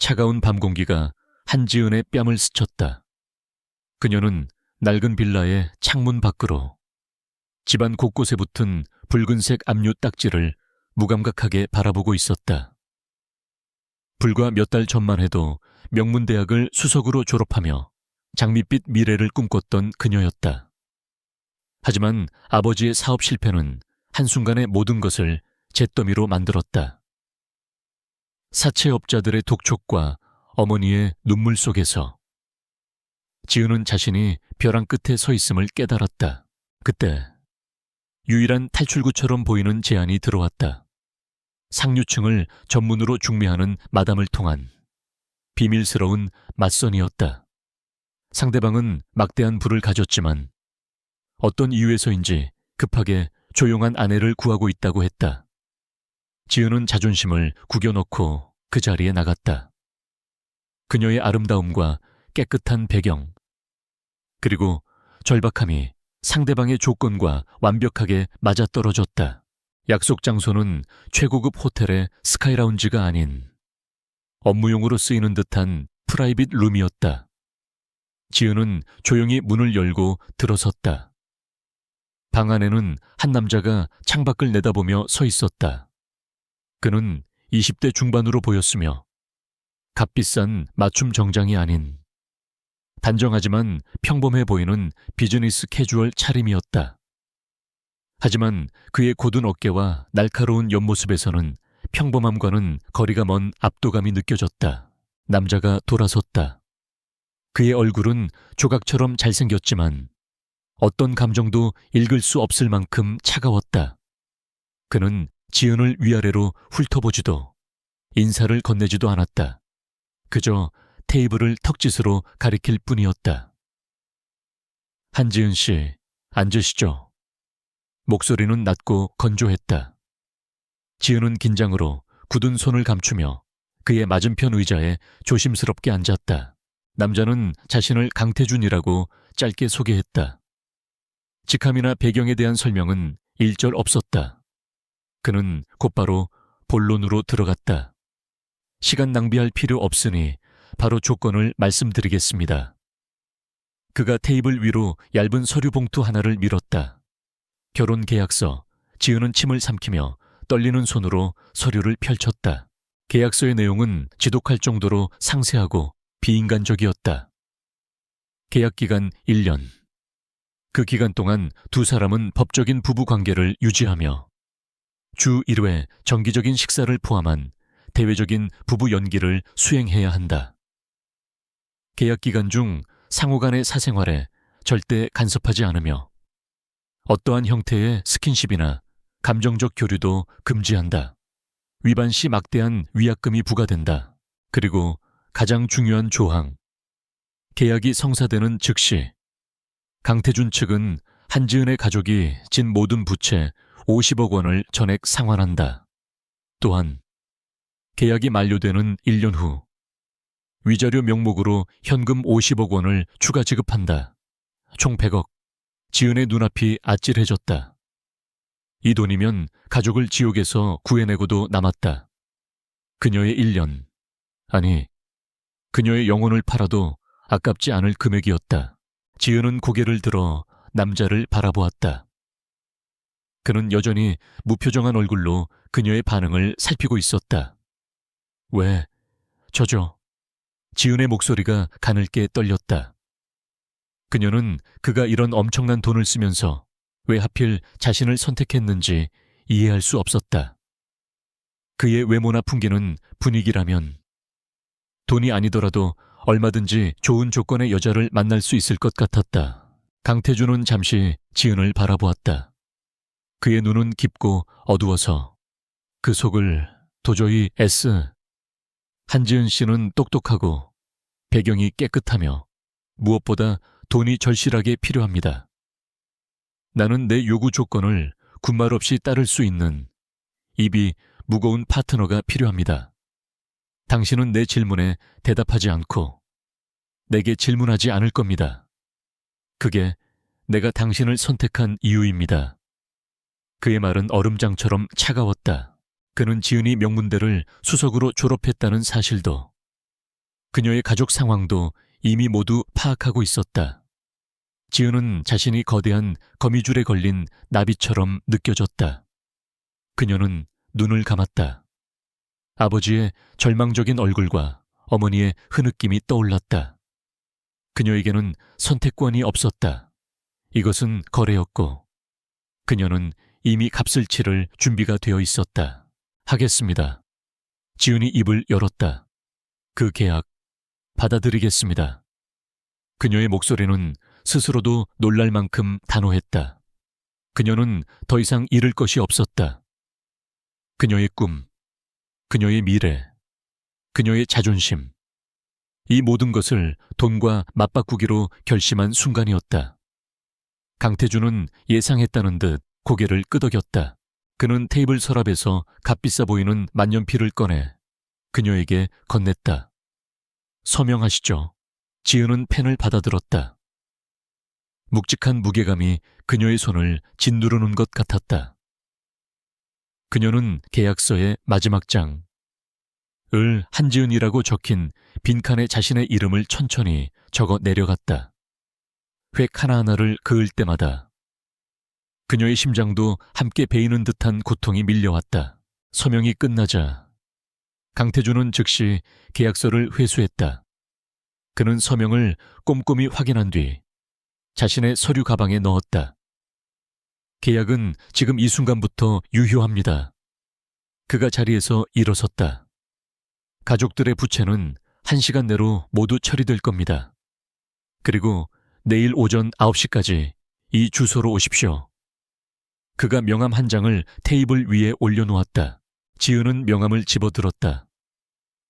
차가운 밤 공기가 한지은의 뺨을 스쳤다. 그녀는 낡은 빌라의 창문 밖으로 집안 곳곳에 붙은 붉은색 압류 딱지를 무감각하게 바라보고 있었다. 불과 몇 달 전만 해도 명문대학을 수석으로 졸업하며 장밋빛 미래를 꿈꿨던 그녀였다. 하지만 아버지의 사업 실패는 한순간에 모든 것을 잿더미로 만들었다. 사채업자들의 독촉과 어머니의 눈물 속에서 지은은 자신이 벼랑 끝에 서 있음을 깨달았다. 그때 유일한 탈출구처럼 보이는 제안이 들어왔다. 상류층을 전문으로 중매하는 마담을 통한 비밀스러운 맞선이었다. 상대방은 막대한 부를 가졌지만 어떤 이유에서인지 급하게 조용한 아내를 구하고 있다고 했다. 지은은 자존심을 구겨넣고 그 자리에 나갔다. 그녀의 아름다움과 깨끗한 배경, 그리고 절박함이 상대방의 조건과 완벽하게 맞아떨어졌다. 약속 장소는 최고급 호텔의 스카이라운지가 아닌 업무용으로 쓰이는 듯한 프라이빗 룸이었다. 지은은 조용히 문을 열고 들어섰다. 방 안에는 한 남자가 창밖을 내다보며 서 있었다. 그는 20대 중반으로 보였으며 값비싼 맞춤 정장이 아닌 단정하지만 평범해 보이는 비즈니스 캐주얼 차림이었다. 하지만 그의 곧은 어깨와 날카로운 옆모습에서는 평범함과는 거리가 먼 압도감이 느껴졌다. 남자가 돌아섰다. 그의 얼굴은 조각처럼 잘생겼지만 어떤 감정도 읽을 수 없을 만큼 차가웠다. 그는 지은을 위아래로 훑어보지도 인사를 건네지도 않았다. 그저 테이블을 턱짓으로 가리킬 뿐이었다. 한지은 씨, 앉으시죠. 목소리는 낮고 건조했다. 지은은 긴장으로 굳은 손을 감추며 그의 맞은편 의자에 조심스럽게 앉았다. 남자는 자신을 강태준이라고 짧게 소개했다. 직함이나 배경에 대한 설명은 일절 없었다. 그는 곧바로 본론으로 들어갔다. 시간 낭비할 필요 없으니 바로 조건을 말씀드리겠습니다. 그가 테이블 위로 얇은 서류 봉투 하나를 밀었다. 결혼 계약서. 지은은 침을 삼키며 떨리는 손으로 서류를 펼쳤다. 계약서의 내용은 지독할 정도로 상세하고 비인간적이었다. 계약 기간 1년. 그 기간 동안 두 사람은 법적인 부부 관계를 유지하며 주 1회 정기적인 식사를 포함한 대외적인 부부 연기를 수행해야 한다. 계약 기간 중 상호 간의 사생활에 절대 간섭하지 않으며 어떠한 형태의 스킨십이나 감정적 교류도 금지한다. 위반 시 막대한 위약금이 부과된다. 그리고 가장 중요한 조항. 계약이 성사되는 즉시 강태준 측은 한지은의 가족이 진 모든 부채 50억 원을 전액 상환한다. 또한 계약이 만료되는 1년 후 위자료 명목으로 현금 50억 원을 추가 지급한다. 총 100억. 지은의 눈앞이 아찔해졌다. 이 돈이면 가족을 지옥에서 구해내고도 남았다. 그녀의 1년, 아니, 그녀의 영혼을 팔아도 아깝지 않을 금액이었다. 지은은 고개를 들어 남자를 바라보았다. 그는 여전히 무표정한 얼굴로 그녀의 반응을 살피고 있었다. 왜, 저죠. 지은의 목소리가 가늘게 떨렸다. 그녀는 그가 이런 엄청난 돈을 쓰면서 왜 하필 자신을 선택했는지 이해할 수 없었다. 그의 외모나 풍기는 분위기라면 돈이 아니더라도 얼마든지 좋은 조건의 여자를 만날 수 있을 것 같았다. 강태준은 잠시 지은을 바라보았다. 그의 눈은 깊고 어두워서 그 속을 도저히 한지은 씨는 똑똑하고 배경이 깨끗하며 무엇보다 돈이 절실하게 필요합니다. 나는 내 요구 조건을 군말 없이 따를 수 있는 입이 무거운 파트너가 필요합니다. 당신은 내 질문에 대답하지 않고 내게 질문하지 않을 겁니다. 그게 내가 당신을 선택한 이유입니다. 그의 말은 얼음장처럼 차가웠다. 그는 지은이 명문대를 수석으로 졸업했다는 사실도 그녀의 가족 상황도 이미 모두 파악하고 있었다. 지은은 자신이 거대한 거미줄에 걸린 나비처럼 느껴졌다. 그녀는 눈을 감았다. 아버지의 절망적인 얼굴과 어머니의 흐느낌이 떠올랐다. 그녀에게는 선택권이 없었다. 이것은 거래였고 그녀는 이미 값을 치를 준비가 되어 있었다. 하겠습니다. 지은이 입을 열었다. 그 계약 받아들이겠습니다. 그녀의 목소리는 스스로도 놀랄 만큼 단호했다. 그녀는 더 이상 잃을 것이 없었다. 그녀의 꿈, 그녀의 미래, 그녀의 자존심. 이 모든 것을 돈과 맞바꾸기로 결심한 순간이었다. 강태준은 예상했다는 듯 고개를 끄덕였다. 그는 테이블 서랍에서 값비싸 보이는 만년필을 꺼내 그녀에게 건넸다. 서명하시죠. 지은은 펜을 받아들었다. 묵직한 무게감이 그녀의 손을 짓누르는 것 같았다. 그녀는 계약서의 마지막 장, 을 한지은이라고 적힌 빈칸에 자신의 이름을 천천히 적어 내려갔다. 획 하나하나를 그을 때마다 그녀의 심장도 함께 베이는 듯한 고통이 밀려왔다. 서명이 끝나자 강태준은 즉시 계약서를 회수했다. 그는 서명을 꼼꼼히 확인한 뒤 자신의 서류 가방에 넣었다. 계약은 지금 이 순간부터 유효합니다. 그가 자리에서 일어섰다. 가족들의 부채는 1시간 내로 모두 처리될 겁니다. 그리고 내일 오전 9시까지 이 주소로 오십시오. 그가 명함 한 장을 테이블 위에 올려놓았다. 지은은 명함을 집어들었다.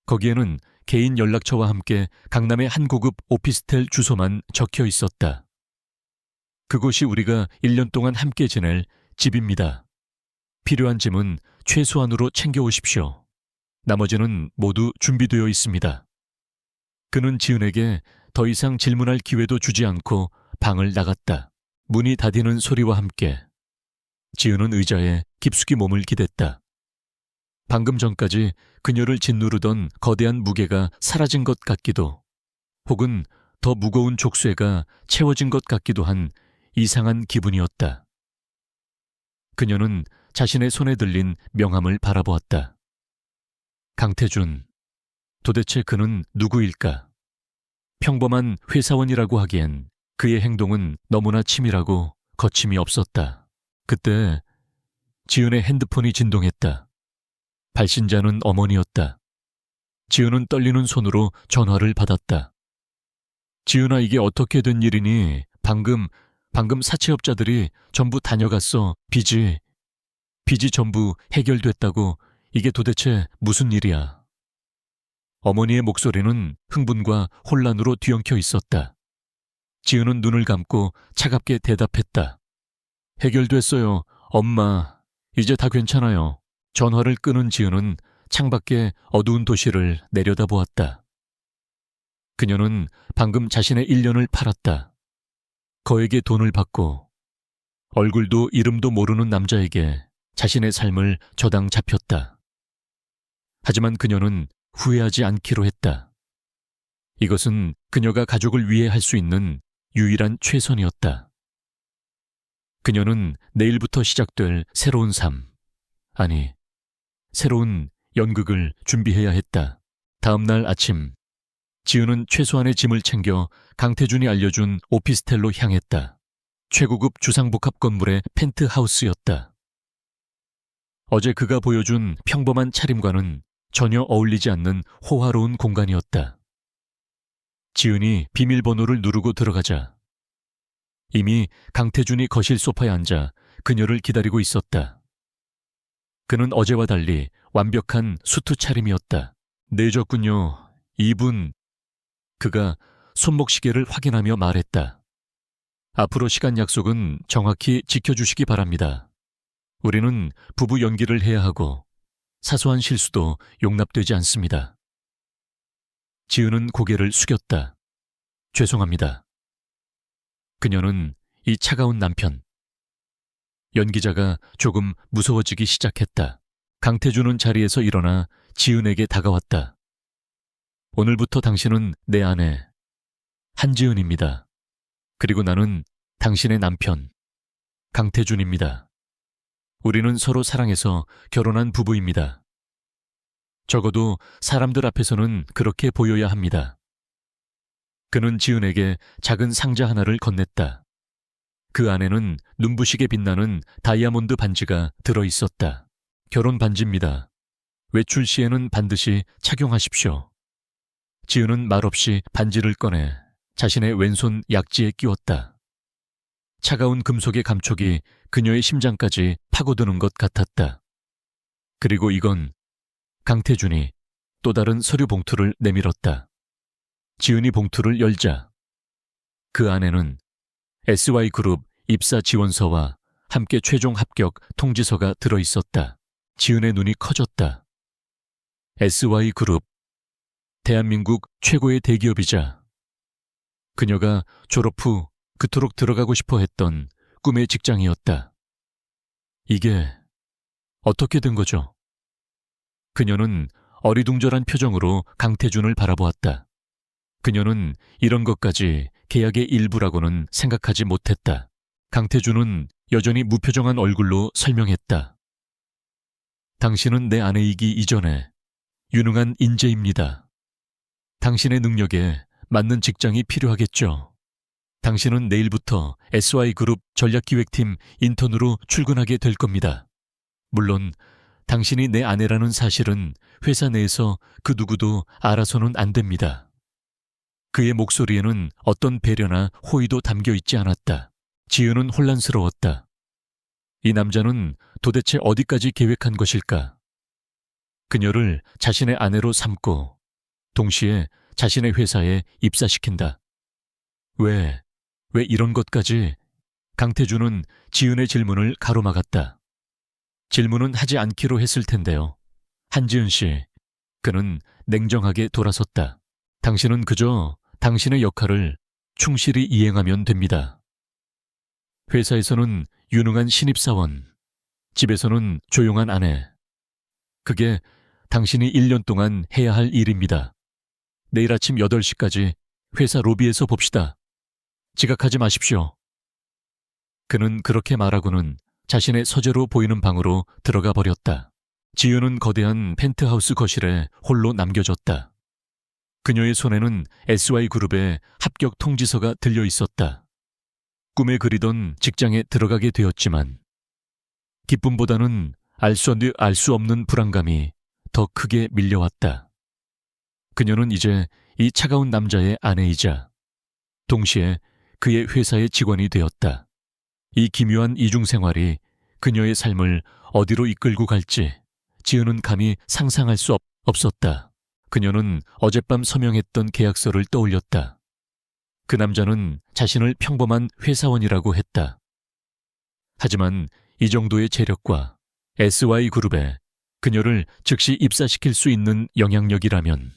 거기에는 개인 연락처와 함께 강남의 한 고급 오피스텔 주소만 적혀 있었다. 그곳이 우리가 1년 동안 함께 지낼 집입니다. 필요한 짐은 최소한으로 챙겨오십시오. 나머지는 모두 준비되어 있습니다. 그는 지은에게 더 이상 질문할 기회도 주지 않고 방을 나갔다. 문이 닫히는 소리와 함께 지은은 의자에 깊숙이 몸을 기댔다. 방금 전까지 그녀를 짓누르던 거대한 무게가 사라진 것 같기도 혹은 더 무거운 족쇄가 채워진 것 같기도 한 이상한 기분이었다. 그녀는 자신의 손에 들린 명함을 바라보았다. 강태준, 도대체 그는 누구일까? 평범한 회사원이라고 하기엔 그의 행동은 너무나 치밀하고 거침이 없었다. 그때 지은의 핸드폰이 진동했다. 발신자는 어머니였다. 지은은 떨리는 손으로 전화를 받았다. 지은아, 이게 어떻게 된 일이니? 방금 사채업자들이 전부 다녀갔어. 빚이 전부 해결됐다고. 이게 도대체 무슨 일이야? 어머니의 목소리는 흥분과 혼란으로 뒤엉켜 있었다. 지은은 눈을 감고 차갑게 대답했다. 해결됐어요. 엄마, 이제 다 괜찮아요. 전화를 끊은 지은은 창밖에 어두운 도시를 내려다보았다. 그녀는 방금 자신의 1년을 팔았다. 거에게 돈을 받고 얼굴도 이름도 모르는 남자에게 자신의 삶을 저당 잡혔다. 하지만 그녀는 후회하지 않기로 했다. 이것은 그녀가 가족을 위해 할 수 있는 유일한 최선이었다. 그녀는 내일부터 시작될 새로운 삶, 아니, 새로운 연극을 준비해야 했다. 다음 날 아침, 지은은 최소한의 짐을 챙겨 강태준이 알려준 오피스텔로 향했다. 최고급 주상복합 건물의 펜트하우스였다. 어제 그가 보여준 평범한 차림과는 전혀 어울리지 않는 호화로운 공간이었다. 지은이 비밀번호를 누르고 들어가자 이미 강태준이 거실 소파에 앉아 그녀를 기다리고 있었다. 그는 어제와 달리 완벽한 수트 차림이었다. 늦었군요. 2분. 그가 손목시계를 확인하며 말했다. 앞으로 시간 약속은 정확히 지켜주시기 바랍니다. 우리는 부부 연기를 해야 하고 사소한 실수도 용납되지 않습니다. 지은은 고개를 숙였다. 죄송합니다. 그녀는 이 차가운 남편. 연기자가 조금 무서워지기 시작했다. 강태준은 자리에서 일어나 지은에게 다가왔다. 오늘부터 당신은 내 아내, 한지은입니다. 그리고 나는 당신의 남편, 강태준입니다. 우리는 서로 사랑해서 결혼한 부부입니다. 적어도 사람들 앞에서는 그렇게 보여야 합니다. 그는 지은에게 작은 상자 하나를 건넸다. 그 안에는 눈부시게 빛나는 다이아몬드 반지가 들어있었다. 결혼 반지입니다. 외출 시에는 반드시 착용하십시오. 지은은 말없이 반지를 꺼내 자신의 왼손 약지에 끼웠다. 차가운 금속의 감촉이 그녀의 심장까지 파고드는 것 같았다. 그리고 이건 강태준이 또 다른 서류 봉투를 내밀었다. 지은이 봉투를 열자 그 안에는 SY그룹 입사 지원서와 함께 최종 합격 통지서가 들어있었다. 지은의 눈이 커졌다. SY그룹, 대한민국 최고의 대기업이자 그녀가 졸업 후 그토록 들어가고 싶어 했던 꿈의 직장이었다. 이게 어떻게 된 거죠? 그녀는 어리둥절한 표정으로 강태준을 바라보았다. 그녀는 이런 것까지 계약의 일부라고는 생각하지 못했다. 강태준은 여전히 무표정한 얼굴로 설명했다. 당신은 내 아내이기 이전에 유능한 인재입니다. 당신의 능력에 맞는 직장이 필요하겠죠. 당신은 내일부터 SY그룹 전략기획팀 인턴으로 출근하게 될 겁니다. 물론 당신이 내 아내라는 사실은 회사 내에서 그 누구도 알아서는 안 됩니다. 그의 목소리에는 어떤 배려나 호의도 담겨 있지 않았다. 지은은 혼란스러웠다. 이 남자는 도대체 어디까지 계획한 것일까? 그녀를 자신의 아내로 삼고 동시에 자신의 회사에 입사시킨다. 왜 이런 것까지? 강태준은 지은의 질문을 가로막았다. 질문은 하지 않기로 했을 텐데요. 한지은 씨, 그는 냉정하게 돌아섰다. 당신은 그저 당신의 역할을 충실히 이행하면 됩니다. 회사에서는 유능한 신입사원, 집에서는 조용한 아내. 그게 당신이 1년 동안 해야 할 일입니다. 내일 아침 8시까지 회사 로비에서 봅시다. 지각하지 마십시오. 그는 그렇게 말하고는 자신의 서재로 보이는 방으로 들어가 버렸다. 지은은 거대한 펜트하우스 거실에 홀로 남겨졌다. 그녀의 손에는 SY그룹의 합격 통지서가 들려 있었다. 꿈에 그리던 직장에 들어가게 되었지만 기쁨보다는 알 수 없는 불안감이 더 크게 밀려왔다. 그녀는 이제 이 차가운 남자의 아내이자 동시에 그의 회사의 직원이 되었다. 이 기묘한 이중생활이 그녀의 삶을 어디로 이끌고 갈지 지은은 감히 상상할 수 없었다. 그녀는 어젯밤 서명했던 계약서를 떠올렸다. 그 남자는 자신을 평범한 회사원이라고 했다. 하지만 이 정도의 재력과 SY그룹에 그녀를 즉시 입사시킬 수 있는 영향력이라면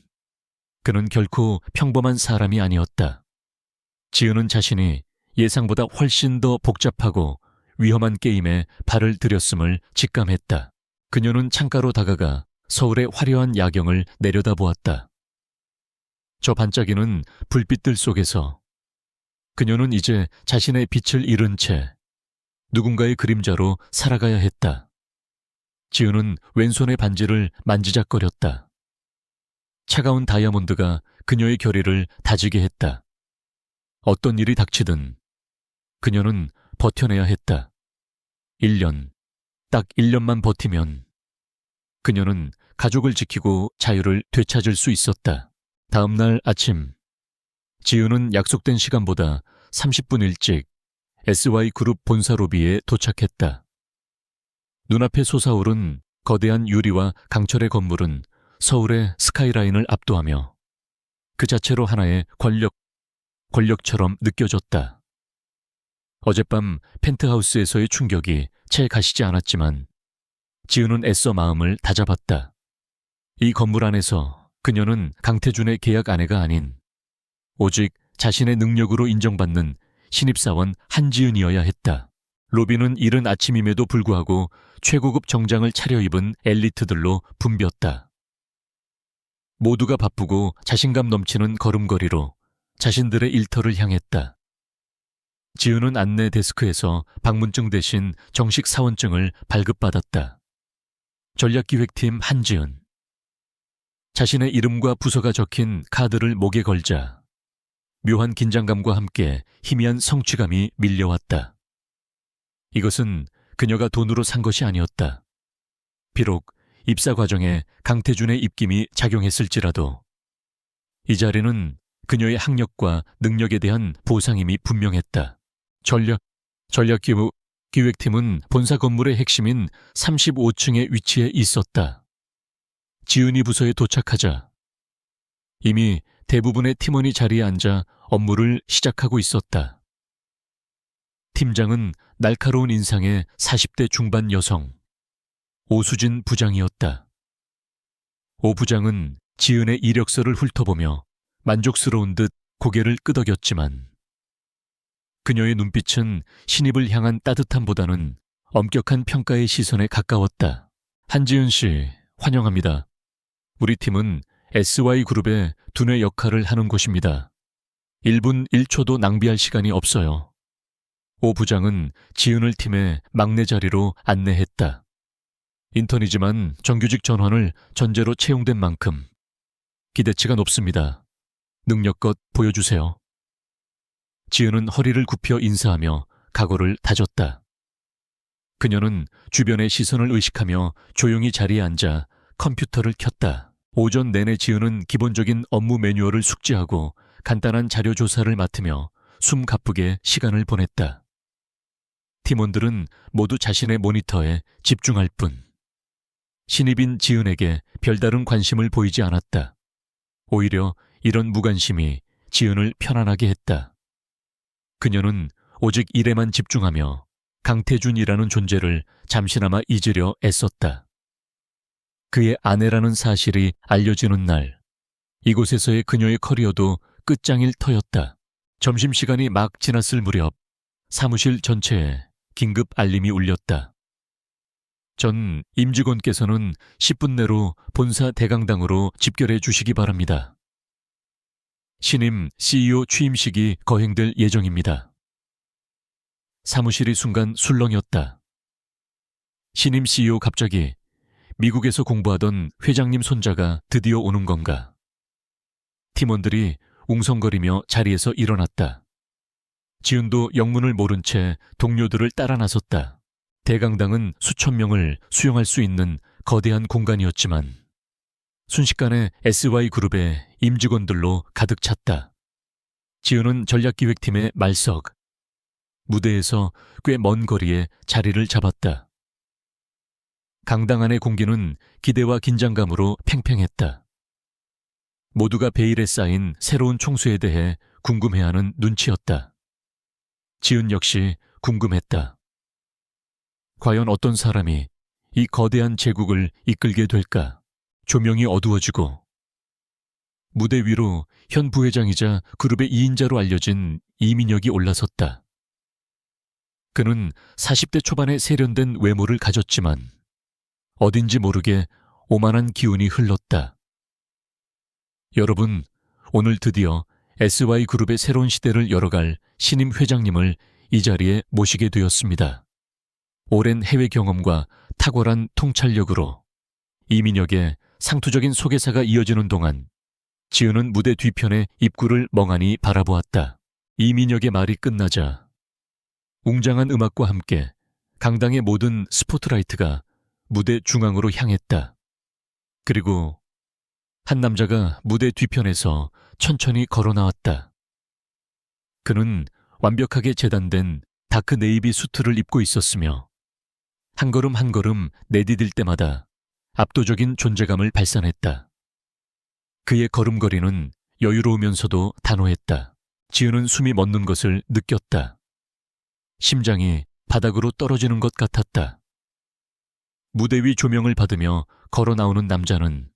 그는 결코 평범한 사람이 아니었다. 지은은 자신이 예상보다 훨씬 더 복잡하고 위험한 게임에 발을 들였음을 직감했다. 그녀는 창가로 다가가 서울의 화려한 야경을 내려다보았다. 저 반짝이는 불빛들 속에서 그녀는 이제 자신의 빛을 잃은 채 누군가의 그림자로 살아가야 했다. 지은은 왼손의 반지를 만지작거렸다. 차가운 다이아몬드가 그녀의 결의를 다지게 했다. 어떤 일이 닥치든 그녀는 버텨내야 했다. 1년, 딱 1년만 버티면 그녀는 가족을 지키고 자유를 되찾을 수 있었다. 다음 날 아침, 지은은 약속된 시간보다 30분 일찍 SY그룹 본사 로비에 도착했다. 눈앞에 솟아오른 거대한 유리와 강철의 건물은 서울의 스카이라인을 압도하며 그 자체로 하나의 권력처럼 느껴졌다. 어젯밤 펜트하우스에서의 충격이 채 가시지 않았지만 지은은 애써 마음을 다잡았다. 이 건물 안에서 그녀는 강태준의 계약 아내가 아닌 오직 자신의 능력으로 인정받는 신입사원 한지은이어야 했다. 로비는 이른 아침임에도 불구하고 최고급 정장을 차려입은 엘리트들로 붐볐다. 모두가 바쁘고 자신감 넘치는 걸음걸이로 자신들의 일터를 향했다. 지은은 안내 데스크에서 방문증 대신 정식 사원증을 발급받았다. 전략기획팀 한지은. 자신의 이름과 부서가 적힌 카드를 목에 걸자 묘한 긴장감과 함께 희미한 성취감이 밀려왔다. 이것은 그녀가 돈으로 산 것이 아니었다. 비록 입사 과정에 강태준의 입김이 작용했을지라도 이 자리는 그녀의 학력과 능력에 대한 보상임이 분명했다. 전략기획팀은 본사 건물의 핵심인 35층에 위치해 있었다. 지은이 부서에 도착하자 이미 대부분의 팀원이 자리에 앉아 업무를 시작하고 있었다. 팀장은 날카로운 인상의 40대 중반 여성, 오수진 부장이었다. 오 부장은 지은의 이력서를 훑어보며 만족스러운 듯 고개를 끄덕였지만 그녀의 눈빛은 신입을 향한 따뜻함보다는 엄격한 평가의 시선에 가까웠다. 한지은 씨, 환영합니다. 우리 팀은 SY그룹의 두뇌 역할을 하는 곳입니다. 1분 1초도 낭비할 시간이 없어요. 오 부장은 지은을 팀의 막내 자리로 안내했다. 인턴이지만 정규직 전환을 전제로 채용된 만큼 기대치가 높습니다. 능력껏 보여주세요. 지은은 허리를 굽혀 인사하며 각오를 다졌다. 그녀는 주변의 시선을 의식하며 조용히 자리에 앉아 컴퓨터를 켰다. 오전 내내 지은은 기본적인 업무 매뉴얼을 숙지하고 간단한 자료 조사를 맡으며 숨 가쁘게 시간을 보냈다. 팀원들은 모두 자신의 모니터에 집중할 뿐 신입인 지은에게 별다른 관심을 보이지 않았다. 오히려 이런 무관심이 지은을 편안하게 했다. 그녀는 오직 일에만 집중하며 강태준이라는 존재를 잠시나마 잊으려 애썼다. 그의 아내라는 사실이 알려지는 날, 이곳에서의 그녀의 커리어도 끝장일 터였다. 점심시간이 막 지났을 무렵 사무실 전체에 긴급 알림이 울렸다. 전 임직원께서는 10분 내로 본사 대강당으로 집결해 주시기 바랍니다. 신임 CEO 취임식이 거행될 예정입니다. 사무실이 순간 술렁였다. 신임 CEO 갑자기 미국에서 공부하던 회장님 손자가 드디어 오는 건가? 팀원들이 웅성거리며 자리에서 일어났다. 지은도 영문을 모른 채 동료들을 따라 나섰다. 대강당은 수천 명을 수용할 수 있는 거대한 공간이었지만 순식간에 SY그룹의 임직원들로 가득 찼다. 지은은 전략기획팀의 말석, 무대에서 꽤 먼 거리에 자리를 잡았다. 강당 안의 공기는 기대와 긴장감으로 팽팽했다. 모두가 베일에 쌓인 새로운 총수에 대해 궁금해하는 눈치였다. 지은 역시 궁금했다. 과연 어떤 사람이 이 거대한 제국을 이끌게 될까? 조명이 어두워지고 무대 위로 현 부회장이자 그룹의 2인자로 알려진 이민혁이 올라섰다. 그는 40대 초반의 세련된 외모를 가졌지만 어딘지 모르게 오만한 기운이 흘렀다. 여러분, 오늘 드디어 SY그룹의 새로운 시대를 열어갈 신임 회장님을 이 자리에 모시게 되었습니다. 오랜 해외 경험과 탁월한 통찰력으로 이민혁의 상투적인 소개사가 이어지는 동안 지은은 무대 뒤편의 입구를 멍하니 바라보았다. 이민혁의 말이 끝나자 웅장한 음악과 함께 강당의 모든 스포트라이트가 무대 중앙으로 향했다. 그리고 한 남자가 무대 뒤편에서 천천히 걸어 나왔다. 그는 완벽하게 재단된 다크 네이비 수트를 입고 있었으며 한 걸음 한 걸음 내디딜 때마다 압도적인 존재감을 발산했다. 그의 걸음걸이는 여유로우면서도 단호했다. 지은은 숨이 멎는 것을 느꼈다. 심장이 바닥으로 떨어지는 것 같았다. 무대 위 조명을 받으며 걸어 나오는 남자는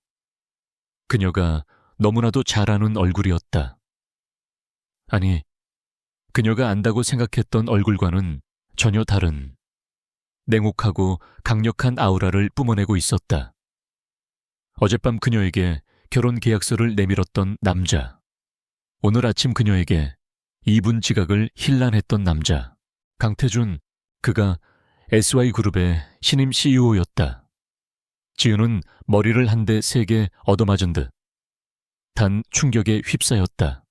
그녀가 너무나도 잘 아는 얼굴이었다. 아니, 그녀가 안다고 생각했던 얼굴과는 전혀 다른 냉혹하고 강력한 아우라를 뿜어내고 있었다. 어젯밤 그녀에게 결혼 계약서를 내밀었던 남자. 오늘 아침 그녀에게 이분 지각을 힐난했던 남자. 강태준, 그가 SY그룹의 신임 CEO였다. 지은은 머리를 한 대 세게 얻어맞은 듯 단 충격에 휩싸였다.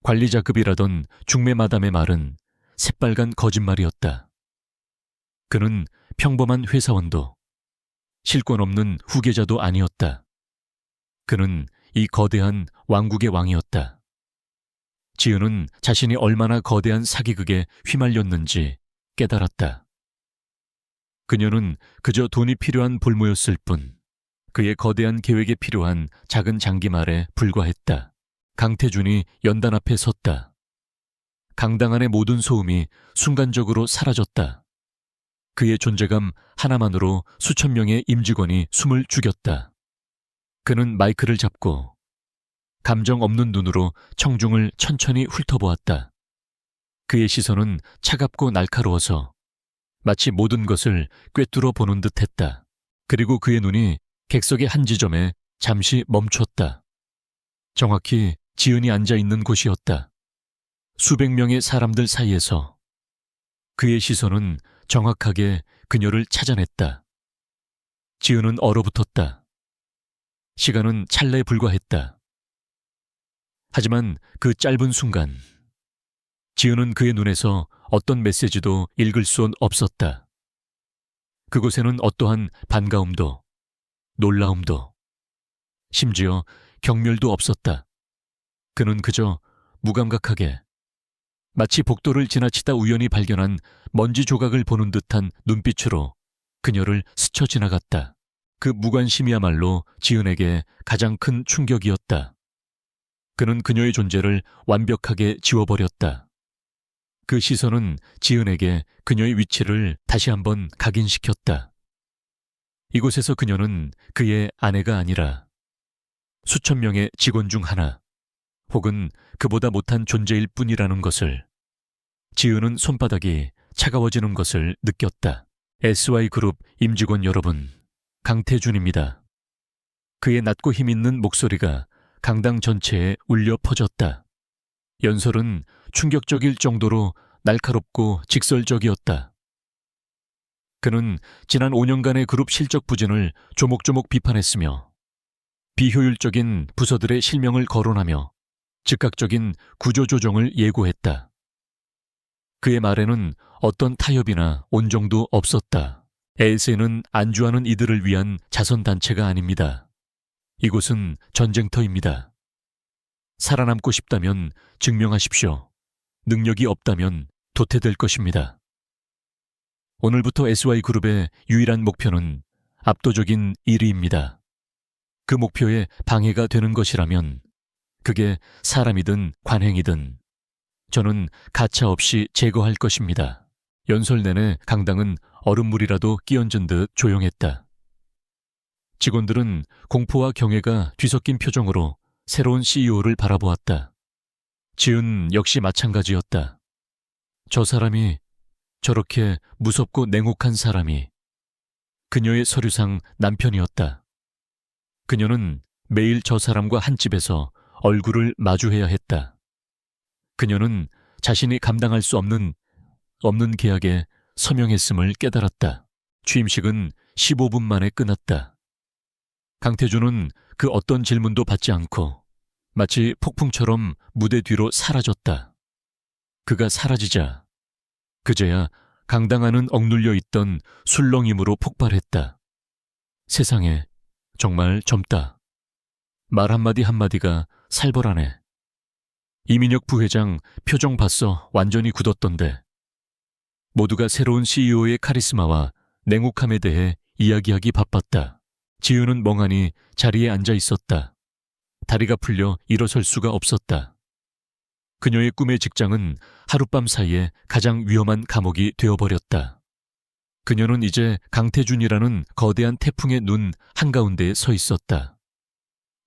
관리자급이라던 중매 마담의 말은 새빨간 거짓말이었다. 그는 평범한 회사원도 실권 없는 후계자도 아니었다. 그는 이 거대한 왕국의 왕이었다. 지은은 자신이 얼마나 거대한 사기극에 휘말렸는지 깨달았다. 그녀는 그저 돈이 필요한 볼모였을 뿐 그의 거대한 계획에 필요한 작은 장기말에 불과했다. 강태준이 연단 앞에 섰다. 강당 안의 모든 소음이 순간적으로 사라졌다. 그의 존재감 하나만으로 수천 명의 임직원이 숨을 죽였다. 그는 마이크를 잡고 감정 없는 눈으로 청중을 천천히 훑어보았다. 그의 시선은 차갑고 날카로워서 마치 모든 것을 꿰뚫어 보는 듯했다. 그리고 그의 눈이 객석의 한 지점에 잠시 멈췄다. 정확히 지은이 앉아있는 곳이었다. 수백 명의 사람들 사이에서 그의 시선은 정확하게 그녀를 찾아냈다. 지은은 얼어붙었다. 시간은 찰나에 불과했다. 하지만 그 짧은 순간 지은은 그의 눈에서 어떤 메시지도 읽을 수 없었다. 그곳에는 어떠한 반가움도 놀라움도 심지어 경멸도 없었다. 그는 그저 무감각하게 마치 복도를 지나치다 우연히 발견한 먼지 조각을 보는 듯한 눈빛으로 그녀를 스쳐 지나갔다. 그 무관심이야말로 지은에게 가장 큰 충격이었다. 그는 그녀의 존재를 완벽하게 지워버렸다. 그 시선은 지은에게 그녀의 위치를 다시 한번 각인시켰다. 이곳에서 그녀는 그의 아내가 아니라 수천 명의 직원 중 하나, 혹은 그보다 못한 존재일 뿐이라는 것을. 지은은 손바닥이 차가워지는 것을 느꼈다. SY그룹 임직원 여러분, 강태준입니다. 그의 낮고 힘있는 목소리가 강당 전체에 울려 퍼졌다. 연설은 충격적일 정도로 날카롭고 직설적이었다. 그는 지난 5년간의 그룹 실적 부진을 조목조목 비판했으며 비효율적인 부서들의 실명을 거론하며 즉각적인 구조조정을 예고했다. 그의 말에는 어떤 타협이나 온정도 없었다. AS는 안주하는 이들을 위한 자선단체가 아닙니다. 이곳은 전쟁터입니다. 살아남고 싶다면 증명하십시오. 능력이 없다면 도태될 것입니다. 오늘부터 SY그룹의 유일한 목표는 압도적인 1위입니다. 그 목표에 방해가 되는 것이라면 그게 사람이든 관행이든 저는 가차없이 제거할 것입니다. 연설 내내 강당은 얼음물이라도 끼얹은 듯 조용했다. 직원들은 공포와 경외가 뒤섞인 표정으로 새로운 CEO를 바라보았다. 지은 역시 마찬가지였다. 저 사람이, 저렇게 무섭고 냉혹한 사람이 그녀의 서류상 남편이었다. 그녀는 매일 저 사람과 한 집에서 얼굴을 마주해야 했다. 그녀는 자신이 감당할 수 없는 계약에 서명했음을 깨달았다. 취임식은 15분 만에 끝났다. 강태준은 그 어떤 질문도 받지 않고 마치 폭풍처럼 무대 뒤로 사라졌다. 그가 사라지자 그제야 강당 안은 억눌려 있던 술렁임으로 폭발했다. 세상에 정말 젊다. 말 한마디 한마디가 살벌하네. 이민혁 부회장 표정 봤어. 완전히 굳었던데. 모두가 새로운 CEO의 카리스마와 냉혹함에 대해 이야기하기 바빴다. 지은은 멍하니 자리에 앉아 있었다. 다리가 풀려 일어설 수가 없었다. 그녀의 꿈의 직장은 하룻밤 사이에 가장 위험한 감옥이 되어버렸다. 그녀는 이제 강태준이라는 거대한 태풍의 눈 한가운데에 서 있었다.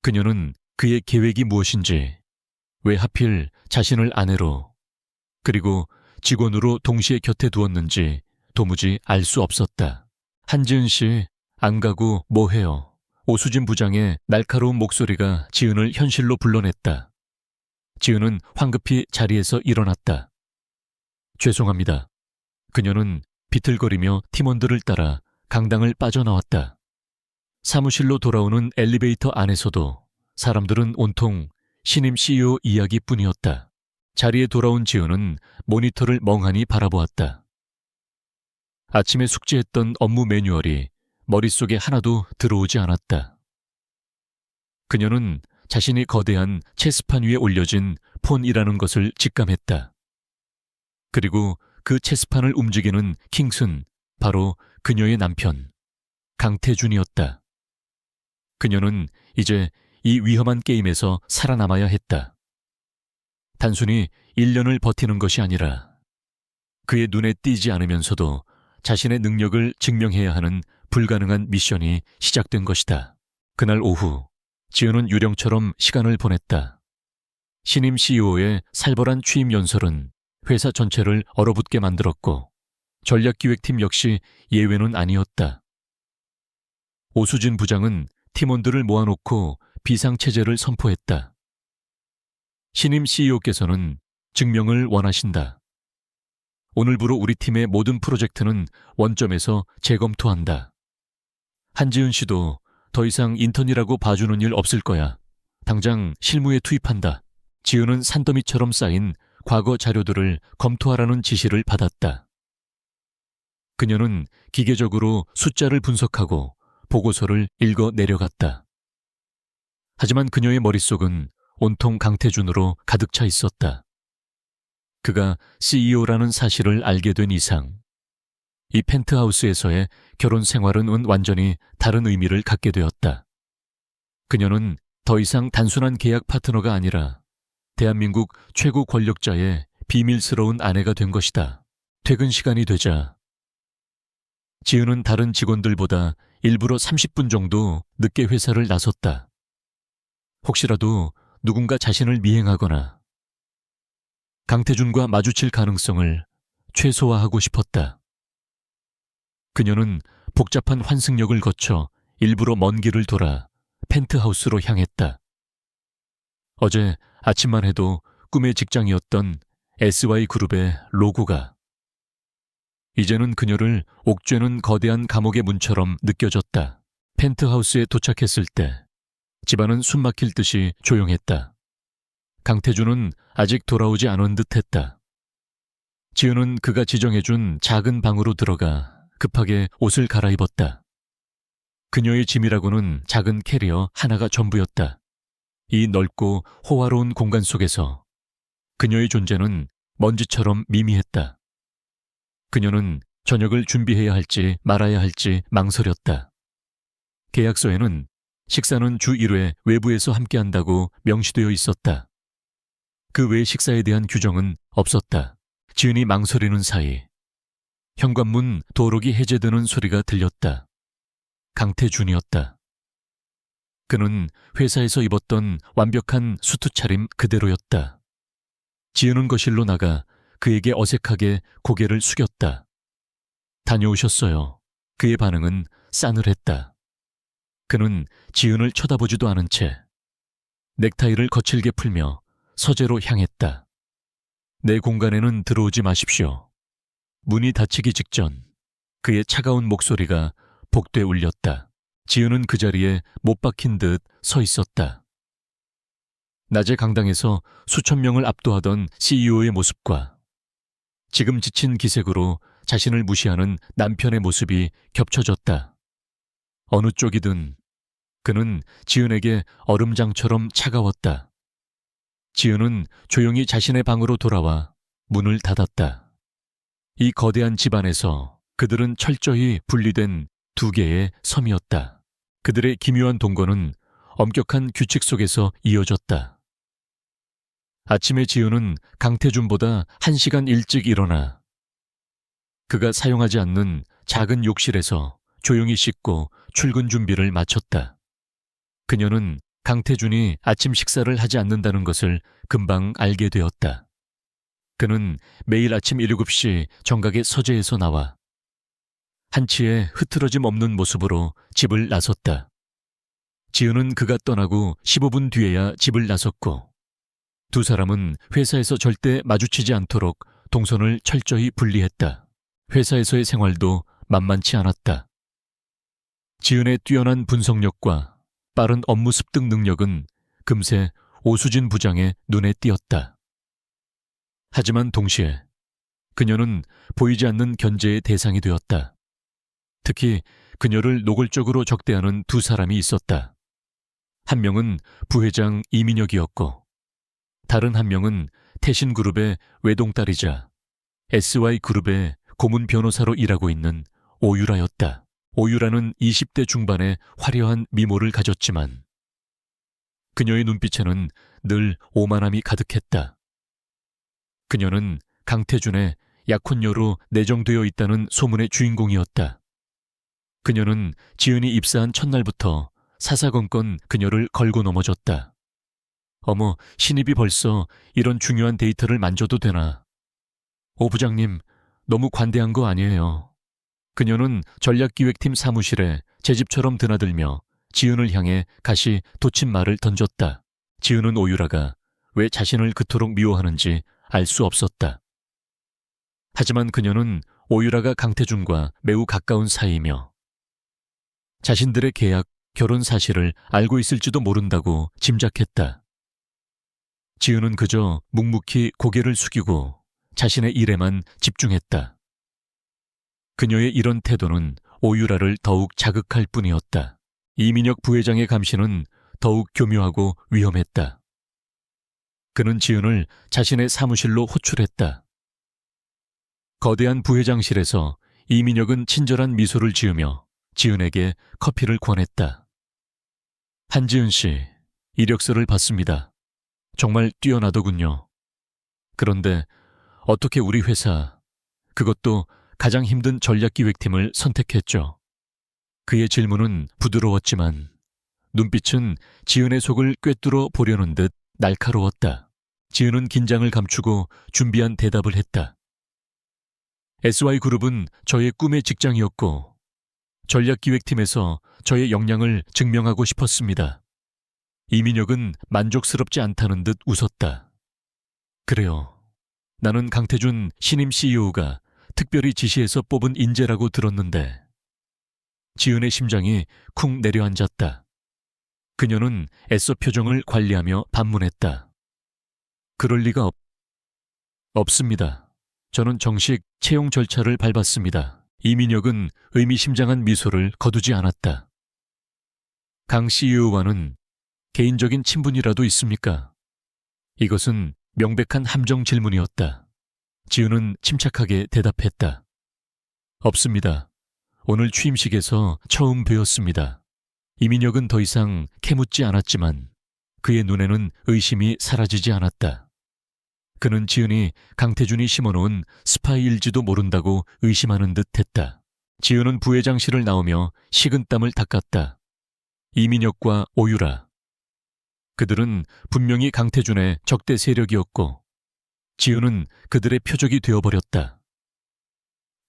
그녀는 그의 계획이 무엇인지, 왜 하필 자신을 아내로, 그리고 직원으로 동시에 곁에 두었는지 도무지 알 수 없었다. 한지은 씨, 안 가고 뭐 해요? 오수진 부장의 날카로운 목소리가 지은을 현실로 불러냈다. 지은은 황급히 자리에서 일어났다. 죄송합니다. 그녀는 비틀거리며 팀원들을 따라 강당을 빠져나왔다. 사무실로 돌아오는 엘리베이터 안에서도 사람들은 온통 신임 CEO 이야기뿐이었다. 자리에 돌아온 지은은 모니터를 멍하니 바라보았다. 아침에 숙지했던 업무 매뉴얼이 머릿속에 하나도 들어오지 않았다. 그녀는 자신이 거대한 체스판 위에 올려진 폰이라는 것을 직감했다. 그리고 그 체스판을 움직이는 킹스는 바로 그녀의 남편, 강태준이었다. 그녀는 이제 이 위험한 게임에서 살아남아야 했다. 단순히 1년을 버티는 것이 아니라 그의 눈에 띄지 않으면서도 자신의 능력을 증명해야 하는 불가능한 미션이 시작된 것이다. 그날 오후 지은은 유령처럼 시간을 보냈다. 신임 CEO의 살벌한 취임 연설은 회사 전체를 얼어붙게 만들었고 전략기획팀 역시 예외는 아니었다. 오수진 부장은 팀원들을 모아놓고 비상체제를 선포했다. 신임 CEO께서는 증명을 원하신다. 오늘부로 우리 팀의 모든 프로젝트는 원점에서 재검토한다. 한지은 씨도 더 이상 인턴이라고 봐주는 일 없을 거야. 당장 실무에 투입한다. 지은은 산더미처럼 쌓인 과거 자료들을 검토하라는 지시를 받았다. 그녀는 기계적으로 숫자를 분석하고 보고서를 읽어 내려갔다. 하지만 그녀의 머릿속은 온통 강태준으로 가득 차 있었다. 그가 CEO라는 사실을 알게 된 이상 이 펜트하우스에서의 결혼 생활은 완전히 다른 의미를 갖게 되었다. 그녀는 더 이상 단순한 계약 파트너가 아니라 대한민국 최고 권력자의 비밀스러운 아내가 된 것이다. 퇴근 시간이 되자 지은은 다른 직원들보다 일부러 30분 정도 늦게 회사를 나섰다. 혹시라도 누군가 자신을 미행하거나 강태준과 마주칠 가능성을 최소화하고 싶었다. 그녀는 복잡한 환승역을 거쳐 일부러 먼 길을 돌아 펜트하우스로 향했다. 어제 아침만 해도 꿈의 직장이었던 SY그룹의 로고가 이제는 그녀를 옥죄는 거대한 감옥의 문처럼 느껴졌다. 펜트하우스에 도착했을 때 집안은 숨막힐 듯이 조용했다. 강태준은 아직 돌아오지 않은 듯했다. 지은은 그가 지정해준 작은 방으로 들어가 급하게 옷을 갈아입었다. 그녀의 짐이라고는 작은 캐리어 하나가 전부였다. 이 넓고 호화로운 공간 속에서 그녀의 존재는 먼지처럼 미미했다. 그녀는 저녁을 준비해야 할지 말아야 할지 망설였다. 계약서에는 식사는 주 1회 외부에서 함께한다고 명시되어 있었다. 그 외 식사에 대한 규정은 없었다. 지은이 망설이는 사이 현관문 도록이 해제되는 소리가 들렸다. 강태준이었다. 그는 회사에서 입었던 완벽한 수트 차림 그대로였다. 지은은 거실로 나가 그에게 어색하게 고개를 숙였다. 다녀오셨어요. 그의 반응은 싸늘했다. 그는 지은을 쳐다보지도 않은 채 넥타이를 거칠게 풀며 서재로 향했다. 내 공간에는 들어오지 마십시오. 문이 닫히기 직전 그의 차가운 목소리가 복돼 울렸다. 지은은 그 자리에 못 박힌 듯 서 있었다. 낮에 강당에서 수천 명을 압도하던 CEO의 모습과 지금 지친 기색으로 자신을 무시하는 남편의 모습이 겹쳐졌다. 어느 쪽이든 그는 지은에게 얼음장처럼 차가웠다. 지은은 조용히 자신의 방으로 돌아와 문을 닫았다. 이 거대한 집안에서 그들은 철저히 분리된 두 개의 섬이었다. 그들의 기묘한 동거는 엄격한 규칙 속에서 이어졌다. 아침에 지은은 강태준보다 1시간 일찍 일어나 그가 사용하지 않는 작은 욕실에서 조용히 씻고 출근 준비를 마쳤다. 그녀는 강태준이 아침 식사를 하지 않는다는 것을 금방 알게 되었다. 그는 매일 아침 7시 정각의 서재에서 나와 한치의 흐트러짐 없는 모습으로 집을 나섰다. 지은은 그가 떠나고 15분 뒤에야 집을 나섰고 두 사람은 회사에서 절대 마주치지 않도록 동선을 철저히 분리했다. 회사에서의 생활도 만만치 않았다. 지은의 뛰어난 분석력과 빠른 업무 습득 능력은 금세 오수진 부장의 눈에 띄었다. 하지만 동시에 그녀는 보이지 않는 견제의 대상이 되었다. 특히 그녀를 노골적으로 적대하는 두 사람이 있었다. 한 명은 부회장 이민혁이었고 다른 한 명은 태신그룹의 외동딸이자 SY그룹의 고문 변호사로 일하고 있는 오유라였다. 오유라는 20대 중반의 화려한 미모를 가졌지만 그녀의 눈빛에는 늘 오만함이 가득했다. 그녀는 강태준의 약혼녀로 내정되어 있다는 소문의 주인공이었다. 그녀는 지은이 입사한 첫날부터 사사건건 그녀를 걸고 넘어졌다. 어머, 신입이 벌써 이런 중요한 데이터를 만져도 되나? 오 부장님, 너무 관대한 거 아니에요. 그녀는 전략기획팀 사무실에 제 집처럼 드나들며 지은을 향해 가시 돋친 말을 던졌다. 지은은 오유라가 왜 자신을 그토록 미워하는지 알 수 없었다. 하지만 그녀는 오유라가 강태준과 매우 가까운 사이이며 자신들의 계약, 결혼 사실을 알고 있을지도 모른다고 짐작했다. 지은은 그저 묵묵히 고개를 숙이고 자신의 일에만 집중했다. 그녀의 이런 태도는 오유라를 더욱 자극할 뿐이었다. 이민혁 부회장의 감시는 더욱 교묘하고 위험했다. 그는 지은을 자신의 사무실로 호출했다. 거대한 부회장실에서 이민혁은 친절한 미소를 지으며 지은에게 커피를 권했다. 한지은 씨, 이력서를 봤습니다. 정말 뛰어나더군요. 그런데 어떻게 우리 회사, 그것도 가장 힘든 전략기획팀을 선택했죠? 그의 질문은 부드러웠지만 눈빛은 지은의 속을 꿰뚫어 보려는 듯 날카로웠다. 지은은 긴장을 감추고 준비한 대답을 했다. SY그룹은 저의 꿈의 직장이었고 전략기획팀에서 저의 역량을 증명하고 싶었습니다. 이민혁은 만족스럽지 않다는 듯 웃었다. 그래요. 나는 강태준 신임 CEO가 특별히 지시해서 뽑은 인재라고 들었는데. 지은의 심장이 쿵 내려앉았다. 그녀는 애써 표정을 관리하며 반문했다. 그럴 리가 없습니다. 저는 정식 채용 절차를 밟았습니다. 이민혁은 의미심장한 미소를 거두지 않았다. 강 CEO와는 개인적인 친분이라도 있습니까? 이것은 명백한 함정 질문이었다. 지은은 침착하게 대답했다. 없습니다. 오늘 취임식에서 처음 뵈었습니다. 이민혁은 더 이상 캐묻지 않았지만 그의 눈에는 의심이 사라지지 않았다. 그는 지은이 강태준이 심어놓은 스파이일지도 모른다고 의심하는 듯 했다. 지은은 부회장실을 나오며 식은땀을 닦았다. 이민혁과 오유라. 그들은 분명히 강태준의 적대 세력이었고 지은은 그들의 표적이 되어버렸다.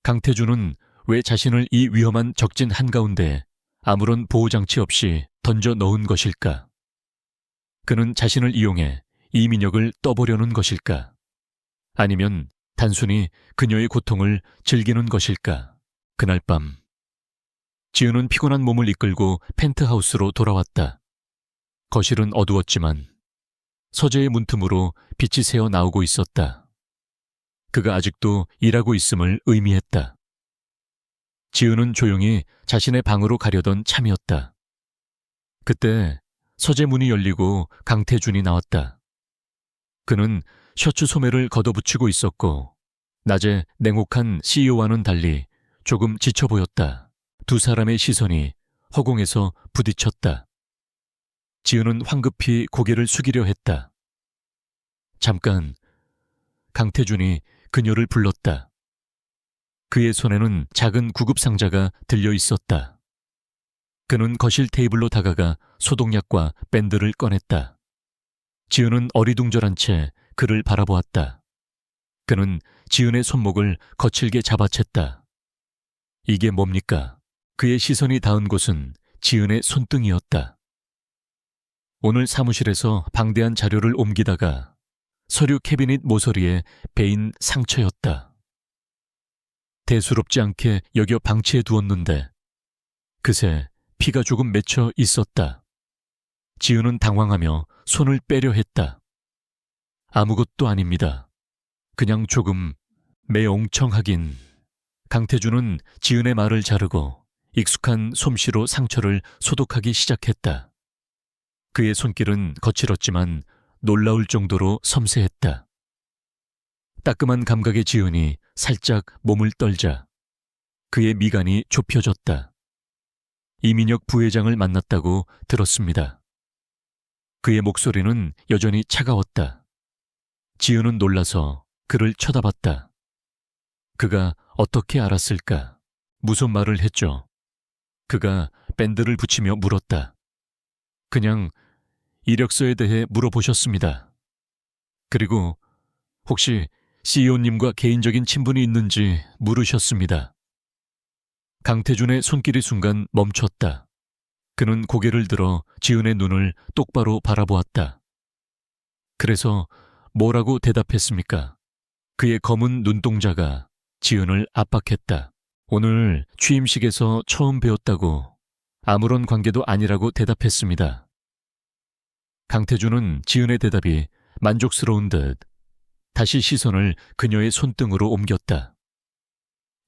강태준은 왜 자신을 이 위험한 적진 한가운데 아무런 보호장치 없이 던져 넣은 것일까? 그는 자신을 이용해 이민혁을 떠보려는 것일까? 아니면 단순히 그녀의 고통을 즐기는 것일까? 그날 밤 지은은 피곤한 몸을 이끌고 펜트하우스로 돌아왔다. 거실은 어두웠지만 서재의 문틈으로 빛이 새어 나오고 있었다. 그가 아직도 일하고 있음을 의미했다. 지은은 조용히 자신의 방으로 가려던 참이었다. 그때 서재 문이 열리고 강태준이 나왔다. 그는 셔츠 소매를 걷어붙이고 있었고 낮에 냉혹한 CEO와는 달리 조금 지쳐 보였다. 두 사람의 시선이 허공에서 부딪혔다. 지은은 황급히 고개를 숙이려 했다. 잠깐, 강태준이 그녀를 불렀다. 그의 손에는 작은 구급상자가 들려 있었다. 그는 거실 테이블로 다가가 소독약과 밴드를 꺼냈다. 지은은 어리둥절한 채 그를 바라보았다. 그는 지은의 손목을 거칠게 잡아챘다. 이게 뭡니까? 그의 시선이 닿은 곳은 지은의 손등이었다. 오늘 사무실에서 방대한 자료를 옮기다가 서류 캐비닛 모서리에 베인 상처였다. 대수롭지 않게 여겨 방치해 두었는데 그새 피가 조금 맺혀 있었다. 지은은 당황하며 손을 빼려 했다. 아무것도 아닙니다. 그냥 조금 매옹청하긴. 강태준은 지은의 말을 자르고 익숙한 솜씨로 상처를 소독하기 시작했다. 그의 손길은 거칠었지만 놀라울 정도로 섬세했다. 따끔한 감각의 지은이 살짝 몸을 떨자 그의 미간이 좁혀졌다. 이민혁 부회장을 만났다고 들었습니다. 그의 목소리는 여전히 차가웠다. 지은은 놀라서 그를 쳐다봤다. 그가 어떻게 알았을까? 무슨 말을 했죠? 그가 밴드를 붙이며 물었다. 그냥 이력서에 대해 물어보셨습니다. 그리고 혹시 CEO님과 개인적인 친분이 있는지 물으셨습니다. 강태준의 손길이 순간 멈췄다. 그는 고개를 들어 지은의 눈을 똑바로 바라보았다. 그래서 뭐라고 대답했습니까? 그의 검은 눈동자가 지은을 압박했다. 오늘 취임식에서 처음 배웠다고 아무런 관계도 아니라고 대답했습니다. 강태준은 지은의 대답이 만족스러운 듯 다시 시선을 그녀의 손등으로 옮겼다.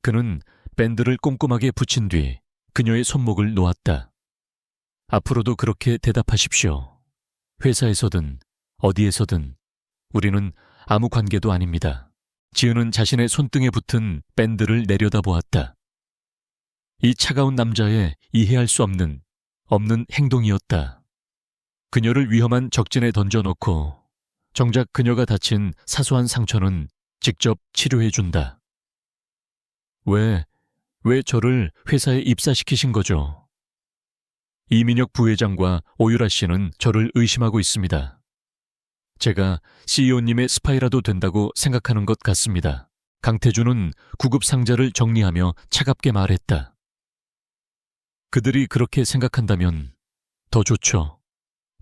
그는 밴드를 꼼꼼하게 붙인 뒤 그녀의 손목을 놓았다. 앞으로도 그렇게 대답하십시오. 회사에서든 어디에서든 우리는 아무 관계도 아닙니다. 지은은 자신의 손등에 붙은 밴드를 내려다보았다. 이 차가운 남자의 이해할 수 없는 행동이었다. 그녀를 위험한 적진에 던져놓고 정작 그녀가 다친 사소한 상처는 직접 치료해준다. 왜 저를 회사에 입사시키신 거죠? 이민혁 부회장과 오유라 씨는 저를 의심하고 있습니다. 제가 CEO님의 스파이라도 된다고 생각하는 것 같습니다. 강태준은 구급 상자를 정리하며 차갑게 말했다. 그들이 그렇게 생각한다면 더 좋죠.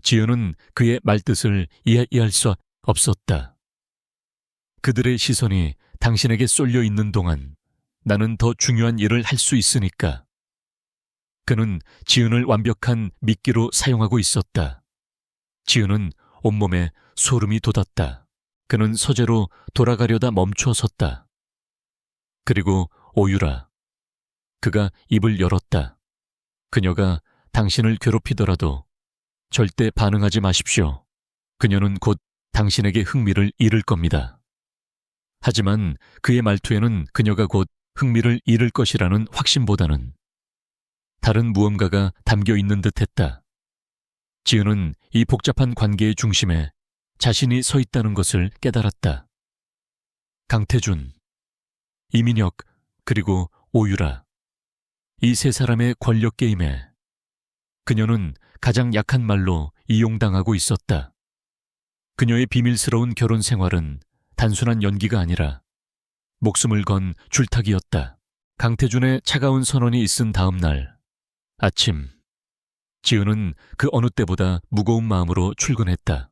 지은은 그의 말뜻을 이해할 수 없었다. 그들의 시선이 당신에게 쏠려 있는 동안 나는 더 중요한 일을 할 수 있으니까. 그는 지은을 완벽한 미끼로 사용하고 있었다. 지은은 온몸에 소름이 돋았다. 그는 서재로 돌아가려다 멈춰 섰다. 그리고 오유라. 그가 입을 열었다. 그녀가 당신을 괴롭히더라도 절대 반응하지 마십시오. 그녀는 곧 당신에게 흥미를 잃을 겁니다. 하지만 그의 말투에는 그녀가 곧 흥미를 잃을 것이라는 확신보다는 다른 무언가가 담겨 있는 듯했다. 지은은 이 복잡한 관계의 중심에 자신이 서 있다는 것을 깨달았다. 강태준, 이민혁, 그리고 오유라. 이 세 사람의 권력 게임에 그녀는 가장 약한 말로 이용당하고 있었다. 그녀의 비밀스러운 결혼 생활은 단순한 연기가 아니라 목숨을 건 줄타기였다. 강태준의 차가운 선언이 있은 다음 날 아침, 지은은 그 어느 때보다 무거운 마음으로 출근했다.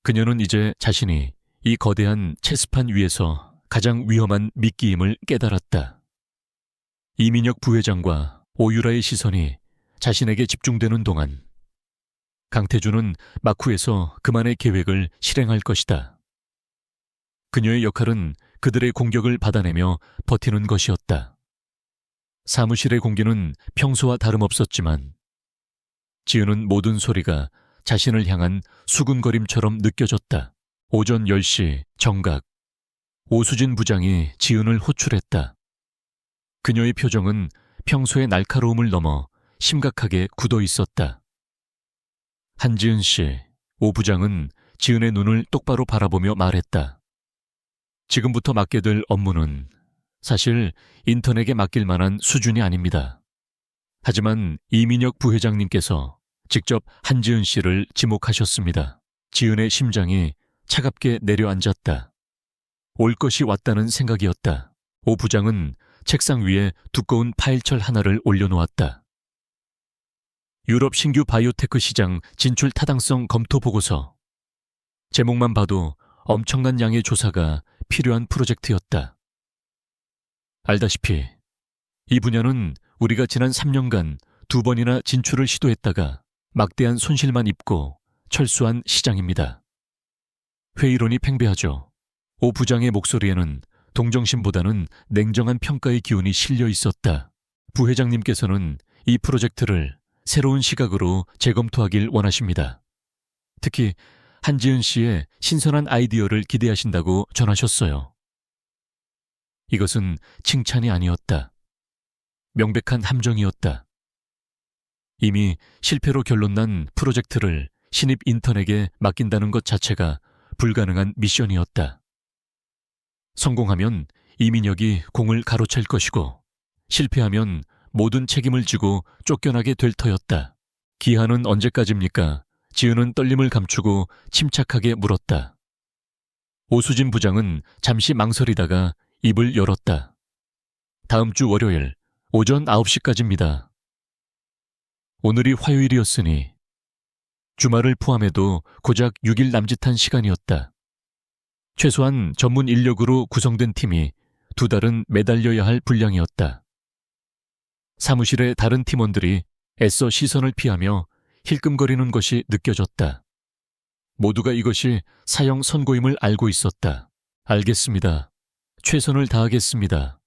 그녀는 이제 자신이 이 거대한 체스판 위에서 가장 위험한 미끼임을 깨달았다. 이민혁 부회장과 오유라의 시선이 자신에게 집중되는 동안 강태준은 마쿠에서 그만의 계획을 실행할 것이다. 그녀의 역할은 그들의 공격을 받아내며 버티는 것이었다. 사무실의 공기는 평소와 다름없었지만 지은은 모든 소리가 자신을 향한 수군거림처럼 느껴졌다. 오전 10시 정각. 오수진 부장이 지은을 호출했다. 그녀의 표정은 평소의 날카로움을 넘어 심각하게 굳어 있었다. 한지은 씨, 오 부장은 지은의 눈을 똑바로 바라보며 말했다. 지금부터 맡게 될 업무는 사실 인턴에게 맡길 만한 수준이 아닙니다. 하지만 이민혁 부회장님께서 직접 한지은 씨를 지목하셨습니다. 지은의 심장이 차갑게 내려앉았다. 올 것이 왔다는 생각이었다. 오 부장은 책상 위에 두꺼운 파일철 하나를 올려놓았다. 유럽 신규 바이오테크 시장 진출 타당성 검토 보고서. 제목만 봐도 엄청난 양의 조사가 필요한 프로젝트였다. 알다시피 이 분야는 우리가 지난 3년간 2번이나 진출을 시도했다가 막대한 손실만 입고 철수한 시장입니다. 회의론이 팽배하죠. 오 부장의 목소리에는 동정심보다는 냉정한 평가의 기운이 실려 있었다. 부회장님께서는 이 프로젝트를 새로운 시각으로 재검토하길 원하십니다. 특히 한지은 씨의 신선한 아이디어를 기대하신다고 전하셨어요. 이것은 칭찬이 아니었다. 명백한 함정이었다. 이미 실패로 결론난 프로젝트를 신입 인턴에게 맡긴다는 것 자체가 불가능한 미션이었다. 성공하면 이민혁이 공을 가로챌 것이고 실패하면 모든 책임을 지고 쫓겨나게 될 터였다. 기한은 언제까지입니까? 지은은 떨림을 감추고 침착하게 물었다. 오수진 부장은 잠시 망설이다가 입을 열었다. 다음 주 월요일 오전 9시까지입니다. 오늘이 화요일이었으니 주말을 포함해도 고작 6일 남짓한 시간이었다. 최소한 전문 인력으로 구성된 팀이 2달은 매달려야 할 분량이었다. 사무실의 다른 팀원들이 애써 시선을 피하며 힐끔거리는 것이 느껴졌다. 모두가 이것이 사형 선고임을 알고 있었다. 알겠습니다. 최선을 다하겠습니다.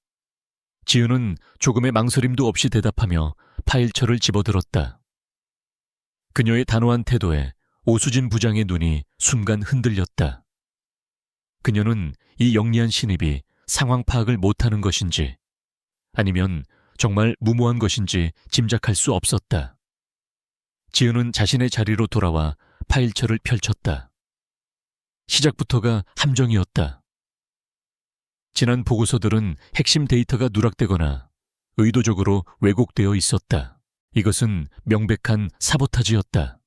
지은은 조금의 망설임도 없이 대답하며 파일처를 집어들었다. 그녀의 단호한 태도에 오수진 부장의 눈이 순간 흔들렸다. 그녀는 이 영리한 신입이 상황 파악을 못하는 것인지 아니면 정말 무모한 것인지 짐작할 수 없었다. 지은은 자신의 자리로 돌아와 파일처를 펼쳤다. 시작부터가 함정이었다. 지난 보고서들은 핵심 데이터가 누락되거나 의도적으로 왜곡되어 있었다. 이것은 명백한 사보타지였다.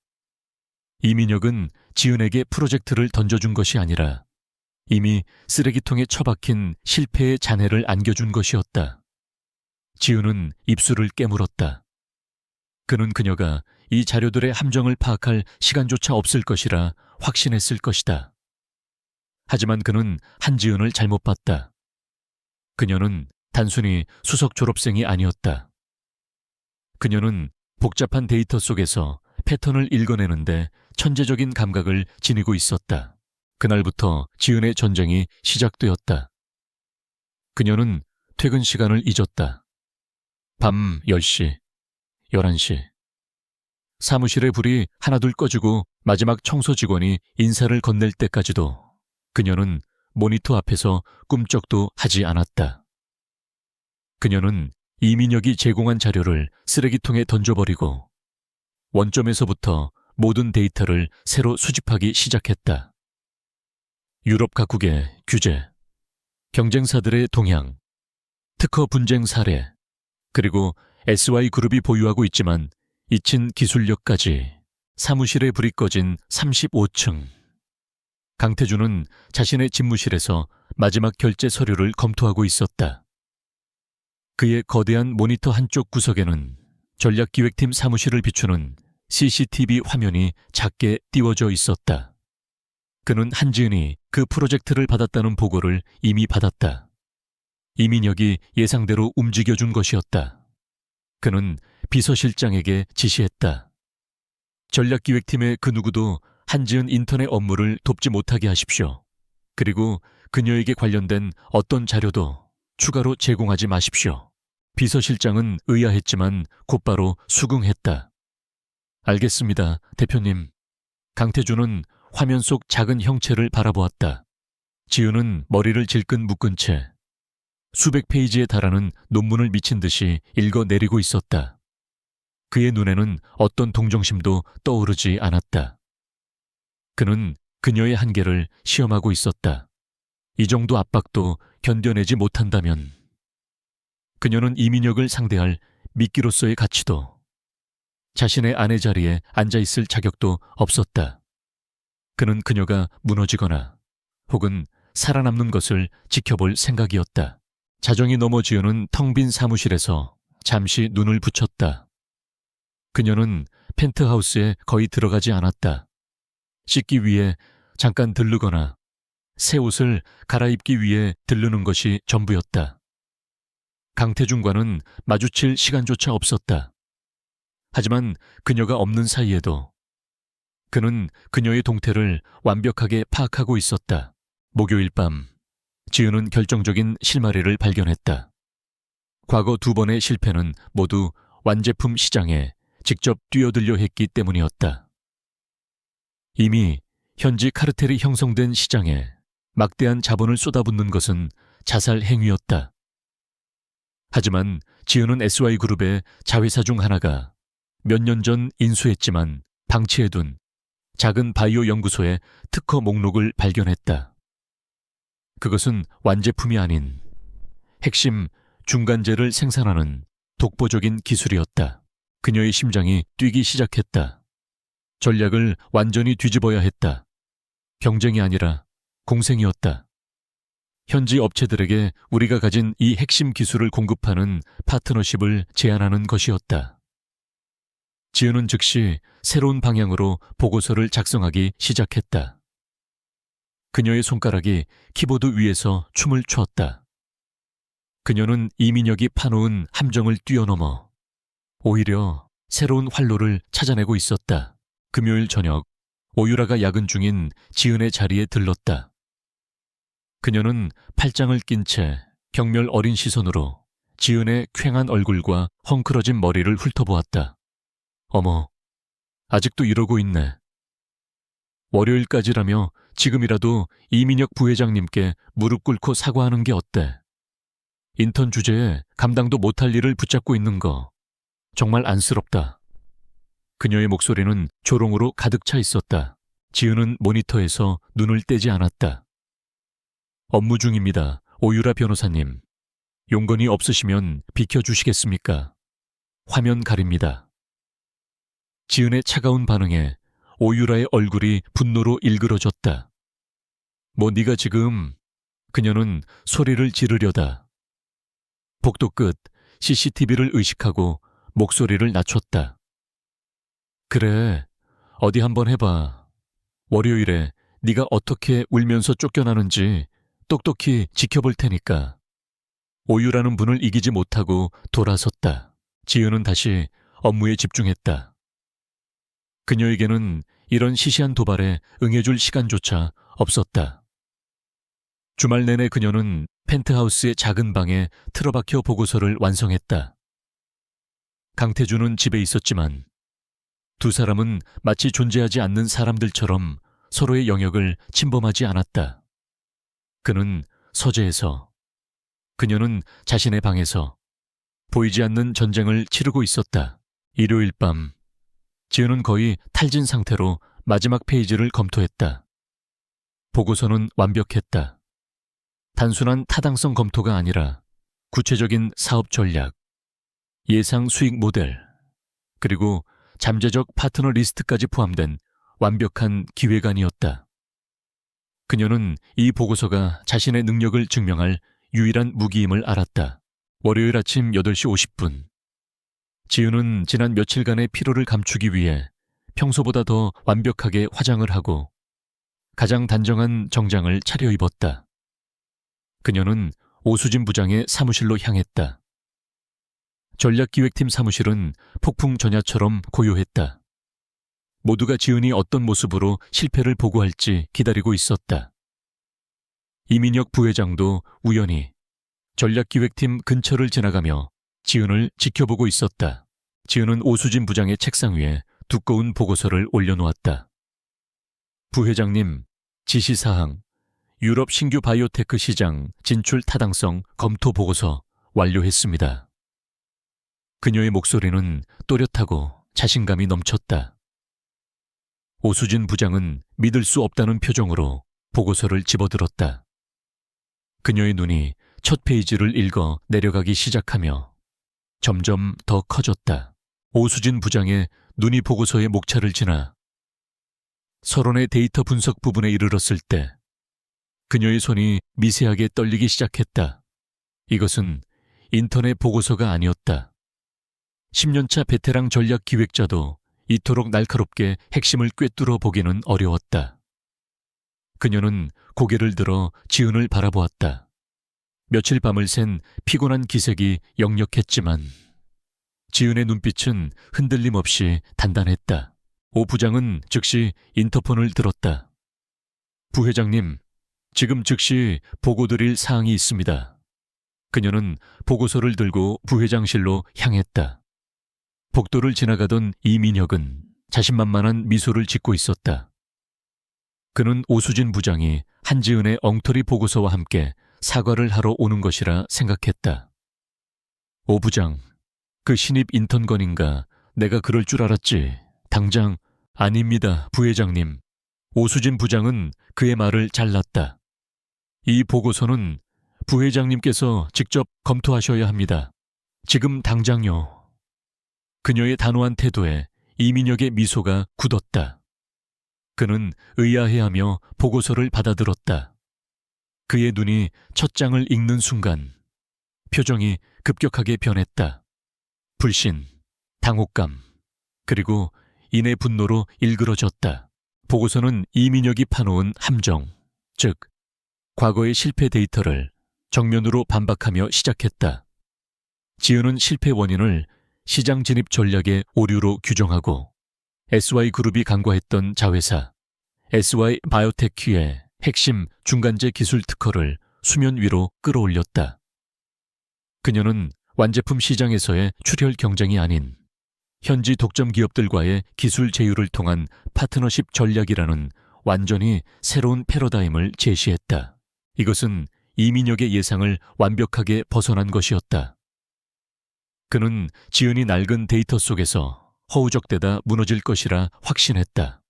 이민혁은 지은에게 프로젝트를 던져준 것이 아니라 이미 쓰레기통에 처박힌 실패의 잔해를 안겨준 것이었다. 지은은 입술을 깨물었다. 그는 그녀가 이 자료들의 함정을 파악할 시간조차 없을 것이라 확신했을 것이다. 하지만 그는 한지은을 잘못 봤다. 그녀는 단순히 수석 졸업생이 아니었다. 그녀는 복잡한 데이터 속에서 패턴을 읽어내는데 천재적인 감각을 지니고 있었다. 그날부터 지은의 전쟁이 시작되었다. 그녀는 퇴근 시간을 잊었다. 밤 10시, 11시. 사무실의 불이 하나둘 꺼지고 마지막 청소 직원이 인사를 건넬 때까지도 그녀는 모니터 앞에서 꿈쩍도 하지 않았다. 그녀는 이민혁이 제공한 자료를 쓰레기통에 던져버리고 원점에서부터 모든 데이터를 새로 수집하기 시작했다. 유럽 각국의 규제, 경쟁사들의 동향, 특허 분쟁 사례, 그리고 SY그룹이 보유하고 있지만 잊힌 기술력까지 사무실에 불이 꺼진 35층. 강태준은 자신의 집무실에서 마지막 결제 서류를 검토하고 있었다. 그의 거대한 모니터 한쪽 구석에는 전략기획팀 사무실을 비추는 CCTV 화면이 작게 띄워져 있었다. 그는 한지은이 그 프로젝트를 받았다는 보고를 이미 받았다. 이민혁이 예상대로 움직여준 것이었다. 그는 비서실장에게 지시했다. 전략기획팀의 그 누구도 한지은 인턴의 업무를 돕지 못하게 하십시오. 그리고 그녀에게 관련된 어떤 자료도 추가로 제공하지 마십시오. 비서실장은 의아했지만 곧바로 수긍했다. 알겠습니다, 대표님. 강태준은 화면 속 작은 형체를 바라보았다. 지은은 머리를 질끈 묶은 채 수백 페이지에 달하는 논문을 미친 듯이 읽어내리고 있었다. 그의 눈에는 어떤 동정심도 떠오르지 않았다. 그는 그녀의 한계를 시험하고 있었다. 이 정도 압박도 견뎌내지 못한다면 그녀는 이민혁을 상대할 미끼로서의 가치도 자신의 아내 자리에 앉아있을 자격도 없었다. 그는 그녀가 무너지거나 혹은 살아남는 것을 지켜볼 생각이었다. 자정이 넘어 지은은 텅 빈 사무실에서 잠시 눈을 붙였다. 그녀는 펜트하우스에 거의 들어가지 않았다. 씻기 위해 잠깐 들르거나 새 옷을 갈아입기 위해 들르는 것이 전부였다. 강태준과는 마주칠 시간조차 없었다. 하지만 그녀가 없는 사이에도 그는 그녀의 동태를 완벽하게 파악하고 있었다. 목요일 밤, 지은은 결정적인 실마리를 발견했다. 과거 2번의 실패는 모두 완제품 시장에 직접 뛰어들려 했기 때문이었다. 이미 현지 카르텔이 형성된 시장에 막대한 자본을 쏟아붓는 것은 자살 행위였다. 하지만 지은은 SY그룹의 자회사 중 하나가 몇 년 전 인수했지만 방치해둔 작은 바이오 연구소의 특허 목록을 발견했다. 그것은 완제품이 아닌 핵심 중간재를 생산하는 독보적인 기술이었다. 그녀의 심장이 뛰기 시작했다. 전략을 완전히 뒤집어야 했다. 경쟁이 아니라 공생이었다. 현지 업체들에게 우리가 가진 이 핵심 기술을 공급하는 파트너십을 제안하는 것이었다. 지은은 즉시 새로운 방향으로 보고서를 작성하기 시작했다. 그녀의 손가락이 키보드 위에서 춤을 추었다. 그녀는 이민혁이 파놓은 함정을 뛰어넘어 오히려 새로운 활로를 찾아내고 있었다. 금요일 저녁, 오유라가 야근 중인 지은의 자리에 들렀다. 그녀는 팔짱을 낀 채 경멸 어린 시선으로 지은의 퀭한 얼굴과 헝클어진 머리를 훑어보았다. 어머, 아직도 이러고 있네. 월요일까지라며 지금이라도 이민혁 부회장님께 무릎 꿇고 사과하는 게 어때? 인턴 주제에 감당도 못할 일을 붙잡고 있는 거 정말 안쓰럽다. 그녀의 목소리는 조롱으로 가득 차 있었다. 지은은 모니터에서 눈을 떼지 않았다. 업무 중입니다. 오유라 변호사님. 용건이 없으시면 비켜주시겠습니까? 화면 가립니다. 지은의 차가운 반응에 오유라의 얼굴이 분노로 일그러졌다. 뭐 네가 지금... 그녀는 소리를 지르려다. 복도 끝 CCTV를 의식하고 목소리를 낮췄다. 그래, 어디 한번 해봐. 월요일에 네가 어떻게 울면서 쫓겨나는지 똑똑히 지켜볼 테니까. 오유라는 분을 이기지 못하고 돌아섰다. 지은은 다시 업무에 집중했다. 그녀에게는 이런 시시한 도발에 응해줄 시간조차 없었다. 주말 내내 그녀는 펜트하우스의 작은 방에 틀어박혀 보고서를 완성했다. 강태준은 집에 있었지만 두 사람은 마치 존재하지 않는 사람들처럼 서로의 영역을 침범하지 않았다. 그는 서재에서, 그녀는 자신의 방에서 보이지 않는 전쟁을 치르고 있었다. 일요일 밤, 지은은 거의 탈진 상태로 마지막 페이지를 검토했다. 보고서는 완벽했다. 단순한 타당성 검토가 아니라 구체적인 사업 전략, 예상 수익 모델, 그리고 잠재적 파트너 리스트까지 포함된 완벽한 기획안이었다. 그녀는 이 보고서가 자신의 능력을 증명할 유일한 무기임을 알았다. 월요일 아침 8시 50분. 지은은 지난 며칠간의 피로를 감추기 위해 평소보다 더 완벽하게 화장을 하고 가장 단정한 정장을 차려입었다. 그녀는 오수진 부장의 사무실로 향했다. 전략기획팀 사무실은 폭풍 전야처럼 고요했다. 모두가 지은이 어떤 모습으로 실패를 보고할지 기다리고 있었다. 이민혁 부회장도 우연히 전략기획팀 근처를 지나가며 지은을 지켜보고 있었다. 지은은 오수진 부장의 책상 위에 두꺼운 보고서를 올려놓았다. 부회장님, 지시사항, 유럽 신규 바이오테크 시장 진출 타당성 검토 보고서 완료했습니다. 그녀의 목소리는 또렷하고 자신감이 넘쳤다. 오수진 부장은 믿을 수 없다는 표정으로 보고서를 집어들었다. 그녀의 눈이 첫 페이지를 읽어 내려가기 시작하며 점점 더 커졌다. 오수진 부장의 눈이 보고서의 목차를 지나 서론의 데이터 분석 부분에 이르렀을 때 그녀의 손이 미세하게 떨리기 시작했다. 이것은 인터넷 보고서가 아니었다. 10년차 베테랑 전략 기획자도 이토록 날카롭게 핵심을 꿰뚫어 보기는 어려웠다. 그녀는 고개를 들어 지은을 바라보았다. 며칠 밤을 샌 피곤한 기색이 역력했지만 지은의 눈빛은 흔들림 없이 단단했다. 오 부장은 즉시 인터폰을 들었다. 부회장님, 지금 즉시 보고드릴 사항이 있습니다. 그녀는 보고서를 들고 부회장실로 향했다. 복도를 지나가던 이민혁은 자신만만한 미소를 짓고 있었다. 그는 오수진 부장이 한지은의 엉터리 보고서와 함께 사과를 하러 오는 것이라 생각했다. 오 부장, 그 신입 인턴건인가 내가 그럴 줄 알았지. 당장 아닙니다, 부회장님. 오수진 부장은 그의 말을 잘랐다. 이 보고서는 부회장님께서 직접 검토하셔야 합니다. 지금 당장요. 그녀의 단호한 태도에 이민혁의 미소가 굳었다. 그는 의아해하며 보고서를 받아들었다. 그의 눈이 첫 장을 읽는 순간 표정이 급격하게 변했다. 불신, 당혹감, 그리고 인의 분노로 일그러졌다. 보고서는 이민혁이 파놓은 함정, 즉 과거의 실패 데이터를 정면으로 반박하며 시작했다. 지은은 실패 원인을 시장 진입 전략의 오류로 규정하고 SY그룹이 간과했던 자회사 SY바이오테크의 핵심 중간재 기술 특허를 수면 위로 끌어올렸다. 그녀는 완제품 시장에서의 출혈 경쟁이 아닌 현지 독점 기업들과의 기술 제휴를 통한 파트너십 전략이라는 완전히 새로운 패러다임을 제시했다. 이것은 이민혁의 예상을 완벽하게 벗어난 것이었다. 그는 지은이 낡은 데이터 속에서 허우적대다 무너질 것이라 확신했다.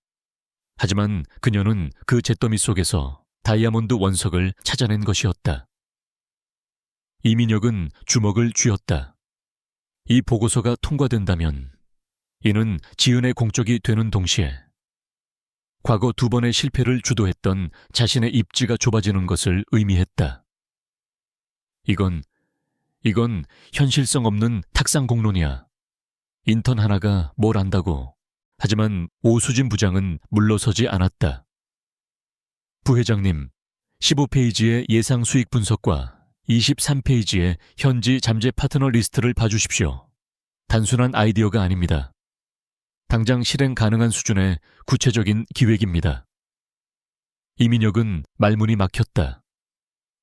하지만 그녀는 그 잿더미 속에서 다이아몬드 원석을 찾아낸 것이었다. 이민혁은 주먹을 쥐었다. 이 보고서가 통과된다면 이는 지은의 공적이 되는 동시에 과거 2번의 실패를 주도했던 자신의 입지가 좁아지는 것을 의미했다. 이건 현실성 없는 탁상 공론이야. 인턴 하나가 뭘 안다고. 하지만 오수진 부장은 물러서지 않았다. 부회장님, 15페이지의 예상 수익 분석과 23페이지의 현지 잠재 파트너 리스트를 봐주십시오. 단순한 아이디어가 아닙니다. 당장 실행 가능한 수준의 구체적인 기획입니다. 이민혁은 말문이 막혔다.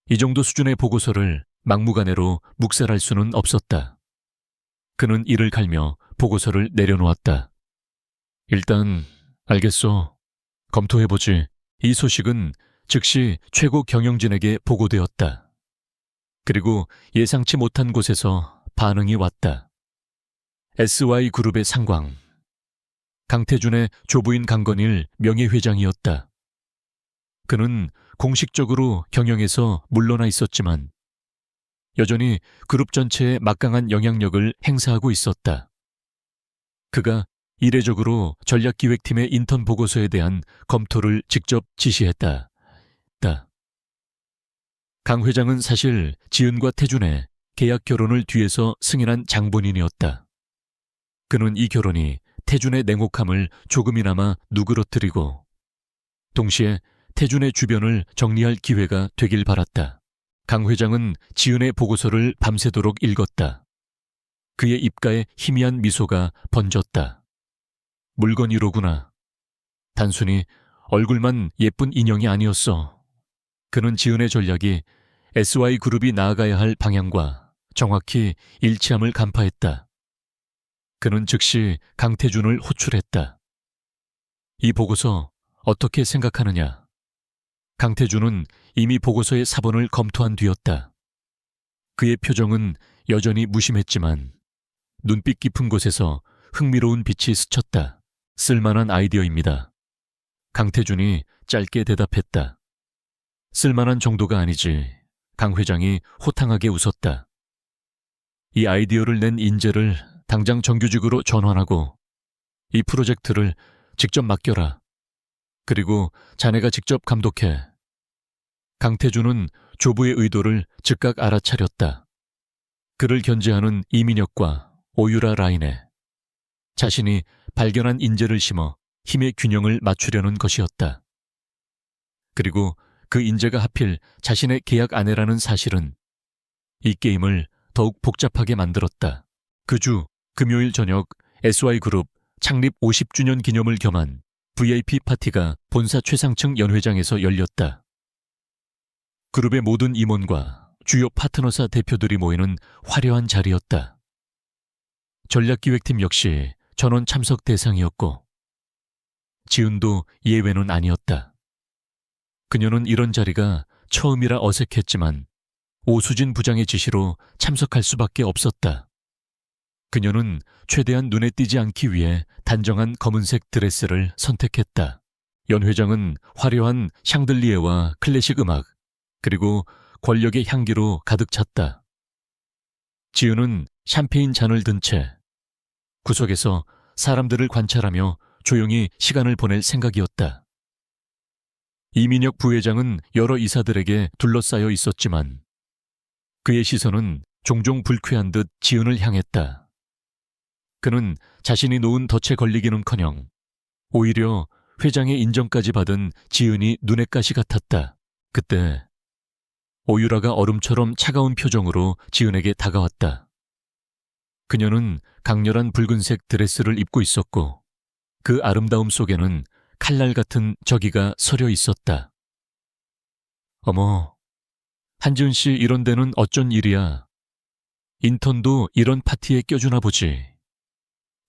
이 정도 수준의 보고서를 막무가내로 묵살할 수는 없었다. 그는 이를 갈며 보고서를 내려놓았다. 일단 알겠어. 검토해보지. 이 소식은 즉시 최고 경영진에게 보고되었다. 그리고 예상치 못한 곳에서 반응이 왔다. SY그룹의 상광. 강태준의 조부인 강건일 명예회장이었다. 그는 공식적으로 경영에서 물러나 있었지만 여전히 그룹 전체에 막강한 영향력을 행사하고 있었다. 그가 이례적으로 전략기획팀의 인턴 보고서에 대한 검토를 직접 지시했다. 강 회장은 사실 지은과 태준의 계약 결혼을 뒤에서 승인한 장본인이었다. 그는 이 결혼이 태준의 냉혹함을 조금이나마 누그러뜨리고 동시에 태준의 주변을 정리할 기회가 되길 바랐다. 강 회장은 지은의 보고서를 밤새도록 읽었다. 그의 입가에 희미한 미소가 번졌다. 물건이로구나. 단순히 얼굴만 예쁜 인형이 아니었어. 그는 지은의 전략이 SY그룹이 나아가야 할 방향과 정확히 일치함을 간파했다. 그는 즉시 강태준을 호출했다. 이 보고서 어떻게 생각하느냐? 강태준은 이미 보고서의 사본을 검토한 뒤였다. 그의 표정은 여전히 무심했지만 눈빛 깊은 곳에서 흥미로운 빛이 스쳤다. 쓸만한 아이디어입니다. 강태준이 짧게 대답했다. 쓸만한 정도가 아니지. 강 회장이 호탕하게 웃었다. 이 아이디어를 낸 인재를 당장 정규직으로 전환하고 이 프로젝트를 직접 맡겨라. 그리고 자네가 직접 감독해. 강태준은 조부의 의도를 즉각 알아차렸다. 그를 견제하는 이민혁과 오유라 라인에 자신이 발견한 인재를 심어 힘의 균형을 맞추려는 것이었다. 그리고 그 인재가 하필 자신의 계약 아내라는 사실은 이 게임을 더욱 복잡하게 만들었다. 그 주 금요일 저녁 SY그룹 창립 50주년 기념을 겸한 VIP 파티가 본사 최상층 연회장에서 열렸다. 그룹의 모든 임원과 주요 파트너사 대표들이 모이는 화려한 자리였다. 전략기획팀 역시 전원 참석 대상이었고 지은도 예외는 아니었다. 그녀는 이런 자리가 처음이라 어색했지만 오수진 부장의 지시로 참석할 수밖에 없었다. 그녀는 최대한 눈에 띄지 않기 위해 단정한 검은색 드레스를 선택했다. 연 회장은 화려한 샹들리에와 클래식 음악, 그리고 권력의 향기로 가득 찼다. 지은은 샴페인 잔을 든 채 구석에서 사람들을 관찰하며 조용히 시간을 보낼 생각이었다. 이민혁 부회장은 여러 이사들에게 둘러싸여 있었지만 그의 시선은 종종 불쾌한 듯 지은을 향했다. 그는 자신이 놓은 덫에 걸리기는커녕 오히려 회장의 인정까지 받은 지은이 눈엣 가시 같았다. 그때 오유라가 얼음처럼 차가운 표정으로 지은에게 다가왔다. 그녀는 강렬한 붉은색 드레스를 입고 있었고 그 아름다움 속에는 칼날 같은 저기가 서려 있었다. 어머, 한지은 씨 이런 데는 어쩐 일이야. 인턴도 이런 파티에 껴주나 보지.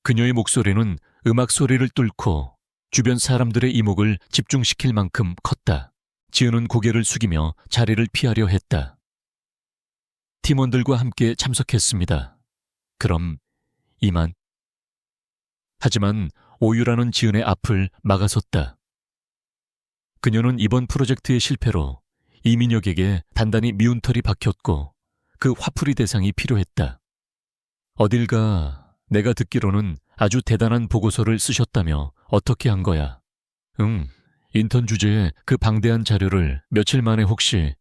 그녀의 목소리는 음악 소리를 뚫고 주변 사람들의 이목을 집중시킬 만큼 컸다. 지은은 고개를 숙이며 자리를 피하려 했다. 팀원들과 함께 참석했습니다. 그럼 이만. 하지만 오유라는 지은의 앞을 막아섰다. 그녀는 이번 프로젝트의 실패로 이민혁에게 단단히 미운 털이 박혔고 그 화풀이 대상이 필요했다. 어딜 가, 내가 듣기로는 아주 대단한 보고서를 쓰셨다며 어떻게 한 거야? 응, 인턴 주제에 그 방대한 자료를 며칠 만에 혹시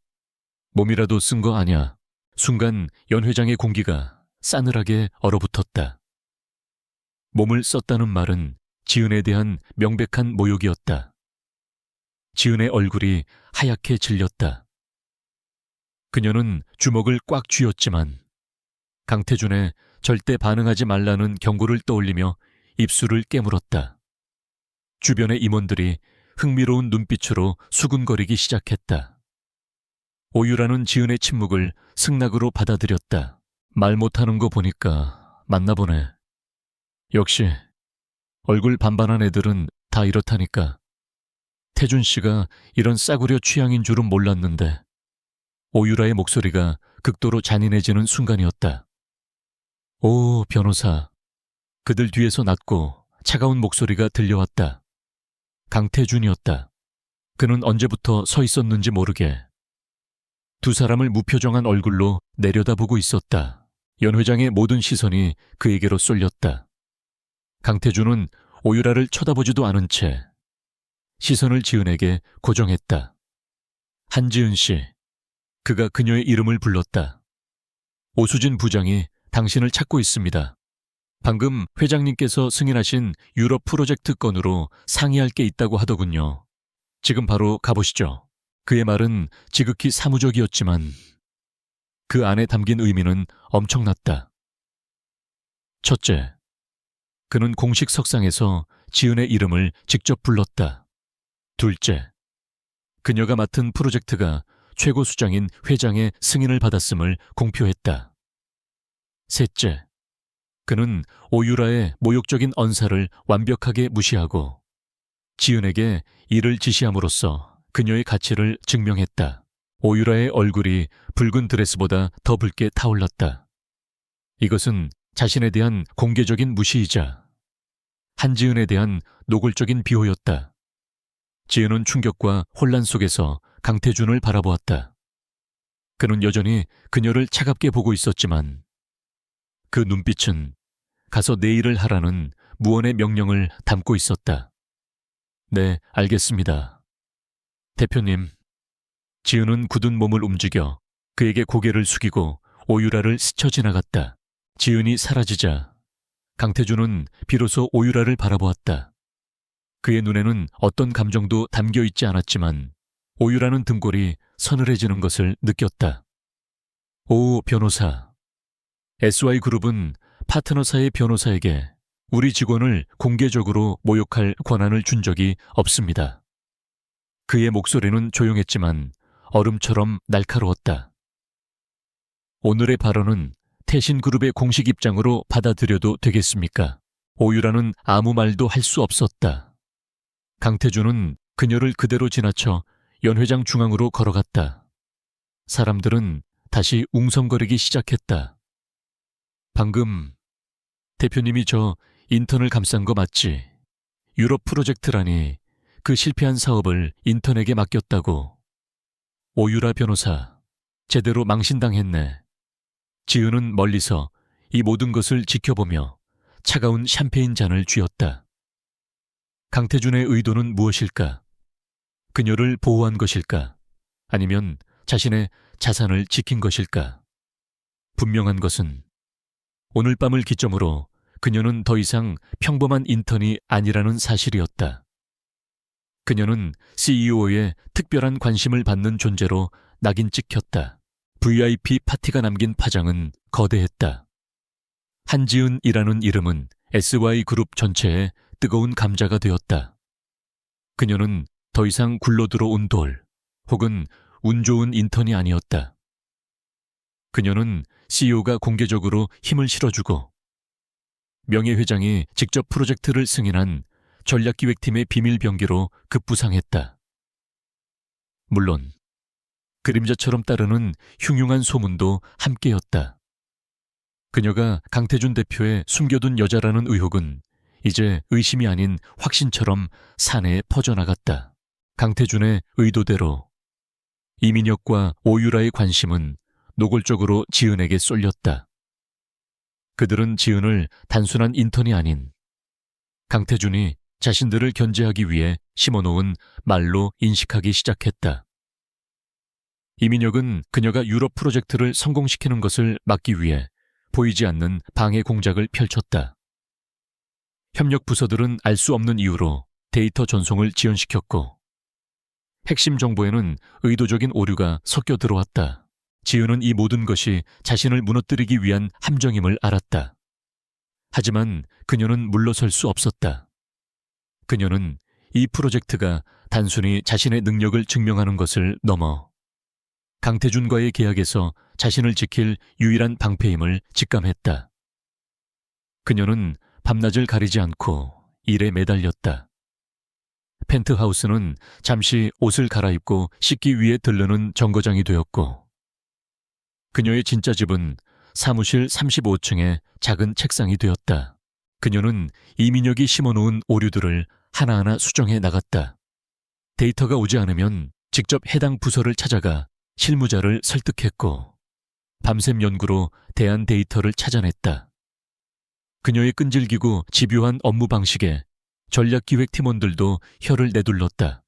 몸이라도 쓴 거 아냐? 순간 연 회장의 공기가 싸늘하게 얼어붙었다. 몸을 썼다는 말은 지은에 대한 명백한 모욕이었다. 지은의 얼굴이 하얗게 질렸다. 그녀는 주먹을 꽉 쥐었지만 강태준의 절대 반응하지 말라는 경고를 떠올리며 입술을 깨물었다. 주변의 임원들이 흥미로운 눈빛으로 수군거리기 시작했다. 오유라는 지은의 침묵을 승낙으로 받아들였다. 말 못하는 거 보니까 맞나 보네. 역시 얼굴 반반한 애들은 다 이렇다니까. 태준 씨가 이런 싸구려 취향인 줄은 몰랐는데. 오유라의 목소리가 극도로 잔인해지는 순간이었다. 오, 변호사. 그들 뒤에서 낮고 차가운 목소리가 들려왔다. 강태준이었다. 그는 언제부터 서 있었는지 모르게 두 사람을 무표정한 얼굴로 내려다보고 있었다. 연 회장의 모든 시선이 그에게로 쏠렸다. 강태준은 오유라를 쳐다보지도 않은 채 시선을 지은에게 고정했다. 한지은 씨. 그가 그녀의 이름을 불렀다. 오수진 부장이 당신을 찾고 있습니다. 방금 회장님께서 승인하신 유럽 프로젝트 건으로 상의할 게 있다고 하더군요. 지금 바로 가보시죠. 그의 말은 지극히 사무적이었지만 그 안에 담긴 의미는 엄청났다. 첫째, 그는 공식 석상에서 지은의 이름을 직접 불렀다. 둘째, 그녀가 맡은 프로젝트가 최고 수장인 회장의 승인을 받았음을 공표했다. 셋째, 그는 오유라의 모욕적인 언사를 완벽하게 무시하고 지은에게 이를 지시함으로써 그녀의 가치를 증명했다. 오유라의 얼굴이 붉은 드레스보다 더 붉게 타올랐다. 이것은 자신에 대한 공개적인 무시이자 한지은에 대한 노골적인 비호였다. 지은은 충격과 혼란 속에서 강태준을 바라보았다. 그는 여전히 그녀를 차갑게 보고 있었지만 그 눈빛은 가서 내 일을 하라는 무언의 명령을 담고 있었다. 네, 알겠습니다. 대표님. 지은은 굳은 몸을 움직여 그에게 고개를 숙이고 오유라를 스쳐 지나갔다. 지은이 사라지자 강태준은 비로소 오유라를 바라보았다. 그의 눈에는 어떤 감정도 담겨 있지 않았지만 오유라는 등골이 서늘해지는 것을 느꼈다. 오, 변호사. SY그룹은 파트너사의 변호사에게 우리 직원을 공개적으로 모욕할 권한을 준 적이 없습니다. 그의 목소리는 조용했지만 얼음처럼 날카로웠다. 오늘의 발언은 태신그룹의 공식 입장으로 받아들여도 되겠습니까? 오유라는 아무 말도 할 수 없었다. 강태준은 그녀를 그대로 지나쳐 연 회장 중앙으로 걸어갔다. 사람들은 다시 웅성거리기 시작했다. 방금 대표님이 저 인턴을 감싼 거 맞지? 유럽 프로젝트라니 그 실패한 사업을 인턴에게 맡겼다고. 오유라 변호사, 제대로 망신당했네. 지은은 멀리서 이 모든 것을 지켜보며 차가운 샴페인 잔을 쥐었다. 강태준의 의도는 무엇일까? 그녀를 보호한 것일까? 아니면 자신의 자산을 지킨 것일까? 분명한 것은 오늘 밤을 기점으로 그녀는 더 이상 평범한 인턴이 아니라는 사실이었다. 그녀는 CEO의 특별한 관심을 받는 존재로 낙인 찍혔다. VIP 파티가 남긴 파장은 거대했다. 한지은이라는 이름은 SY그룹 전체에 뜨거운 감자가 되었다. 그녀는 더 이상 굴러들어온 돌 혹은 운 좋은 인턴이 아니었다. 그녀는 CEO가 공개적으로 힘을 실어주고 명예회장이 직접 프로젝트를 승인한 전략기획팀의 비밀 병기로 급부상했다. 물론 그림자처럼 따르는 흉흉한 소문도 함께였다. 그녀가 강태준 대표의 숨겨둔 여자라는 의혹은 이제 의심이 아닌 확신처럼 사내에 퍼져나갔다. 강태준의 의도대로 이민혁과 오유라의 관심은 노골적으로 지은에게 쏠렸다. 그들은 지은을 단순한 인턴이 아닌 강태준이 자신들을 견제하기 위해 심어놓은 말로 인식하기 시작했다. 이민혁은 그녀가 유럽 프로젝트를 성공시키는 것을 막기 위해 보이지 않는 방해 공작을 펼쳤다. 협력 부서들은 알 수 없는 이유로 데이터 전송을 지연시켰고 핵심 정보에는 의도적인 오류가 섞여 들어왔다. 지은은 이 모든 것이 자신을 무너뜨리기 위한 함정임을 알았다. 하지만 그녀는 물러설 수 없었다. 그녀는 이 프로젝트가 단순히 자신의 능력을 증명하는 것을 넘어 강태준과의 계약에서 자신을 지킬 유일한 방패임을 직감했다. 그녀는 밤낮을 가리지 않고 일에 매달렸다. 펜트하우스는 잠시 옷을 갈아입고 씻기 위해 들르는 정거장이 되었고 그녀의 진짜 집은 사무실 35층의 작은 책상이 되었다. 그녀는 이민혁이 심어놓은 오류들을 하나하나 수정해 나갔다. 데이터가 오지 않으면 직접 해당 부서를 찾아가 실무자를 설득했고 밤샘 연구로 대안 데이터를 찾아냈다. 그녀의 끈질기고 집요한 업무 방식에 전략기획 팀원들도 혀를 내둘렀다.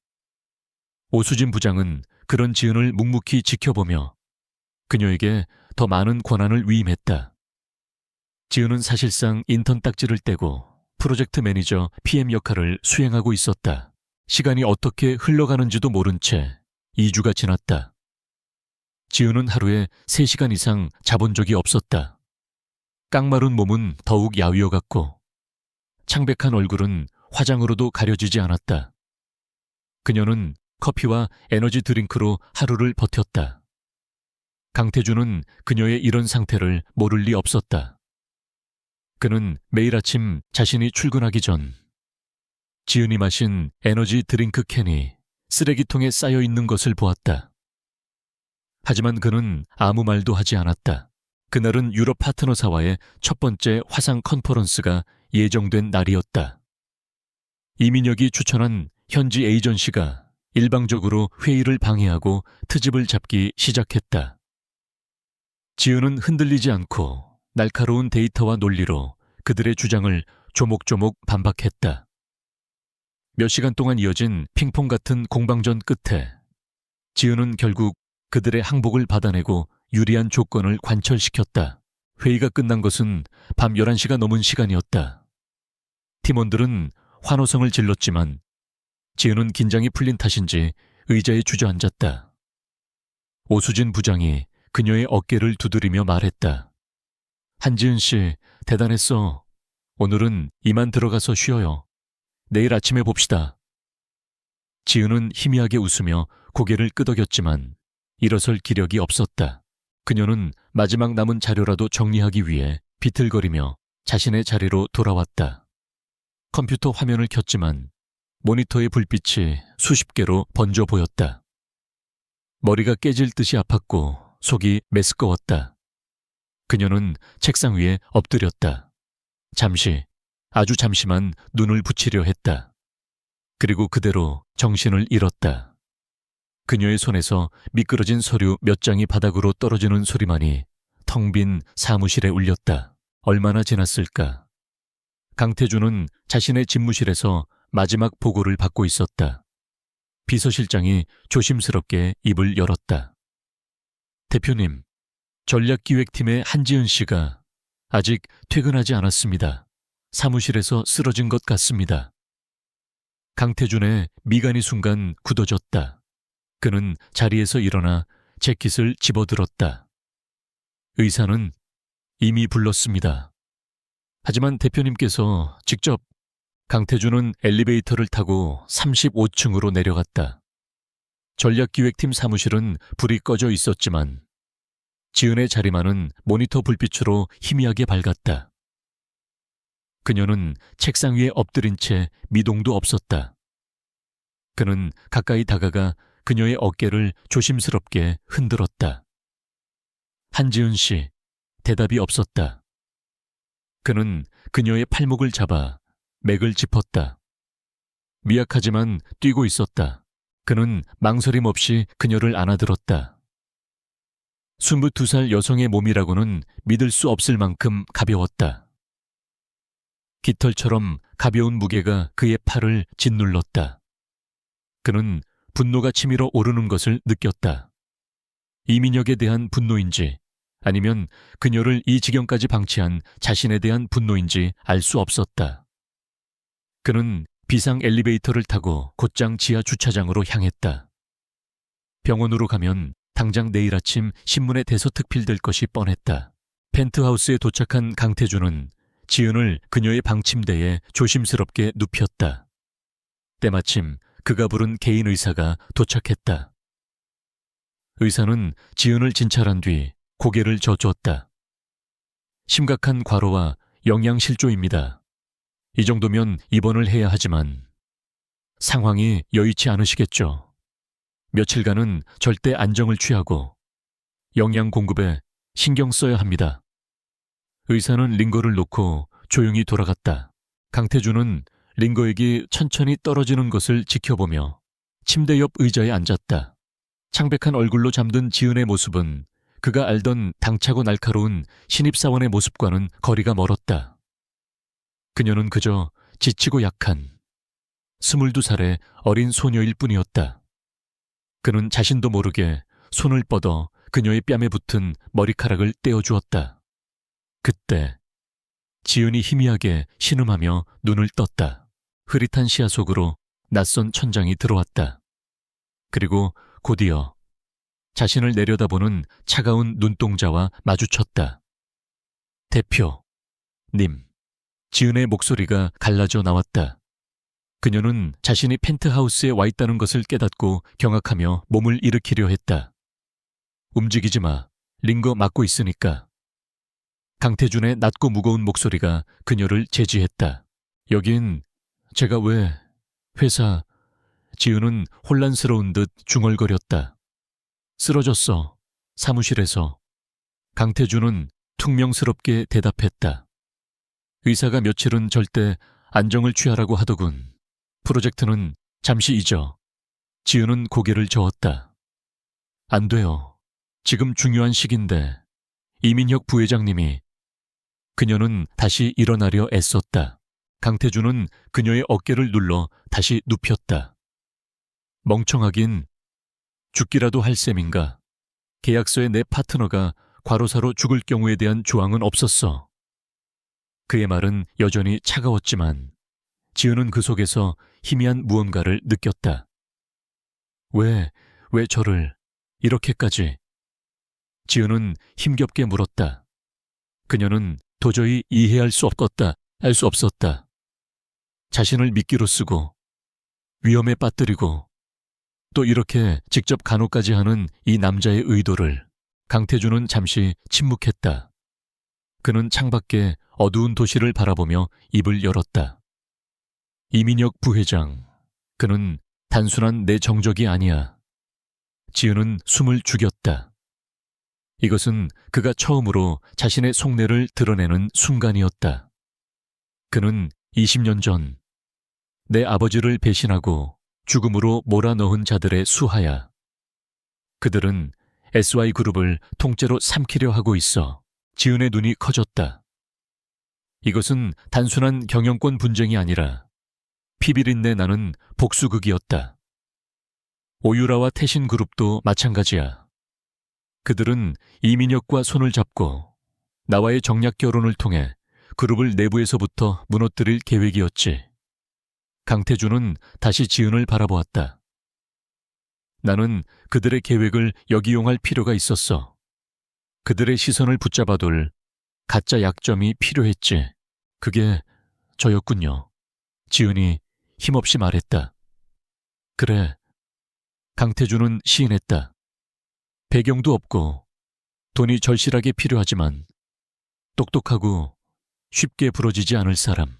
오수진 부장은 그런 지은을 묵묵히 지켜보며 그녀에게 더 많은 권한을 위임했다. 지은은 사실상 인턴 딱지를 떼고 프로젝트 매니저 PM 역할을 수행하고 있었다. 시간이 어떻게 흘러가는지도 모른 채 2주가 지났다. 지은은 하루에 3시간 이상 자본 적이 없었다. 깡마른 몸은 더욱 야위어갔고 창백한 얼굴은 화장으로도 가려지지 않았다. 그녀는 커피와 에너지 드링크로 하루를 버텼다. 강태준은 그녀의 이런 상태를 모를 리 없었다. 그는 매일 아침 자신이 출근하기 전 지은이 마신 에너지 드링크 캔이 쓰레기통에 쌓여 있는 것을 보았다. 하지만 그는 아무 말도 하지 않았다. 그날은 유럽 파트너사와의 첫 번째 화상 컨퍼런스가 예정된 날이었다. 이민혁이 추천한 현지 에이전시가 일방적으로 회의를 방해하고 트집을 잡기 시작했다. 지은은 흔들리지 않고 날카로운 데이터와 논리로 그들의 주장을 조목조목 반박했다. 몇 시간 동안 이어진 핑퐁 같은 공방전 끝에 지은은 결국 그들의 항복을 받아내고 유리한 조건을 관철시켰다. 회의가 끝난 것은 밤 11시가 넘은 시간이었다. 팀원들은 환호성을 질렀지만 지은은 긴장이 풀린 탓인지 의자에 주저앉았다. 오수진 부장이 그녀의 어깨를 두드리며 말했다. 한지은 씨, 대단했어. 오늘은 이만 들어가서 쉬어요. 내일 아침에 봅시다. 지은은 희미하게 웃으며 고개를 끄덕였지만 일어설 기력이 없었다. 그녀는 마지막 남은 자료라도 정리하기 위해 비틀거리며 자신의 자리로 돌아왔다. 컴퓨터 화면을 켰지만 모니터의 불빛이 수십 개로 번져 보였다. 머리가 깨질 듯이 아팠고 속이 메스꺼웠다. 그녀는 책상 위에 엎드렸다. 잠시, 아주 잠시만 눈을 붙이려 했다. 그리고 그대로 정신을 잃었다. 그녀의 손에서 미끄러진 서류 몇 장이 바닥으로 떨어지는 소리만이 텅 빈 사무실에 울렸다. 얼마나 지났을까? 강태준은 자신의 집무실에서 마지막 보고를 받고 있었다. 비서실장이 조심스럽게 입을 열었다. 대표님, 전략기획팀의 한지은 씨가 아직 퇴근하지 않았습니다. 사무실에서 쓰러진 것 같습니다. 강태준의 미간이 순간 굳어졌다. 그는 자리에서 일어나 재킷을 집어들었다. 의사는 이미 불렀습니다. 하지만 대표님께서 직접 강태준은 엘리베이터를 타고 35층으로 내려갔다. 전략기획팀 사무실은 불이 꺼져 있었지만 지은의 자리만은 모니터 불빛으로 희미하게 밝았다. 그녀는 책상 위에 엎드린 채 미동도 없었다. 그는 가까이 다가가 그녀의 어깨를 조심스럽게 흔들었다. 한지은 씨, 대답이 없었다. 그는 그녀의 팔목을 잡아 맥을 짚었다. 미약하지만 뛰고 있었다. 그는 망설임 없이 그녀를 안아들었다. 22살 여성의 몸이라고는 믿을 수 없을 만큼 가벼웠다. 깃털처럼 가벼운 무게가 그의 팔을 짓눌렀다. 그는 분노가 치밀어 오르는 것을 느꼈다. 이민혁에 대한 분노인지 아니면 그녀를 이 지경까지 방치한 자신에 대한 분노인지 알 수 없었다. 그는 비상 엘리베이터를 타고 곧장 지하 주차장으로 향했다. 병원으로 가면 당장 내일 아침 신문에 대서특필될 것이 뻔했다. 펜트하우스에 도착한 강태준은 지은을 그녀의 방침대에 조심스럽게 눕혔다. 때마침 그가 부른 개인 의사가 도착했다. 의사는 지은을 진찰한 뒤 고개를 져주었다. 심각한 과로와 영양실조입니다. 이 정도면 입원을 해야 하지만 상황이 여의치 않으시겠죠. 며칠간은 절대 안정을 취하고 영양 공급에 신경 써야 합니다. 의사는 링거를 놓고 조용히 돌아갔다. 강태준은 링거액이 천천히 떨어지는 것을 지켜보며 침대 옆 의자에 앉았다. 창백한 얼굴로 잠든 지은의 모습은 그가 알던 당차고 날카로운 신입사원의 모습과는 거리가 멀었다. 그녀는 그저 지치고 약한 22살의 어린 소녀일 뿐이었다. 그는 자신도 모르게 손을 뻗어 그녀의 뺨에 붙은 머리카락을 떼어주었다. 그때 지은이 희미하게 신음하며 눈을 떴다. 흐릿한 시야 속으로 낯선 천장이 들어왔다. 그리고 곧이어 자신을 내려다보는 차가운 눈동자와 마주쳤다. 대표, 님. 지은의 목소리가 갈라져 나왔다. 그녀는 자신이 펜트하우스에 와 있다는 것을 깨닫고 경악하며 몸을 일으키려 했다. 움직이지 마. 링거 막고 있으니까. 강태준의 낮고 무거운 목소리가 그녀를 제지했다. 여긴 제가 왜 회사... 지은은 혼란스러운 듯 중얼거렸다. 쓰러졌어. 사무실에서. 강태준은 퉁명스럽게 대답했다. 의사가 며칠은 절대 안정을 취하라고 하더군. 프로젝트는 잠시 잊어. 지은은 고개를 저었다. 안 돼요. 지금 중요한 시기인데. 이민혁 부회장님이. 그녀는 다시 일어나려 애썼다. 강태준은 그녀의 어깨를 눌러 다시 눕혔다. 멍청하긴 죽기라도 할 셈인가. 계약서에 내 파트너가 과로사로 죽을 경우에 대한 조항은 없었어. 그의 말은 여전히 차가웠지만 지은은 그 속에서 희미한 무언가를 느꼈다. 왜 저를 이렇게까지? 지은은 힘겹게 물었다. 그녀는 도저히 이해할 수 없었다. 알 수 없었다. 자신을 미끼로 쓰고 위험에 빠뜨리고 또 이렇게 직접 간호까지 하는 이 남자의 의도를 강태준은 잠시 침묵했다. 그는 창밖에 어두운 도시를 바라보며 입을 열었다. 이민혁 부회장, 그는 단순한 내 정적이 아니야. 지은은 숨을 죽였다. 이것은 그가 처음으로 자신의 속내를 드러내는 순간이었다. 그는 20년 전 내 아버지를 배신하고 죽음으로 몰아넣은 자들의 수하야. 그들은 SY그룹을 통째로 삼키려 하고 있어. 지은의 눈이 커졌다. 이것은 단순한 경영권 분쟁이 아니라 피비린내 나는 복수극이었다. 오유라와 태신그룹도 마찬가지야. 그들은 이민혁과 손을 잡고 나와의 정략 결혼을 통해 그룹을 내부에서부터 무너뜨릴 계획이었지. 강태준은 다시 지은을 바라보았다. 나는 그들의 계획을 역이용할 필요가 있었어. 그들의 시선을 붙잡아둘 가짜 약점이 필요했지. 그게 저였군요. 지은이 힘없이 말했다. 그래. 강태준은 시인했다. 배경도 없고 돈이 절실하게 필요하지만 똑똑하고 쉽게 부러지지 않을 사람.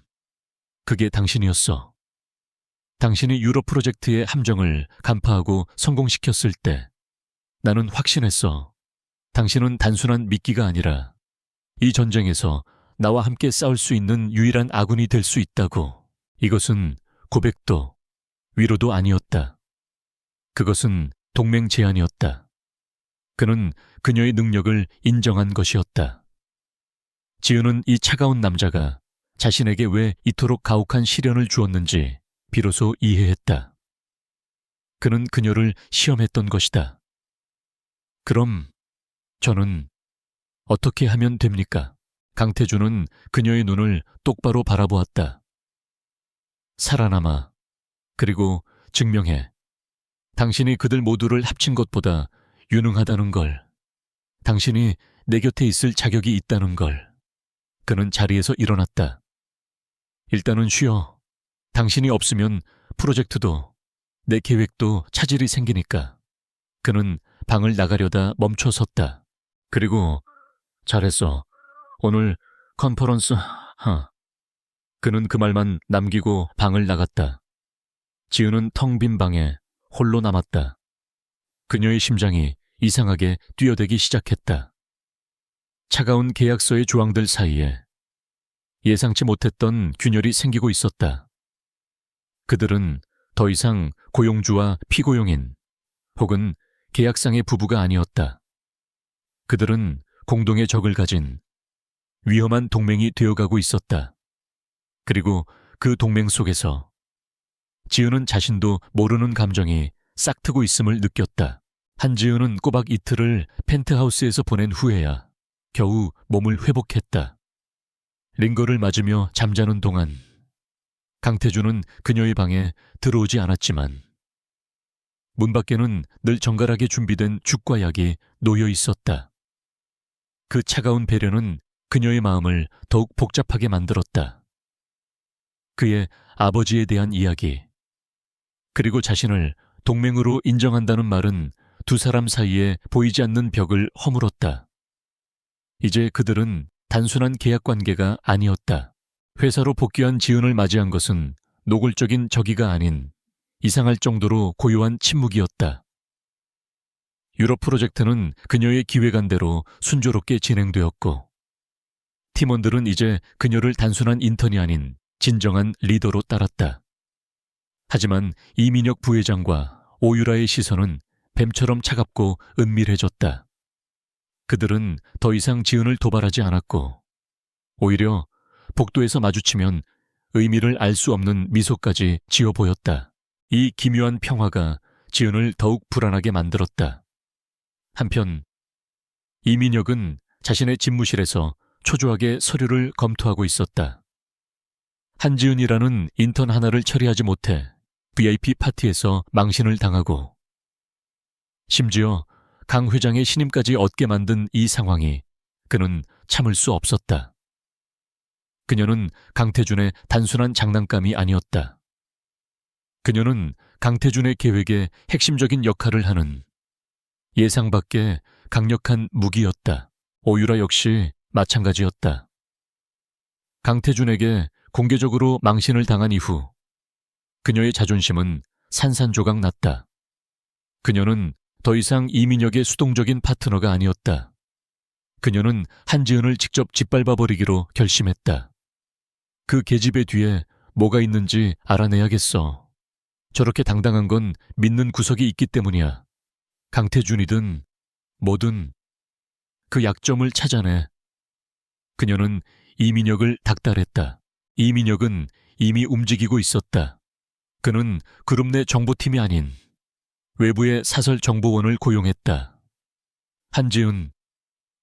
그게 당신이었어. 당신이 유럽 프로젝트의 함정을 간파하고 성공시켰을 때 나는 확신했어. 당신은 단순한 미끼가 아니라 이 전쟁에서 나와 함께 싸울 수 있는 유일한 아군이 될 수 있다고. 이것은 고백도 위로도 아니었다. 그것은 동맹 제안이었다. 그는 그녀의 능력을 인정한 것이었다. 지은은 이 차가운 남자가 자신에게 왜 이토록 가혹한 시련을 주었는지 비로소 이해했다. 그는 그녀를 시험했던 것이다. 그럼 저는 어떻게 하면 됩니까? 강태준은 그녀의 눈을 똑바로 바라보았다. 살아남아. 그리고 증명해. 당신이 그들 모두를 합친 것보다 유능하다는 걸. 당신이 내 곁에 있을 자격이 있다는 걸. 그는 자리에서 일어났다. 일단은 쉬어. 당신이 없으면 프로젝트도 내 계획도 차질이 생기니까. 그는 방을 나가려다 멈춰섰다. 그리고 잘했어. 오늘 컨퍼런스 그는 그 말만 남기고 방을 나갔다. 지은은 텅 빈 방에 홀로 남았다. 그녀의 심장이 이상하게 뛰어대기 시작했다. 차가운 계약서의 조항들 사이에 예상치 못했던 균열이 생기고 있었다. 그들은 더 이상 고용주와 피고용인 혹은 계약상의 부부가 아니었다. 그들은 공동의 적을 가진 위험한 동맹이 되어가고 있었다. 그리고 그 동맹 속에서 지은은 자신도 모르는 감정이 싹트고 있음을 느꼈다. 한지은은 꼬박 이틀을 펜트하우스에서 보낸 후에야 겨우 몸을 회복했다. 링거를 맞으며 잠자는 동안 강태준은 그녀의 방에 들어오지 않았지만 문 밖에는 늘 정갈하게 준비된 죽과 약이 놓여 있었다. 그 차가운 배려는 그녀의 마음을 더욱 복잡하게 만들었다. 그의 아버지에 대한 이야기, 그리고 자신을 동맹으로 인정한다는 말은 두 사람 사이에 보이지 않는 벽을 허물었다. 이제 그들은 단순한 계약 관계가 아니었다. 회사로 복귀한 지은을 맞이한 것은 노골적인 적이가 아닌 이상할 정도로 고요한 침묵이었다. 유럽 프로젝트는 그녀의 기획안대로 순조롭게 진행되었고 팀원들은 이제 그녀를 단순한 인턴이 아닌 진정한 리더로 따랐다. 하지만 이민혁 부회장과 오유라의 시선은 뱀처럼 차갑고 은밀해졌다. 그들은 더 이상 지은을 도발하지 않았고 오히려 복도에서 마주치면 의미를 알 수 없는 미소까지 지어 보였다. 이 기묘한 평화가 지은을 더욱 불안하게 만들었다. 한편 이민혁은 자신의 집무실에서 초조하게 서류를 검토하고 있었다. 한지은이라는 인턴 하나를 처리하지 못해 VIP 파티에서 망신을 당하고 심지어 강 회장의 신임까지 얻게 만든 이 상황이 그는 참을 수 없었다. 그녀는 강태준의 단순한 장난감이 아니었다. 그녀는 강태준의 계획의 핵심적인 역할을 하는 예상 밖의 강력한 무기였다. 오유라 역시 마찬가지였다. 강태준에게 공개적으로 망신을 당한 이후 그녀의 자존심은 산산조각 났다. 그녀는 더 이상 이민혁의 수동적인 파트너가 아니었다. 그녀는 한지은을 직접 짓밟아버리기로 결심했다. 그 계집애 뒤에 뭐가 있는지 알아내야겠어. 저렇게 당당한 건 믿는 구석이 있기 때문이야. 강태준이든 뭐든 그 약점을 찾아내. 그녀는 이민혁을 닥달했다. 이민혁은 이미 움직이고 있었다. 그는 그룹 내 정보팀이 아닌 외부의 사설 정보원을 고용했다. 한지은,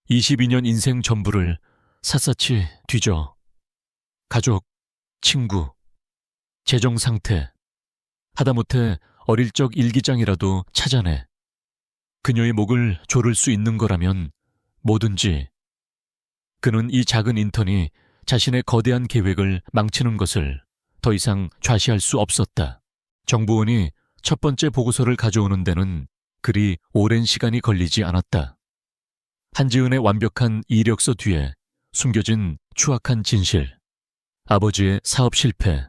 22년 인생 전부를 샅샅이 뒤져. 가족, 친구, 재정 상태, 하다못해 어릴 적 일기장이라도 찾아내. 그녀의 목을 조를 수 있는 거라면 뭐든지. 그는 이 작은 인턴이 자신의 거대한 계획을 망치는 것을 더 이상 좌시할 수 없었다. 정보원이 첫 번째 보고서를 가져오는 데는 그리 오랜 시간이 걸리지 않았다. 한지은의 완벽한 이력서 뒤에 숨겨진 추악한 진실, 아버지의 사업 실패,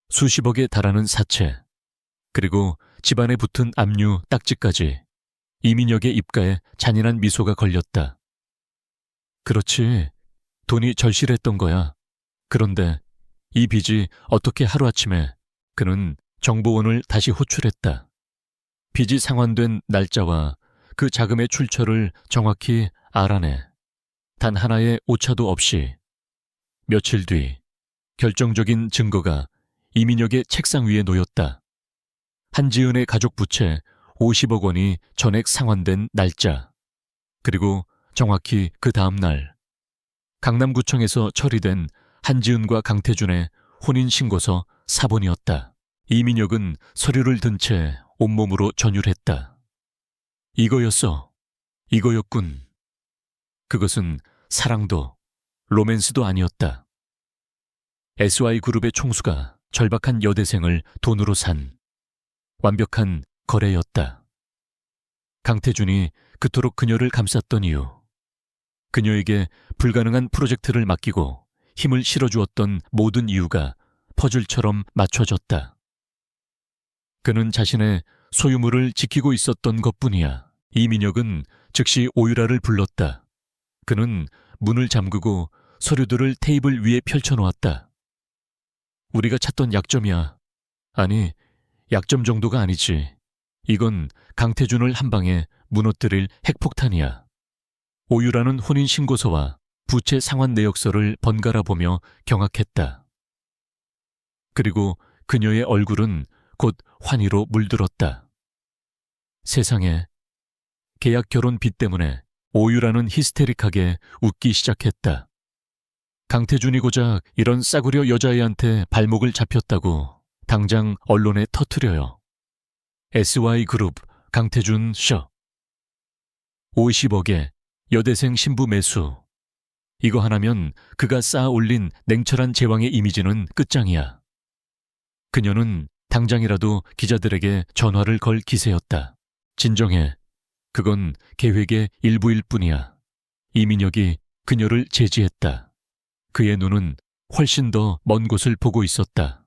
수십억에 달하는 사채, 그리고 집안에 붙은 압류 딱지까지 이민혁의 입가에 잔인한 미소가 걸렸다. 그렇지, 돈이 절실했던 거야. 그런데 이 빚이 어떻게 하루아침에 그는 정보원을 다시 호출했다. 빚이 상환된 날짜와 그 자금의 출처를 정확히 알아내. 단 하나의 오차도 없이. 며칠 뒤 결정적인 증거가 이민혁의 책상 위에 놓였다. 한지은의 가족 부채 50억 원이 전액 상환된 날짜. 그리고 정확히 그 다음 날 강남구청에서 처리된 한지은과 강태준의 혼인신고서 사본이었다. 이민혁은 서류를 든 채 온몸으로 전율했다. 이거였어. 이거였군. 그것은 사랑도 로맨스도 아니었다. SY그룹의 총수가 절박한 여대생을 돈으로 산 완벽한 거래였다. 강태준이 그토록 그녀를 감쌌던 이유, 그녀에게 불가능한 프로젝트를 맡기고 힘을 실어주었던 모든 이유가 퍼즐처럼 맞춰졌다. 그는 자신의 소유물을 지키고 있었던 것뿐이야. 이민혁은 즉시 오유라를 불렀다. 그는 문을 잠그고 서류들을 테이블 위에 펼쳐놓았다. 우리가 찾던 약점이야. 아니, 약점 정도가 아니지. 이건 강태준을 한 방에 무너뜨릴 핵폭탄이야. 오유라는 혼인신고서와 부채 상환 내역서를 번갈아 보며 경악했다. 그리고 그녀의 얼굴은 곧 환희로 물들었다. 세상에, 계약 결혼 빚 때문에 오유라는 히스테릭하게 웃기 시작했다. 강태준이 고작 이런 싸구려 여자애한테 발목을 잡혔다고 당장 언론에 터뜨려요. SY그룹 강태준 쇼. 50억에 여대생 신부 매수. 이거 하나면 그가 쌓아 올린 냉철한 제왕의 이미지는 끝장이야. 그녀는 당장이라도 기자들에게 전화를 걸 기세였다. 진정해. 그건 계획의 일부일 뿐이야. 이민혁이 그녀를 제지했다. 그의 눈은 훨씬 더 먼 곳을 보고 있었다.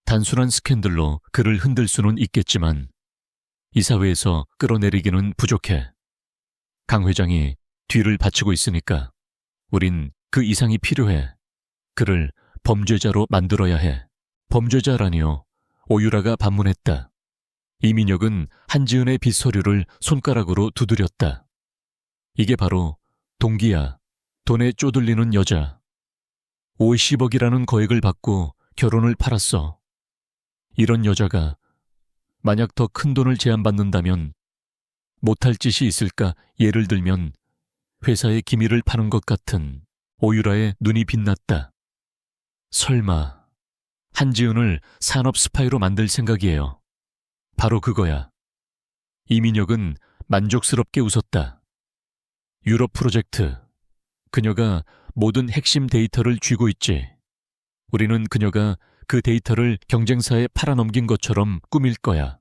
단순한 스캔들로 그를 흔들 수는 있겠지만 이 사회에서 끌어내리기는 부족해. 강 회장이 뒤를 바치고 있으니까 우린 그 이상이 필요해. 그를 범죄자로 만들어야 해. 범죄자라니요. 오유라가 반문했다. 이민혁은 한지은의 빚 서류를 손가락으로 두드렸다. 이게 바로 동기야. 돈에 쪼들리는 여자. 50억이라는 거액을 받고 결혼을 팔았어. 이런 여자가 만약 더 큰 돈을 제안받는다면 못할 짓이 있을까? 예를 들면 회사의 기밀을 파는 것 같은. 오유라의 눈이 빛났다. 설마 한지은을 산업 스파이로 만들 생각이에요. 바로 그거야. 이민혁은 만족스럽게 웃었다. 유럽 프로젝트. 그녀가 모든 핵심 데이터를 쥐고 있지. 우리는 그녀가 그 데이터를 경쟁사에 팔아넘긴 것처럼 꾸밀 거야.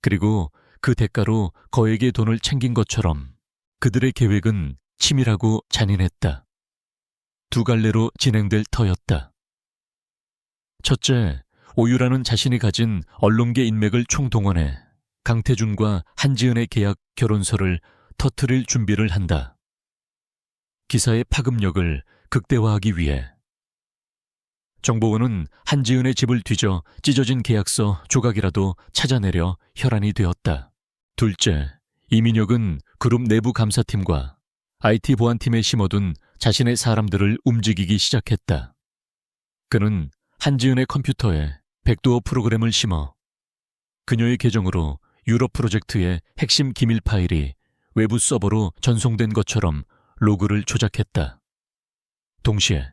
그리고 그 대가로 거액의 돈을 챙긴 것처럼. 그들의 계획은 치밀하고 잔인했다. 두 갈래로 진행될 터였다. 첫째, 오유라는 자신이 가진 언론계 인맥을 총동원해 강태준과 한지은의 계약 결혼서를 터뜨릴 준비를 한다. 기사의 파급력을 극대화하기 위해. 정보원은 한지은의 집을 뒤져 찢어진 계약서 조각이라도 찾아내려 혈안이 되었다. 둘째, 이민혁은 그룹 내부 감사팀과 IT 보안팀에 심어둔 자신의 사람들을 움직이기 시작했다. 그는 한지은의 컴퓨터에 백도어 프로그램을 심어 그녀의 계정으로 유럽 프로젝트의 핵심 기밀 파일이 외부 서버로 전송된 것처럼 로그를 조작했다. 동시에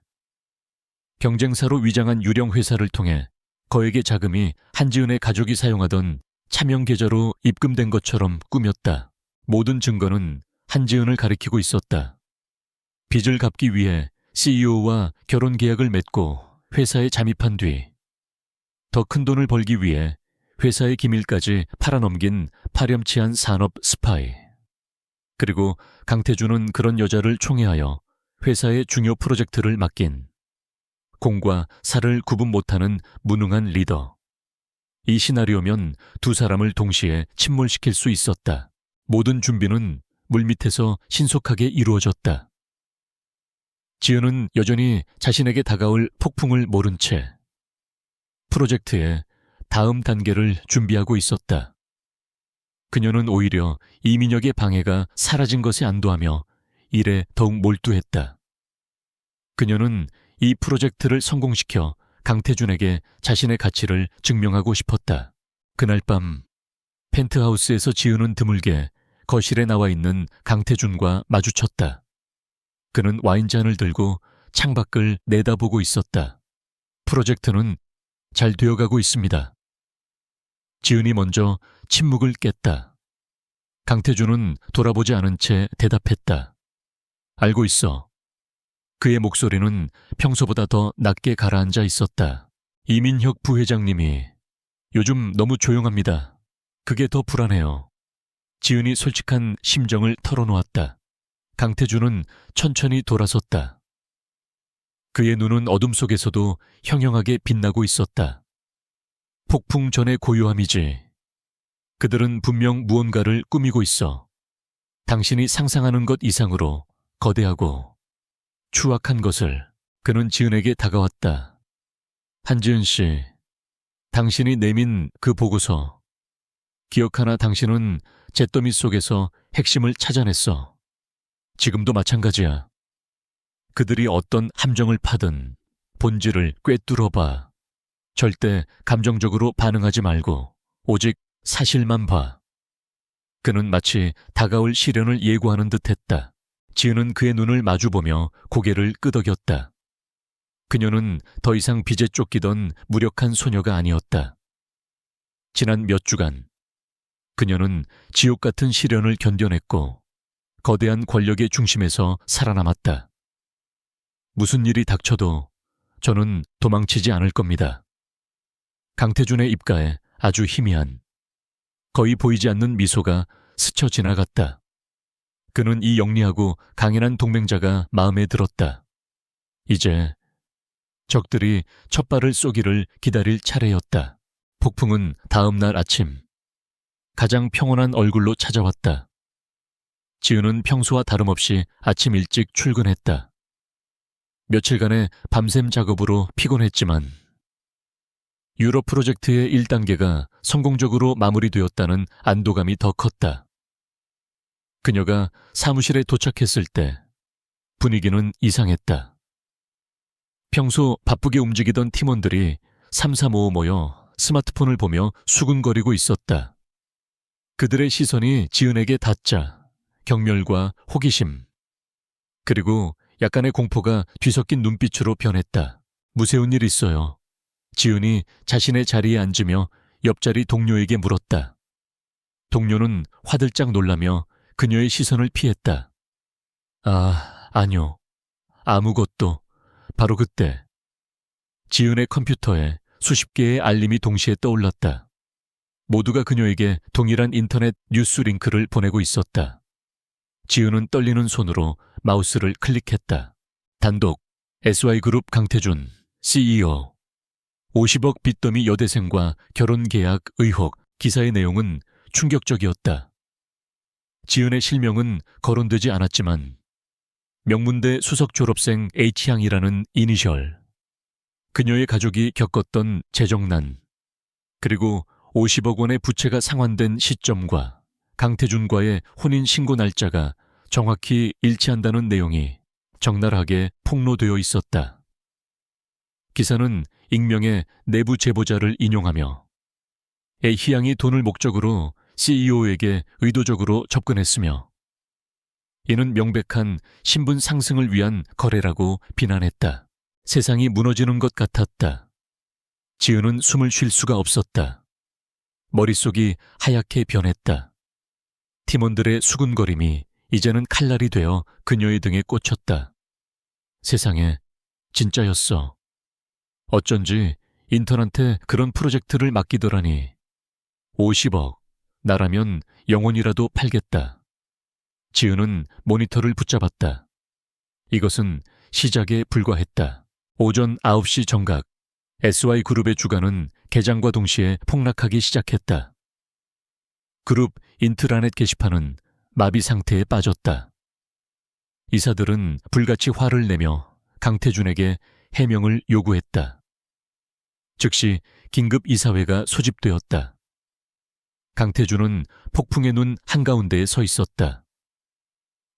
경쟁사로 위장한 유령 회사를 통해 거액의 자금이 한지은의 가족이 사용하던 차명 계좌로 입금된 것처럼 꾸몄다. 모든 증거는 한지은을 가리키고 있었다. 빚을 갚기 위해 CEO와 결혼 계약을 맺고 회사에 잠입한 뒤 더 큰 돈을 벌기 위해 회사의 기밀까지 팔아넘긴 파렴치한 산업 스파이. 그리고 강태준은 그런 여자를 총애하여 회사의 중요 프로젝트를 맡긴 공과 사를 구분 못하는 무능한 리더. 이 시나리오면 두 사람을 동시에 침몰시킬 수 있었다. 모든 준비는 물밑에서 신속하게 이루어졌다. 지은은 여전히 자신에게 다가올 폭풍을 모른 채 프로젝트의 다음 단계를 준비하고 있었다. 그녀는 오히려 이민혁의 방해가 사라진 것에 안도하며 일에 더욱 몰두했다. 그녀는 이 프로젝트를 성공시켜 강태준에게 자신의 가치를 증명하고 싶었다. 그날 밤 펜트하우스에서 지은은 드물게 거실에 나와 있는 강태준과 마주쳤다. 그는 와인잔을 들고 창밖을 내다보고 있었다. 프로젝트는 잘 되어가고 있습니다. 지은이 먼저 침묵을 깼다. 강태준은 돌아보지 않은 채 대답했다. 알고 있어. 그의 목소리는 평소보다 더 낮게 가라앉아 있었다. 이민혁 부회장님이 요즘 너무 조용합니다. 그게 더 불안해요. 지은이 솔직한 심정을 털어놓았다. 강태준은 천천히 돌아섰다. 그의 눈은 어둠 속에서도 형형하게 빛나고 있었다. 폭풍 전의 고요함이지. 그들은 분명 무언가를 꾸미고 있어. 당신이 상상하는 것 이상으로 거대하고 추악한 것을. 그는 지은에게 다가왔다. 한지은 씨, 당신이 내민 그 보고서. 기억하나? 당신은 잿더미 속에서 핵심을 찾아냈어. 지금도 마찬가지야. 그들이 어떤 함정을 파든 본질을 꿰뚫어봐. 절대 감정적으로 반응하지 말고 오직 사실만 봐. 그는 마치 다가올 시련을 예고하는 듯했다. 지은은 그의 눈을 마주보며 고개를 끄덕였다. 그녀는 더 이상 빚에 쫓기던 무력한 소녀가 아니었다. 지난 몇 주간 그녀는 지옥 같은 시련을 견뎌냈고 거대한 권력의 중심에서 살아남았다. 무슨 일이 닥쳐도 저는 도망치지 않을 겁니다. 강태준의 입가에 아주 희미한, 거의 보이지 않는 미소가 스쳐 지나갔다. 그는 이 영리하고 강인한 동맹자가 마음에 들었다. 이제 적들이 첫 발을 쏘기를 기다릴 차례였다. 폭풍은 다음 날 아침 가장 평온한 얼굴로 찾아왔다. 지은은 평소와 다름없이 아침 일찍 출근했다. 며칠간의 밤샘 작업으로 피곤했지만 유럽 프로젝트의 1단계가 성공적으로 마무리되었다는 안도감이 더 컸다. 그녀가 사무실에 도착했을 때 분위기는 이상했다. 평소 바쁘게 움직이던 팀원들이 삼삼오오 모여 스마트폰을 보며 수군거리고 있었다. 그들의 시선이 지은에게 닿자 경멸과 호기심, 그리고 약간의 공포가 뒤섞인 눈빛으로 변했다. 무서운 일 있어요. 지은이 자신의 자리에 앉으며 옆자리 동료에게 물었다. 동료는 화들짝 놀라며 그녀의 시선을 피했다. 아니요. 아무것도. 바로 그때 지은의 컴퓨터에 수십 개의 알림이 동시에 떠올랐다. 모두가 그녀에게 동일한 인터넷 뉴스 링크를 보내고 있었다. 지은은 떨리는 손으로 마우스를 클릭했다. 단독 SY그룹 강태준 CEO 50억 빚더미 여대생과 결혼 계약 의혹. 기사의 내용은 충격적이었다. 지은의 실명은 거론되지 않았지만 명문대 수석 졸업생 H양이라는 이니셜, 그녀의 가족이 겪었던 재정난, 그리고 50억 원의 부채가 상환된 시점과 강태준과의 혼인신고 날짜가 정확히 일치한다는 내용이 적나라하게 폭로되어 있었다. 기사는 익명의 내부 제보자를 인용하며 A희양이 돈을 목적으로 CEO에게 의도적으로 접근했으며 이는 명백한 신분 상승을 위한 거래라고 비난했다. 세상이 무너지는 것 같았다. 지은은 숨을 쉴 수가 없었다. 머릿속이 하얗게 변했다. 팀원들의 수군거림이 이제는 칼날이 되어 그녀의 등에 꽂혔다. 세상에, 진짜였어. 어쩐지 인턴한테 그런 프로젝트를 맡기더라니. 50억, 나라면 영혼이라도 팔겠다. 지은은 모니터를 붙잡았다. 이것은 시작에 불과했다. 오전 9시 정각, SY그룹의 주가는 개장과 동시에 폭락하기 시작했다. 그룹 인트라넷 게시판은 마비 상태에 빠졌다. 이사들은 불같이 화를 내며 강태준에게 해명을 요구했다. 즉시 긴급 이사회가 소집되었다. 강태준은 폭풍의 눈 한가운데에 서 있었다.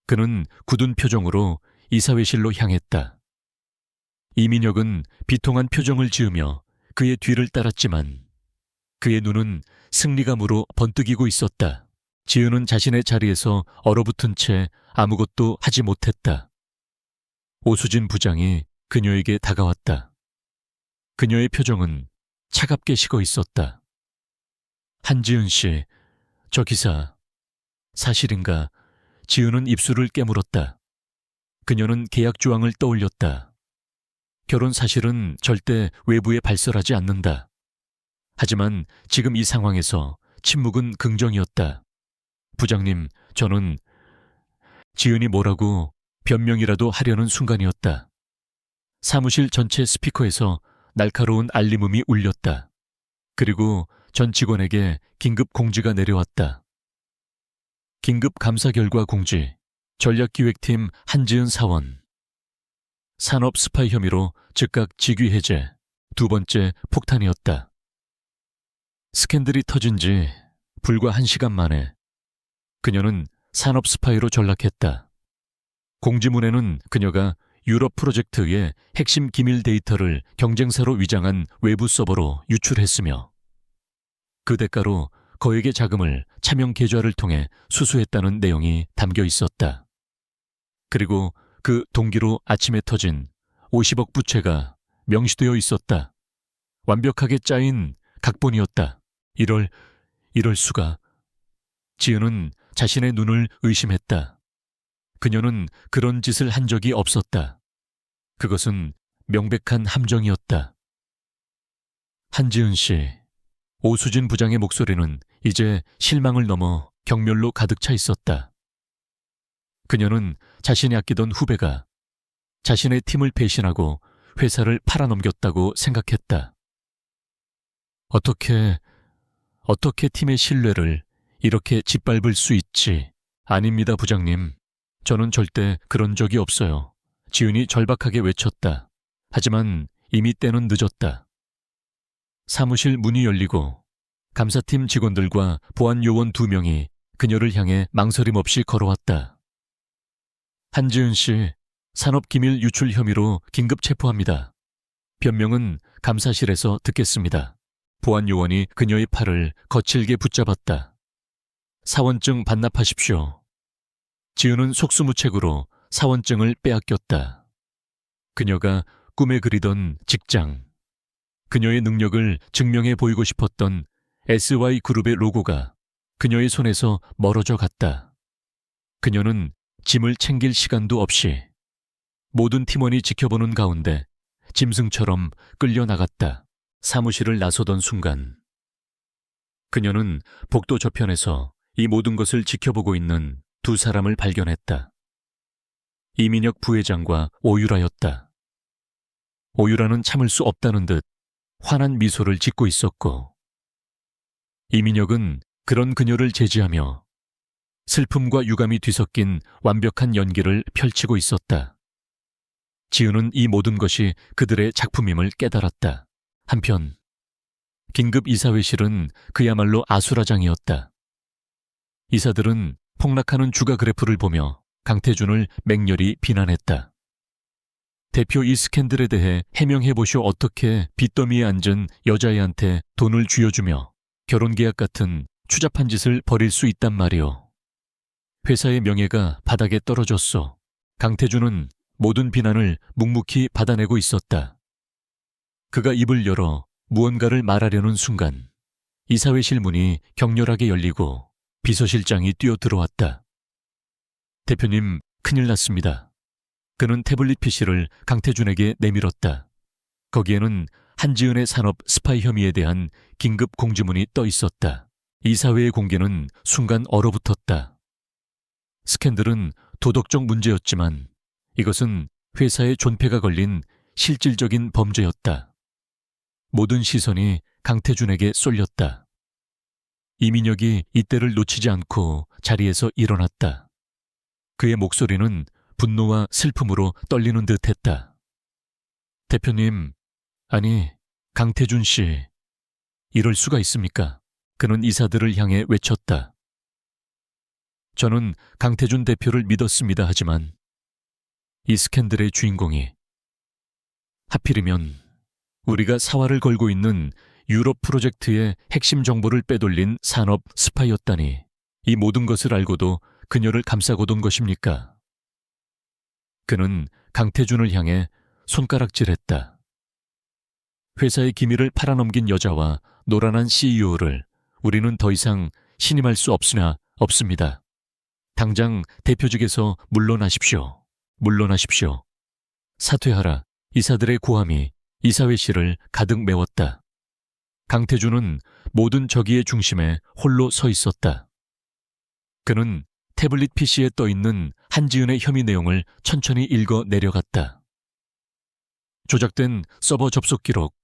그는 굳은 표정으로 이사회실로 향했다. 이민혁은 비통한 표정을 지으며 그의 뒤를 따랐지만 그의 눈은 승리감으로 번뜩이고 있었다. 지은은 자신의 자리에서 얼어붙은 채 아무것도 하지 못했다. 오수진 부장이 그녀에게 다가왔다. 그녀의 표정은 차갑게 식어 있었다. 한지은 씨, 저 기사 사실인가? 지은은 입술을 깨물었다. 그녀는 계약 조항을 떠올렸다. 결혼 사실은 절대 외부에 발설하지 않는다. 하지만 지금 이 상황에서 침묵은 긍정이었다. 부장님, 저는... 지은이 뭐라고 변명이라도 하려는 순간이었다. 사무실 전체 스피커에서 날카로운 알림음이 울렸다. 그리고 전 직원에게 긴급 공지가 내려왔다. 긴급 감사 결과 공지. 전략기획팀 한지은 사원. 산업 스파이 혐의로 즉각 직위 해제. 두 번째 폭탄이었다. 스캔들이 터진 지 불과 1시간 만에 그녀는 산업 스파이로 전락했다. 공지문에는 그녀가 유럽 프로젝트의 핵심 기밀 데이터를 경쟁사로 위장한 외부 서버로 유출했으며 그 대가로 거액의 자금을 차명 계좌를 통해 수수했다는 내용이 담겨 있었다. 그리고 그 동기로 아침에 터진 50억 부채가 명시되어 있었다. 완벽하게 짜인 각본이었다. 이럴 수가. 지은은 자신의 눈을 의심했다. 그녀는 그런 짓을 한 적이 없었다. 그것은 명백한 함정이었다. 한지은 씨, 오수진 부장의 목소리는 이제 실망을 넘어 경멸로 가득 차 있었다. 그녀는 자신이 아끼던 후배가 자신의 팀을 배신하고 회사를 팔아넘겼다고 생각했다. 어떻게 팀의 신뢰를 이렇게 짓밟을 수 있지? 아닙니다, 부장님. 저는 절대 그런 적이 없어요. 지은이 절박하게 외쳤다. 하지만 이미 때는 늦었다. 사무실 문이 열리고 감사팀 직원들과 보안 요원 2명이 그녀를 향해 망설임 없이 걸어왔다. 한지은 씨, 산업기밀 유출 혐의로 긴급 체포합니다. 변명은 감사실에서 듣겠습니다. 보안 요원이 그녀의 팔을 거칠게 붙잡았다. 사원증 반납하십시오. 지은은 속수무책으로 사원증을 빼앗겼다. 그녀가 꿈에 그리던 직장, 그녀의 능력을 증명해 보이고 싶었던 SY그룹의 로고가 그녀의 손에서 멀어져 갔다. 그녀는 짐을 챙길 시간도 없이 모든 팀원이 지켜보는 가운데 짐승처럼 끌려나갔다. 사무실을 나서던 순간 그녀는 복도 저편에서 이 모든 것을 지켜보고 있는 두 사람을 발견했다. 이민혁 부회장과 오유라였다. 오유라는 참을 수 없다는 듯 환한 미소를 짓고 있었고, 이민혁은 그런 그녀를 제지하며 슬픔과 유감이 뒤섞인 완벽한 연기를 펼치고 있었다. 지은은 이 모든 것이 그들의 작품임을 깨달았다. 한편 긴급 이사회실은 그야말로 아수라장이었다. 이사들은 폭락하는 주가 그래프를 보며 강태준을 맹렬히 비난했다. 대표 이 스캔들에 대해 해명해보시오. 어떻게 빚더미에 앉은 여자애한테 돈을 쥐어주며 결혼계약 같은 추잡한 짓을 벌일 수 있단 말이오. 회사의 명예가 바닥에 떨어졌소. 강태준은 모든 비난을 묵묵히 받아내고 있었다. 그가 입을 열어 무언가를 말하려는 순간 이사회실 문이 격렬하게 열리고 비서실장이 뛰어들어왔다. 대표님, 큰일 났습니다. 그는 태블릿 PC를 강태준에게 내밀었다. 거기에는 한지은의 산업 스파이 혐의에 대한 긴급 공지문이 떠 있었다. 이사회의 공개는 순간 얼어붙었다. 스캔들은 도덕적 문제였지만 이것은 회사의 존폐가 걸린 실질적인 범죄였다. 모든 시선이 강태준에게 쏠렸다. 이민혁이 이때를 놓치지 않고 자리에서 일어났다. 그의 목소리는 분노와 슬픔으로 떨리는 듯했다. 대표님, 아니, 강태준 씨, 이럴 수가 있습니까? 그는 이사들을 향해 외쳤다. 저는 강태준 대표를 믿었습니다. 하지만 이 스캔들의 주인공이 하필이면 우리가 사활을 걸고 있는 유럽 프로젝트의 핵심 정보를 빼돌린 산업 스파이였다니, 이 모든 것을 알고도 그녀를 감싸고 돈 것입니까? 그는 강태준을 향해 손가락질했다. 회사의 기밀을 팔아넘긴 여자와 노란한 CEO를 우리는 더 이상 신임할 수 없습니다. 당장 대표직에서 물러나십시오. 물러나십시오. 사퇴하라. 이사들의 고함이 이사회실을 가득 메웠다. 강태준은 모든 저기의 중심에 홀로 서 있었다. 그는 태블릿 PC에 떠있는 한지은의 혐의 내용을 천천히 읽어 내려갔다. 조작된 서버 접속 기록,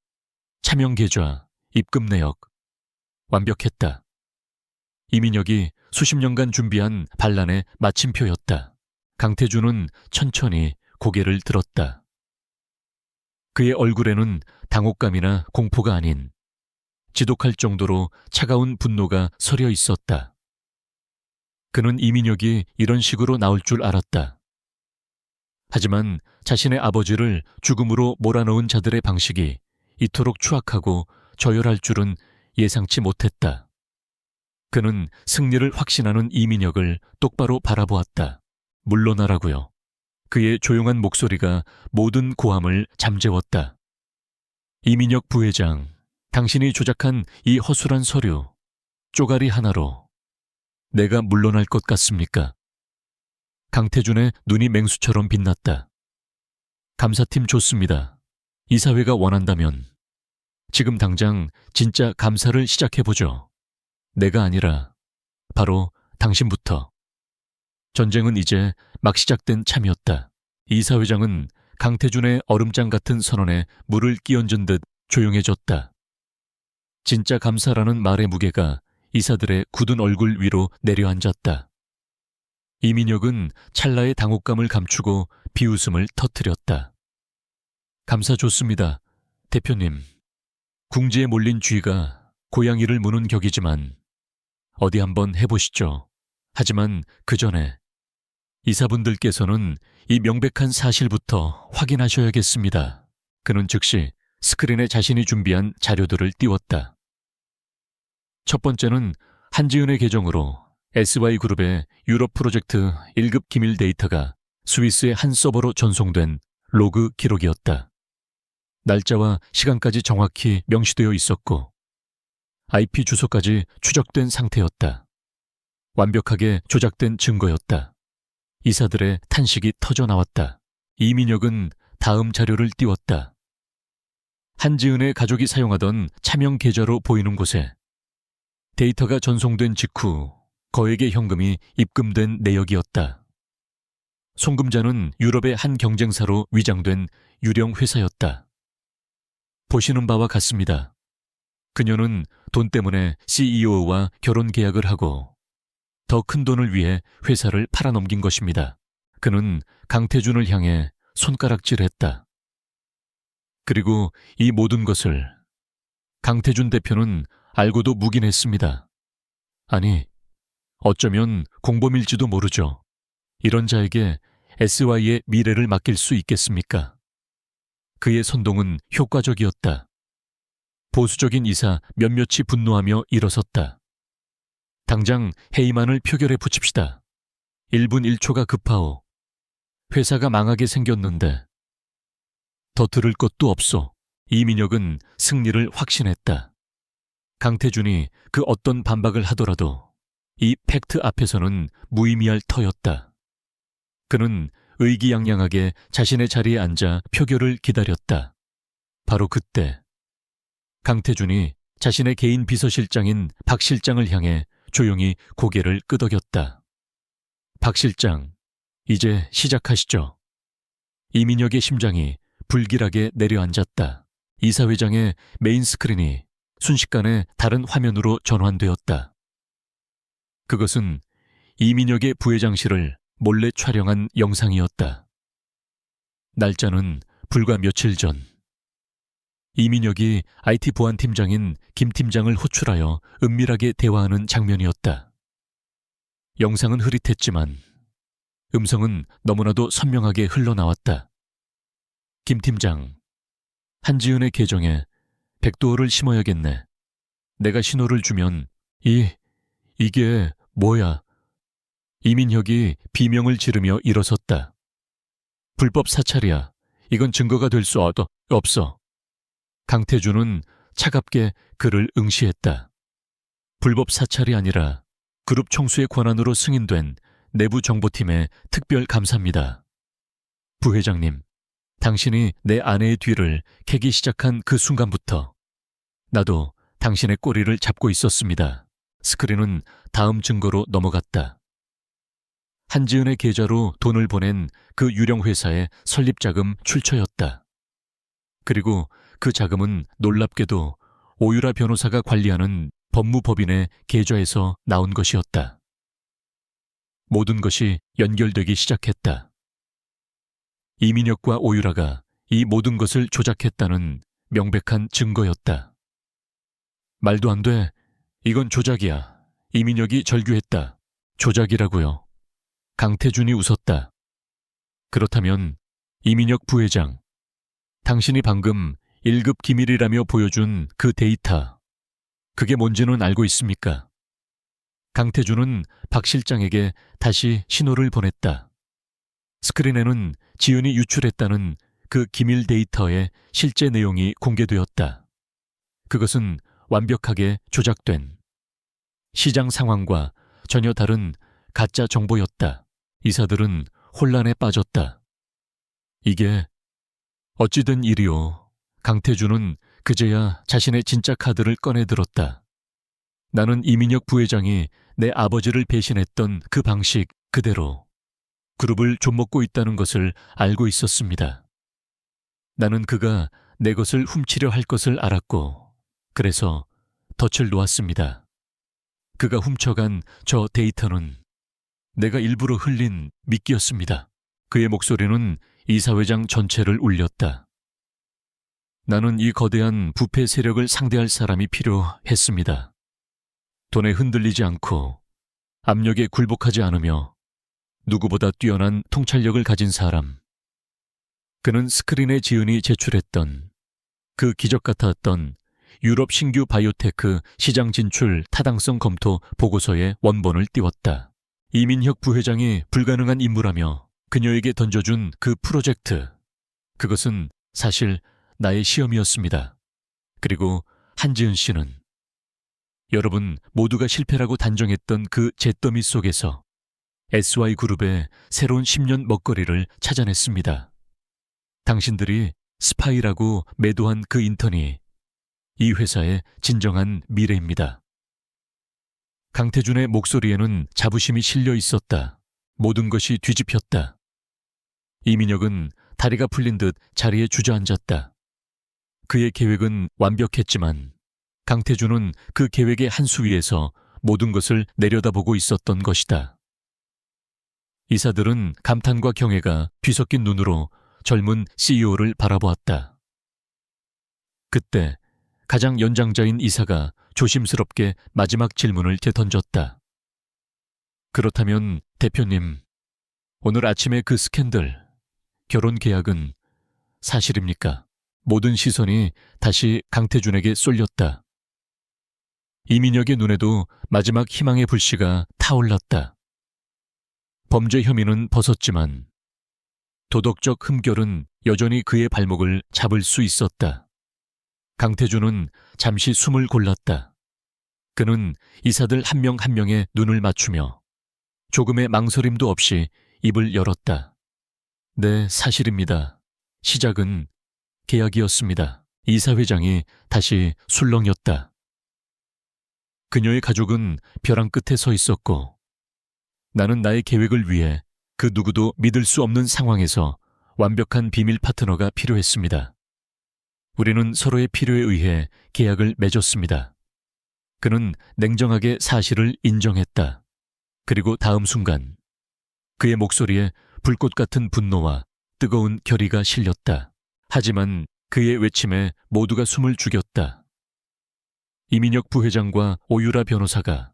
차명 계좌, 입금 내역. 완벽했다. 이민혁이 수십 년간 준비한 반란의 마침표였다. 강태준은 천천히 고개를 들었다. 그의 얼굴에는 당혹감이나 공포가 아닌 지독할 정도로 차가운 분노가 서려 있었다. 그는 이민혁이 이런 식으로 나올 줄 알았다. 하지만 자신의 아버지를 죽음으로 몰아넣은 자들의 방식이 이토록 추악하고 저열할 줄은 예상치 못했다. 그는 승리를 확신하는 이민혁을 똑바로 바라보았다. 물러나라고요. 그의 조용한 목소리가 모든 고함을 잠재웠다. 이민혁 부회장, 당신이 조작한 이 허술한 서류, 쪼가리 하나로 내가 물러날 것 같습니까? 강태준의 눈이 맹수처럼 빛났다. 감사팀 좋습니다. 이사회가 원한다면 지금 당장 진짜 감사를 시작해보죠. 내가 아니라 바로 당신부터. 전쟁은 이제 막 시작된 참이었다. 이사회장은 강태준의 얼음장 같은 선언에 물을 끼얹은 듯 조용해졌다. 진짜 감사라는 말의 무게가 이사들의 굳은 얼굴 위로 내려앉았다. 이민혁은 찰나의 당혹감을 감추고 비웃음을 터뜨렸다. 감사 좋습니다, 대표님. 궁지에 몰린 쥐가 고양이를 무는 격이지만 어디 한번 해보시죠. 하지만 그 전에 이사분들께서는 이 명백한 사실부터 확인하셔야겠습니다. 그는 즉시 스크린에 자신이 준비한 자료들을 띄웠다. 첫 번째는 한지은의 계정으로 SY그룹의 유럽 프로젝트 1급 기밀 데이터가 스위스의 한 서버로 전송된 로그 기록이었다. 날짜와 시간까지 정확히 명시되어 있었고 IP 주소까지 추적된 상태였다. 완벽하게 조작된 증거였다. 이사들의 탄식이 터져나왔다. 이민혁은 다음 자료를 띄웠다. 한지은의 가족이 사용하던 차명 계좌로 보이는 곳에 데이터가 전송된 직후 거액의 현금이 입금된 내역이었다. 송금자는 유럽의 한 경쟁사로 위장된 유령 회사였다. 보시는 바와 같습니다. 그녀는 돈 때문에 CEO와 결혼 계약을 하고 더 큰 돈을 위해 회사를 팔아넘긴 것입니다. 그는 강태준을 향해 손가락질했다. 그리고 이 모든 것을 강태준 대표는 알고도 묵인했습니다. 아니, 어쩌면 공범일지도 모르죠. 이런 자에게 SY의 미래를 맡길 수 있겠습니까? 그의 선동은 효과적이었다. 보수적인 이사 몇몇이 분노하며 일어섰다. 당장 해임안을 표결에 붙입시다. 1분 1초가 급하오. 회사가 망하게 생겼는데. 더 들을 것도 없소. 이민혁은 승리를 확신했다. 강태준이 그 어떤 반박을 하더라도 이 팩트 앞에서는 무의미할 터였다. 그는 의기양양하게 자신의 자리에 앉아 표결을 기다렸다. 바로 그때 강태준이 자신의 개인 비서실장인 박 실장을 향해 조용히 고개를 끄덕였다. 박 실장, 이제 시작하시죠. 이민혁의 심장이 불길하게 내려앉았다. 이사회장의 메인 스크린이 순식간에 다른 화면으로 전환되었다. 그것은 이민혁의 부회장실을 몰래 촬영한 영상이었다. 날짜는 불과 며칠 전. 이민혁이 IT 보안팀장인 김 팀장을 호출하여 은밀하게 대화하는 장면이었다. 영상은 흐릿했지만 음성은 너무나도 선명하게 흘러나왔다. 김 팀장, 한지은의 계정에 백도어를 심어야겠네. 내가 신호를 주면 이게 뭐야? 이민혁이 비명을 지르며 일어섰다. 불법 사찰이야. 이건 증거가 될 수 없어. 강태준은 차갑게 그를 응시했다. 불법 사찰이 아니라 그룹 총수의 권한으로 승인된 내부 정보팀의 특별 감사입니다. 부회장님, 당신이 내 아내의 뒤를 캐기 시작한 그 순간부터 나도 당신의 꼬리를 잡고 있었습니다. 스크린은 다음 증거로 넘어갔다. 한지은의 계좌로 돈을 보낸 그 유령 회사의 설립자금 출처였다. 그리고 그 자금은 놀랍게도 오유라 변호사가 관리하는 법무법인의 계좌에서 나온 것이었다. 모든 것이 연결되기 시작했다. 이민혁과 오유라가 이 모든 것을 조작했다는 명백한 증거였다. 말도 안 돼. 이건 조작이야. 이민혁이 절규했다. 조작이라고요. 강태준이 웃었다. 그렇다면 이민혁 부회장, 당신이 방금 1급 기밀이라며 보여준 그 데이터, 그게 뭔지는 알고 있습니까? 강태준은 박 실장에게 다시 신호를 보냈다. 스크린에는 지은이 유출했다는 그 기밀 데이터의 실제 내용이 공개되었다. 그것은 완벽하게 조작된 시장 상황과 전혀 다른 가짜 정보였다. 이사들은 혼란에 빠졌다. 이게 어찌된 일이오. 강태준은 그제야 자신의 진짜 카드를 꺼내들었다. 나는 이민혁 부회장이 내 아버지를 배신했던 그 방식 그대로 그룹을 좀먹고 있다는 것을 알고 있었습니다. 나는 그가 내 것을 훔치려 할 것을 알았고 그래서 덫을 놓았습니다. 그가 훔쳐간 저 데이터는 내가 일부러 흘린 미끼였습니다. 그의 목소리는 이사회장 전체를 울렸다. 나는 이 거대한 부패 세력을 상대할 사람이 필요했습니다. 돈에 흔들리지 않고 압력에 굴복하지 않으며 누구보다 뛰어난 통찰력을 가진 사람. 그는 스크린에 지은이 제출했던 그 기적 같았던 유럽 신규 바이오테크 시장 진출 타당성 검토 보고서의 원본을 띄웠다. 이민혁 부회장이 불가능한 임무라며 그녀에게 던져준 그 프로젝트. 그것은 사실 나의 시험이었습니다. 그리고 한지은 씨는 여러분 모두가 실패라고 단정했던 그 잿더미 속에서 SY그룹의 새로운 10년 먹거리를 찾아냈습니다. 당신들이 스파이라고 매도한 그 인턴이 이 회사의 진정한 미래입니다. 강태준의 목소리에는 자부심이 실려 있었다. 모든 것이 뒤집혔다. 이민혁은 다리가 풀린 듯 자리에 주저앉았다. 그의 계획은 완벽했지만 강태준은 그 계획의 한 수 위에서 모든 것을 내려다보고 있었던 것이다. 이사들은 감탄과 경애가 뒤섞인 눈으로 젊은 CEO를 바라보았다. 그때 가장 연장자인 이사가 조심스럽게 마지막 질문을 되던졌다. 그렇다면 대표님, 오늘 아침에 그 스캔들, 결혼 계약은 사실입니까? 모든 시선이 다시 강태준에게 쏠렸다. 이민혁의 눈에도 마지막 희망의 불씨가 타올랐다. 범죄 혐의는 벗었지만 도덕적 흠결은 여전히 그의 발목을 잡을 수 있었다. 강태준은 잠시 숨을 골랐다. 그는 이사들 한 명 한 명의 눈을 맞추며 조금의 망설임도 없이 입을 열었다. 네, 사실입니다. 시작은 계약이었습니다. 이사회장이 다시 술렁였다. 그녀의 가족은 벼랑 끝에 서 있었고 나는 나의 계획을 위해 그 누구도 믿을 수 없는 상황에서 완벽한 비밀 파트너가 필요했습니다. 우리는 서로의 필요에 의해 계약을 맺었습니다. 그는 냉정하게 사실을 인정했다. 그리고 다음 순간 그의 목소리에 불꽃 같은 분노와 뜨거운 결의가 실렸다. 하지만 그의 외침에 모두가 숨을 죽였다. 이민혁 부회장과 오유라 변호사가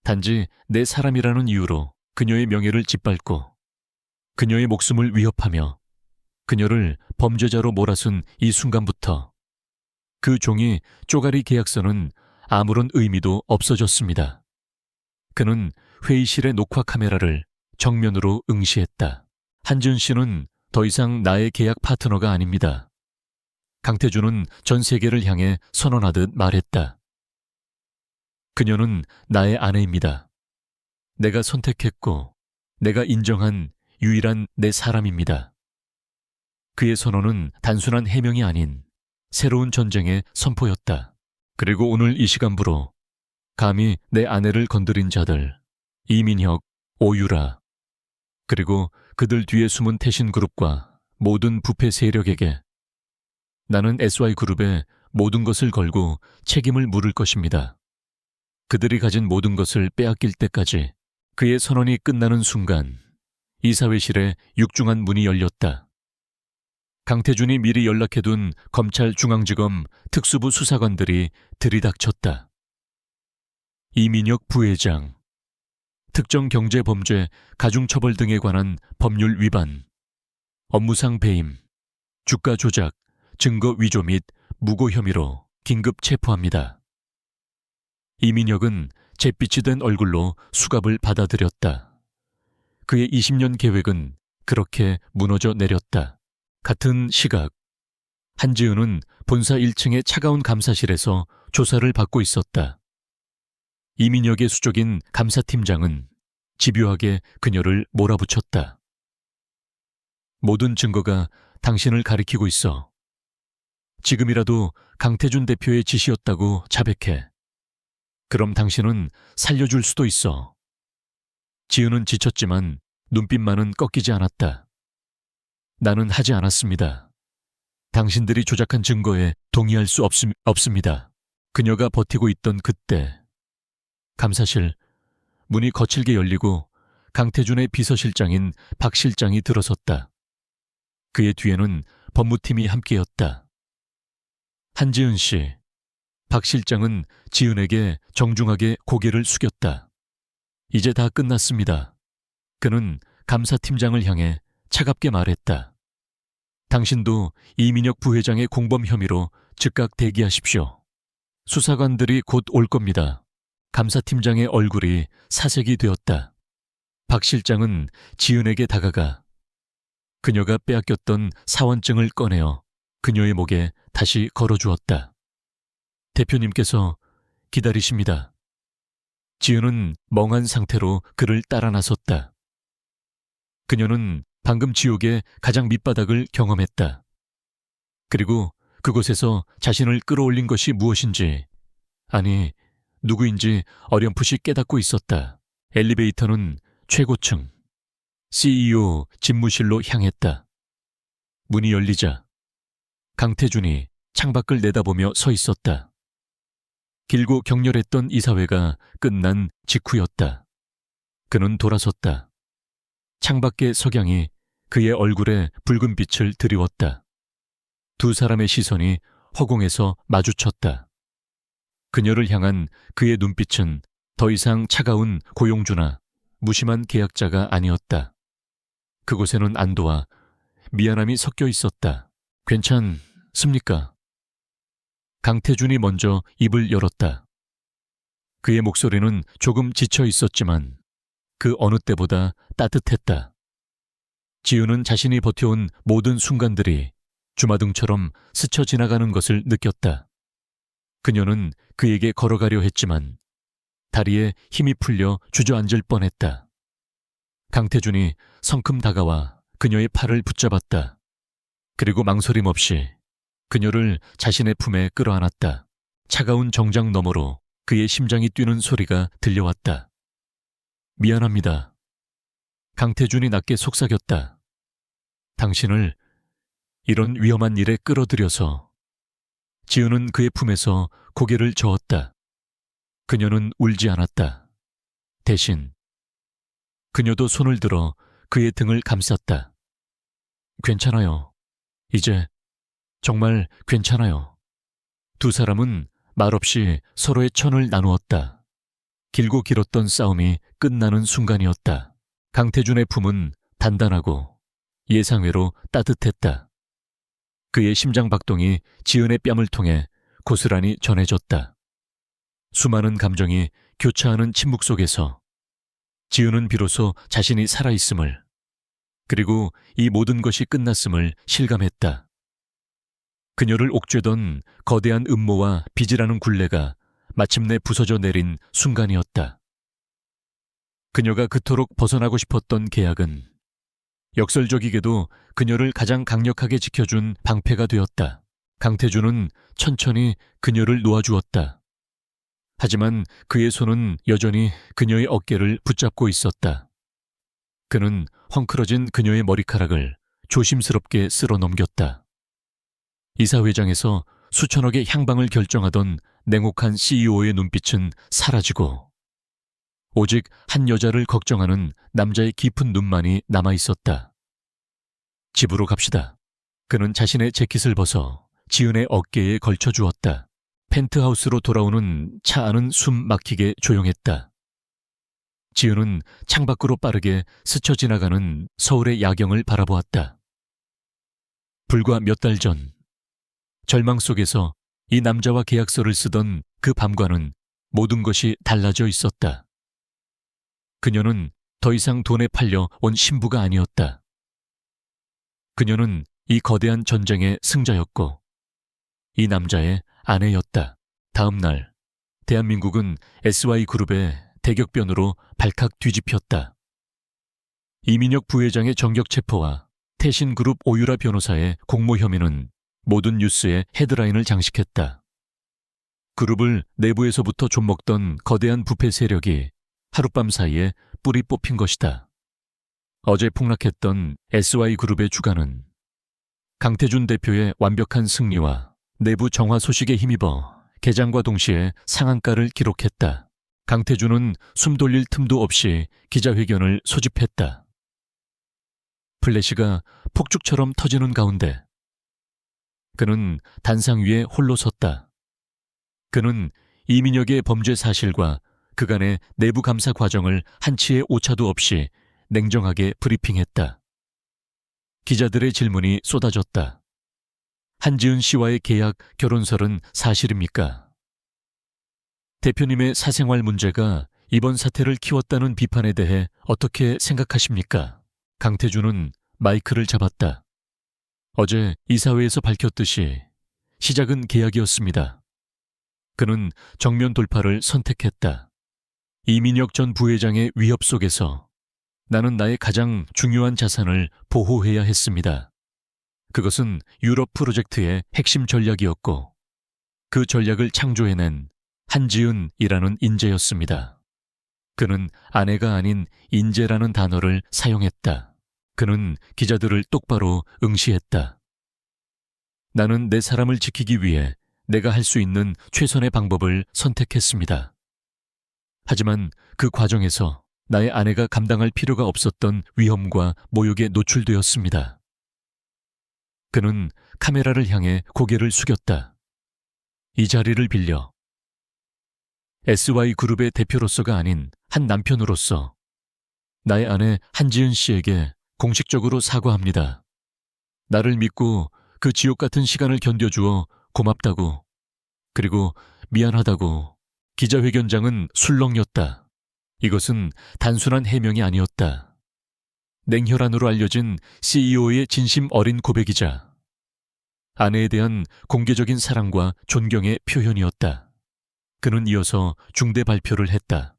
단지 내 사람이라는 이유로 그녀의 명예를 짓밟고 그녀의 목숨을 위협하며 그녀를 범죄자로 몰아쓴 이 순간부터 그 종이 쪼가리 계약서는 아무런 의미도 없어졌습니다. 그는 회의실의 녹화 카메라를 정면으로 응시했다. 한지은 씨는 더 이상 나의 계약 파트너가 아닙니다. 강태준은 전 세계를 향해 선언하듯 말했다. 그녀는 나의 아내입니다. 내가 선택했고 내가 인정한 유일한 내 사람입니다. 그의 선언은 단순한 해명이 아닌 새로운 전쟁의 선포였다. 그리고 오늘 이 시간부로 감히 내 아내를 건드린 자들, 이민혁, 오유라, 그리고 그들 뒤에 숨은 태신그룹과 모든 부패 세력에게 나는 SY그룹에 모든 것을 걸고 책임을 물을 것입니다. 그들이 가진 모든 것을 빼앗길 때까지. 그의 선언이 끝나는 순간 이사회실에 육중한 문이 열렸다. 강태준이 미리 연락해둔 검찰중앙지검 특수부 수사관들이 들이닥쳤다. 이민혁 부회장, 특정 경제범죄, 가중처벌 등에 관한 법률 위반, 업무상 배임, 주가 조작, 증거 위조 및 무고 혐의로 긴급 체포합니다. 이민혁은 잿빛이 된 얼굴로 수갑을 받아들였다. 그의 20년 계획은 그렇게 무너져 내렸다. 같은 시각, 한지은은 본사 1층의 차가운 감사실에서 조사를 받고 있었다. 이민혁의 수족인 감사팀장은 집요하게 그녀를 몰아붙였다. 모든 증거가 당신을 가리키고 있어. 지금이라도 강태준 대표의 지시였다고 자백해. 그럼 당신은 살려줄 수도 있어. 지은은 지쳤지만 눈빛만은 꺾이지 않았다. 나는 하지 않았습니다. 당신들이 조작한 증거에 동의할 수 없습니다. 그녀가 버티고 있던 그때 감사실 문이 거칠게 열리고 강태준의 비서실장인 박 실장이 들어섰다. 그의 뒤에는 법무팀이 함께였다. 한지은 씨, 박 실장은 지은에게 정중하게 고개를 숙였다. 이제 다 끝났습니다. 그는 감사팀장을 향해 차갑게 말했다. 당신도 이민혁 부회장의 공범 혐의로 즉각 대기하십시오. 수사관들이 곧 올 겁니다. 감사팀장의 얼굴이 사색이 되었다. 박 실장은 지은에게 다가가 그녀가 빼앗겼던 사원증을 꺼내어 그녀의 목에 다시 걸어주었다. 대표님께서 기다리십니다. 지은은 멍한 상태로 그를 따라 나섰다. 그녀는 방금 지옥의 가장 밑바닥을 경험했다. 그리고 그곳에서 자신을 끌어올린 것이 무엇인지, 아니, 누구인지 어렴풋이 깨닫고 있었다. 엘리베이터는 최고층, CEO 집무실로 향했다. 문이 열리자 강태준이 창밖을 내다보며 서 있었다. 길고 격렬했던 이사회가 끝난 직후였다. 그는 돌아섰다. 창밖의 석양이 그의 얼굴에 붉은 빛을 드리웠다. 두 사람의 시선이 허공에서 마주쳤다. 그녀를 향한 그의 눈빛은 더 이상 차가운 고용주나 무심한 계약자가 아니었다. 그곳에는 안도와 미안함이 섞여 있었다. 괜찮습니까? 강태준이 먼저 입을 열었다. 그의 목소리는 조금 지쳐 있었지만 그 어느 때보다 따뜻했다. 지우는 자신이 버텨온 모든 순간들이 주마등처럼 스쳐 지나가는 것을 느꼈다. 그녀는 그에게 걸어가려 했지만 다리에 힘이 풀려 주저앉을 뻔했다. 강태준이 성큼 다가와 그녀의 팔을 붙잡았다. 그리고 망설임 없이 그녀를 자신의 품에 끌어안았다. 차가운 정장 너머로 그의 심장이 뛰는 소리가 들려왔다. 미안합니다. 강태준이 낮게 속삭였다. 당신을 이런 위험한 일에 끌어들여서. 지은은 그의 품에서 고개를 저었다. 그녀는 울지 않았다. 대신 그녀도 손을 들어 그의 등을 감쌌다. 괜찮아요. 이제 정말 괜찮아요. 두 사람은 말없이 서로의 천을 나누었다. 길고 길었던 싸움이 끝나는 순간이었다. 강태준의 품은 단단하고 예상외로 따뜻했다. 그의 심장 박동이 지은의 뺨을 통해 고스란히 전해졌다. 수많은 감정이 교차하는 침묵 속에서 지은은 비로소 자신이 살아있음을, 그리고 이 모든 것이 끝났음을 실감했다. 그녀를 옥죄던 거대한 음모와 빚이라는 굴레가 마침내 부서져 내린 순간이었다. 그녀가 그토록 벗어나고 싶었던 계약은 역설적이게도 그녀를 가장 강력하게 지켜준 방패가 되었다. 강태준은 천천히 그녀를 놓아주었다. 하지만 그의 손은 여전히 그녀의 어깨를 붙잡고 있었다. 그는 헝클어진 그녀의 머리카락을 조심스럽게 쓸어 넘겼다. 이사회장에서 수천억의 향방을 결정하던 냉혹한 CEO의 눈빛은 사라지고 오직 한 여자를 걱정하는 남자의 깊은 눈만이 남아있었다. 집으로 갑시다. 그는 자신의 재킷을 벗어 지은의 어깨에 걸쳐주었다. 펜트하우스로 돌아오는 차 안은 숨 막히게 조용했다. 지은은 창밖으로 빠르게 스쳐 지나가는 서울의 야경을 바라보았다. 불과 몇 달 전, 절망 속에서 이 남자와 계약서를 쓰던 그 밤과는 모든 것이 달라져 있었다. 그녀는 더 이상 돈에 팔려 온 신부가 아니었다. 그녀는 이 거대한 전쟁의 승자였고 이 남자의 아내였다. 다음 날 대한민국은 SY그룹의 대격변으로 발칵 뒤집혔다. 이민혁 부회장의 정격 체포와 태신그룹 오유라 변호사의 공모 혐의는 모든 뉴스의 헤드라인을 장식했다. 그룹을 내부에서부터 좀먹던 거대한 부패 세력이 하룻밤 사이에 뿌리 뽑힌 것이다. 어제 폭락했던 SY그룹의 주가는 강태준 대표의 완벽한 승리와 내부 정화 소식에 힘입어 개장과 동시에 상한가를 기록했다. 강태준은 숨 돌릴 틈도 없이 기자회견을 소집했다. 플래시가 폭죽처럼 터지는 가운데 그는 단상 위에 홀로 섰다. 그는 이민혁의 범죄 사실과 그간의 내부 감사 과정을 한치의 오차도 없이 냉정하게 브리핑했다. 기자들의 질문이 쏟아졌다. 한지은 씨와의 계약 결혼설은 사실입니까? 대표님의 사생활 문제가 이번 사태를 키웠다는 비판에 대해 어떻게 생각하십니까? 강태준은 마이크를 잡았다. 어제 이사회에서 밝혔듯이 시작은 계약이었습니다. 그는 정면 돌파를 선택했다. 이민혁 전 부회장의 위협 속에서 나는 나의 가장 중요한 자산을 보호해야 했습니다. 그것은 유럽 프로젝트의 핵심 전략이었고 그 전략을 창조해낸 한지은이라는 인재였습니다. 그는 아내가 아닌 인재라는 단어를 사용했다. 그는 기자들을 똑바로 응시했다. 나는 내 사람을 지키기 위해 내가 할 수 있는 최선의 방법을 선택했습니다. 하지만 그 과정에서 나의 아내가 감당할 필요가 없었던 위험과 모욕에 노출되었습니다. 그는 카메라를 향해 고개를 숙였다. 이 자리를 빌려 SY그룹의 대표로서가 아닌 한 남편으로서 나의 아내 한지은 씨에게 공식적으로 사과합니다. 나를 믿고 그 지옥 같은 시간을 견뎌주어 고맙다고, 그리고 미안하다고. 기자회견장은 술렁였다. 이것은 단순한 해명이 아니었다. 냉혈한으로 알려진 CEO의 진심 어린 고백이자 아내에 대한 공개적인 사랑과 존경의 표현이었다. 그는 이어서 중대 발표를 했다.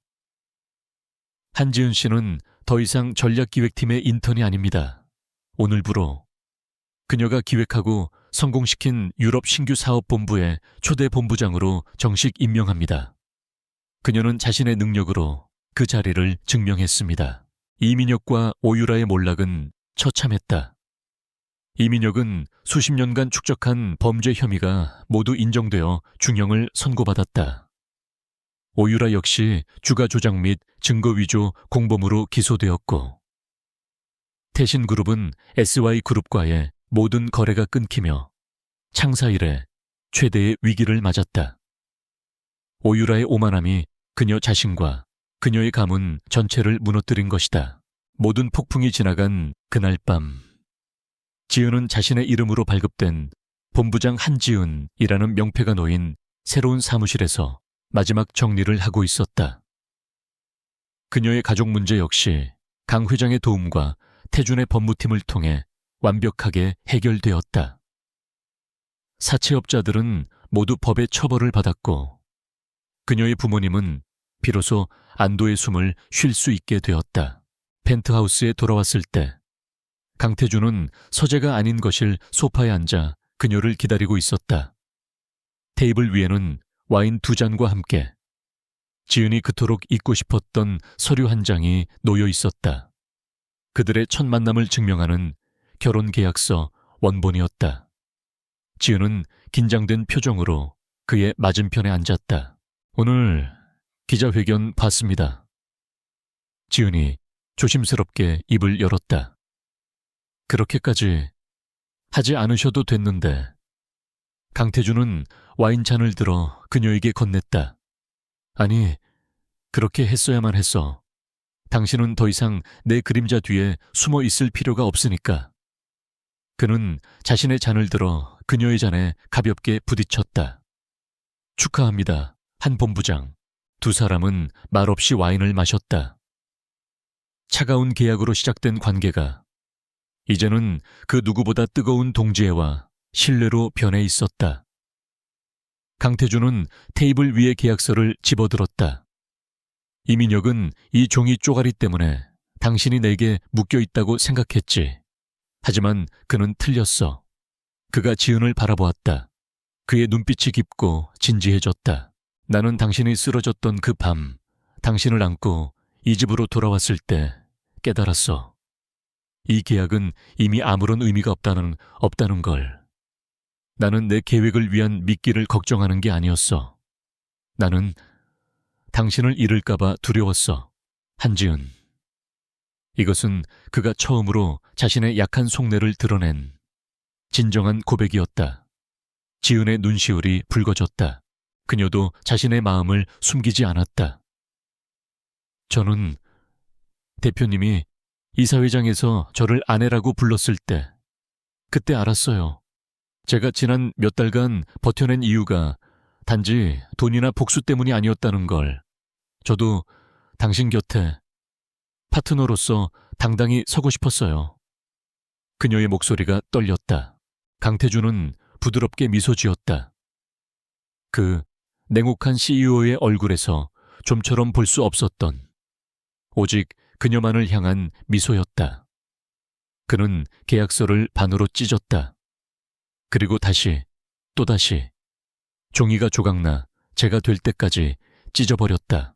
한지은 씨는 더 이상 전략기획팀의 인턴이 아닙니다. 오늘부로 그녀가 기획하고 성공시킨 유럽 신규 사업본부의 초대 본부장으로 정식 임명합니다. 그녀는 자신의 능력으로 그 자리를 증명했습니다. 이민혁과 오유라의 몰락은 처참했다. 이민혁은 수십 년간 축적한 범죄 혐의가 모두 인정되어 중형을 선고받았다. 오유라 역시 주가 조작 및 증거 위조 공범으로 기소되었고, 태신그룹은 SY그룹과의 모든 거래가 끊기며 창사 이래 최대의 위기를 맞았다. 오유라의 오만함이 그녀 자신과 그녀의 가문 전체를 무너뜨린 것이다. 모든 폭풍이 지나간 그날 밤, 지은은 자신의 이름으로 발급된 본부장 한지은이라는 명패가 놓인 새로운 사무실에서 마지막 정리를 하고 있었다. 그녀의 가족 문제 역시 강 회장의 도움과 태준의 법무팀을 통해 완벽하게 해결되었다. 사채업자들은 모두 법의 처벌을 받았고 그녀의 부모님은 비로소 안도의 숨을 쉴 수 있게 되었다. 펜트하우스에 돌아왔을 때 강태준은 서재가 아닌 거실 소파에 앉아 그녀를 기다리고 있었다. 테이블 위에는 와인 2잔과 함께 지은이 그토록 잊고 싶었던 서류 한 장이 놓여 있었다. 그들의 첫 만남을 증명하는 결혼계약서 원본이었다. 지은은 긴장된 표정으로 그의 맞은편에 앉았다. 오늘 기자회견 봤습니다. 지은이 조심스럽게 입을 열었다. 그렇게까지 하지 않으셔도 됐는데. 강태준은 와인잔을 들어 그녀에게 건넸다. 아니, 그렇게 했어야만 했어. 당신은 더 이상 내 그림자 뒤에 숨어 있을 필요가 없으니까. 그는 자신의 잔을 들어 그녀의 잔에 가볍게 부딪혔다. 축하합니다, 한 본부장. 두 사람은 말없이 와인을 마셨다. 차가운 계약으로 시작된 관계가 이제는 그 누구보다 뜨거운 동지애와 신뢰로 변해 있었다. 강태준은 테이블 위의 계약서를 집어들었다. 이민혁은 이 종이 쪼가리 때문에 당신이 내게 묶여 있다고 생각했지. 하지만 그는 틀렸어. 그가 지은을 바라보았다. 그의 눈빛이 깊고 진지해졌다. 나는 당신이 쓰러졌던 그 밤, 당신을 안고 이 집으로 돌아왔을 때 깨달았어. 이 계약은 이미 아무런 의미가 없다는 걸. 나는 내 계획을 위한 미끼를 걱정하는 게 아니었어. 나는 당신을 잃을까봐 두려웠어. 한지은. 이것은 그가 처음으로 자신의 약한 속내를 드러낸 진정한 고백이었다. 지은의 눈시울이 붉어졌다. 그녀도 자신의 마음을 숨기지 않았다. 저는 대표님이 이사회장에서 저를 아내라고 불렀을 때 그때 알았어요. 제가 지난 몇 달간 버텨낸 이유가 단지 돈이나 복수 때문이 아니었다는 걸. 저도 당신 곁에 파트너로서 당당히 서고 싶었어요. 그녀의 목소리가 떨렸다. 강태준은 부드럽게 미소 지었다. 그 냉혹한 CEO의 얼굴에서 좀처럼 볼 수 없었던 오직 그녀만을 향한 미소였다. 그는 계약서를 반으로 찢었다. 그리고 다시, 또다시 종이가 조각나 제가 될 때까지 찢어버렸다.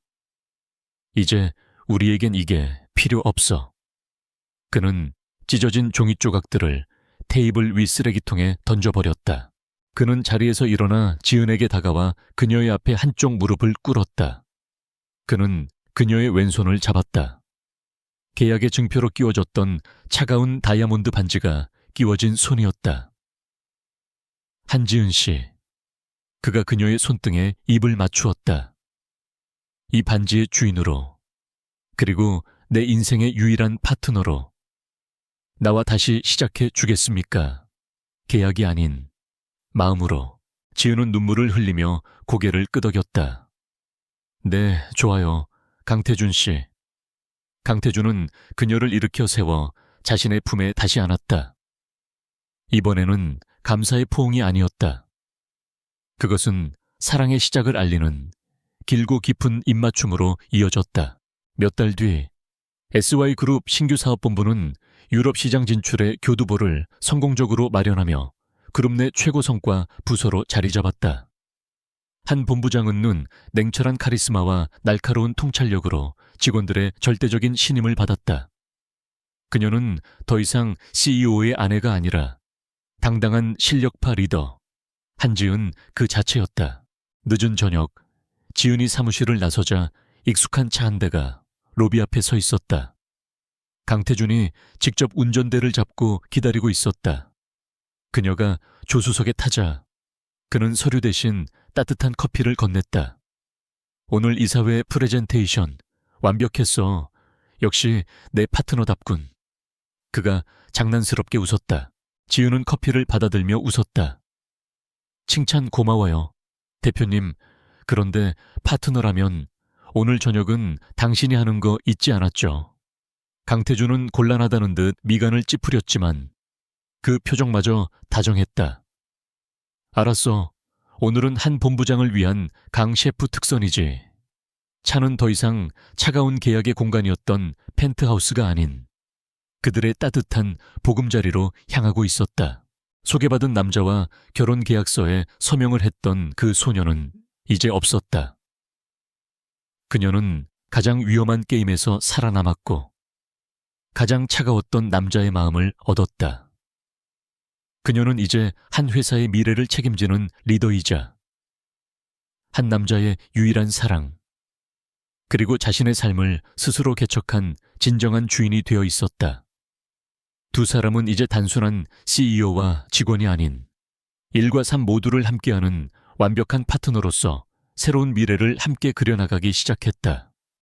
이제 우리에겐 이게 필요 없어. 그는 찢어진 종이 조각들을 테이블 위 쓰레기통에 던져버렸다. 그는 자리에서 일어나 지은에게 다가와 그녀의 앞에 한쪽 무릎을 꿇었다. 그는 그녀의 왼손을 잡았다. 계약의 증표로 끼워졌던 차가운 다이아몬드 반지가 끼워진 손이었다. 한지은 씨. 그가 그녀의 손등에 입을 맞추었다. 이 반지의 주인으로, 그리고 내 인생의 유일한 파트너로 나와 다시 시작해 주겠습니까? 계약이 아닌 마음으로. 지은은 눈물을 흘리며 고개를 끄덕였다. 네, 좋아요. 강태준 씨. 강태준은 그녀를 일으켜 세워 자신의 품에 다시 안았다. 이번에는 감사의 포옹이 아니었다. 그것은 사랑의 시작을 알리는 길고 깊은 입맞춤으로 이어졌다. 몇 달 뒤 SY그룹 신규 사업본부는 유럽 시장 진출의 교두보를 성공적으로 마련하며 그룹 내 최고 성과 부서로 자리 잡았다. 한 본부장은 냉철한 카리스마와 날카로운 통찰력으로 직원들의 절대적인 신임을 받았다. 그녀는 더 이상 CEO의 아내가 아니라 당당한 실력파 리더, 한지은 그 자체였다. 늦은 저녁, 지은이 사무실을 나서자 익숙한 차 한 대가 로비 앞에 서 있었다. 강태준이 직접 운전대를 잡고 기다리고 있었다. 그녀가 조수석에 타자 그는 서류 대신 따뜻한 커피를 건넸다. 오늘 이사회 프레젠테이션 완벽했어. 역시 내 파트너답군. 그가 장난스럽게 웃었다. 지은은 커피를 받아들며 웃었다. 칭찬 고마워요. 대표님, 그런데 파트너라면 오늘 저녁은 당신이 하는 거 잊지 않았죠? 강태준은 곤란하다는 듯 미간을 찌푸렸지만 그 표정마저 다정했다. 알았어. 오늘은 한 본부장을 위한 강 셰프 특선이지. 차는 더 이상 차가운 계약의 공간이었던 펜트하우스가 아닌 그들의 따뜻한 보금자리로 향하고 있었다. 소개받은 남자와 결혼 계약서에 서명을 했던 그 소녀는 이제 없었다. 그녀는 가장 위험한 게임에서 살아남았고 가장 차가웠던 남자의 마음을 얻었다. 그녀는 이제 한 회사의 미래를 책임지는 리더이자 한 남자의 유일한 사랑, 그리고 자신의 삶을 스스로 개척한 진정한 주인이 되어 있었다. 두 사람은 이제 단순한 CEO와 직원이 아닌 일과 삶 모두를 함께하는 완벽한 파트너로서 새로운 미래를 함께 그려나가기 시작했다.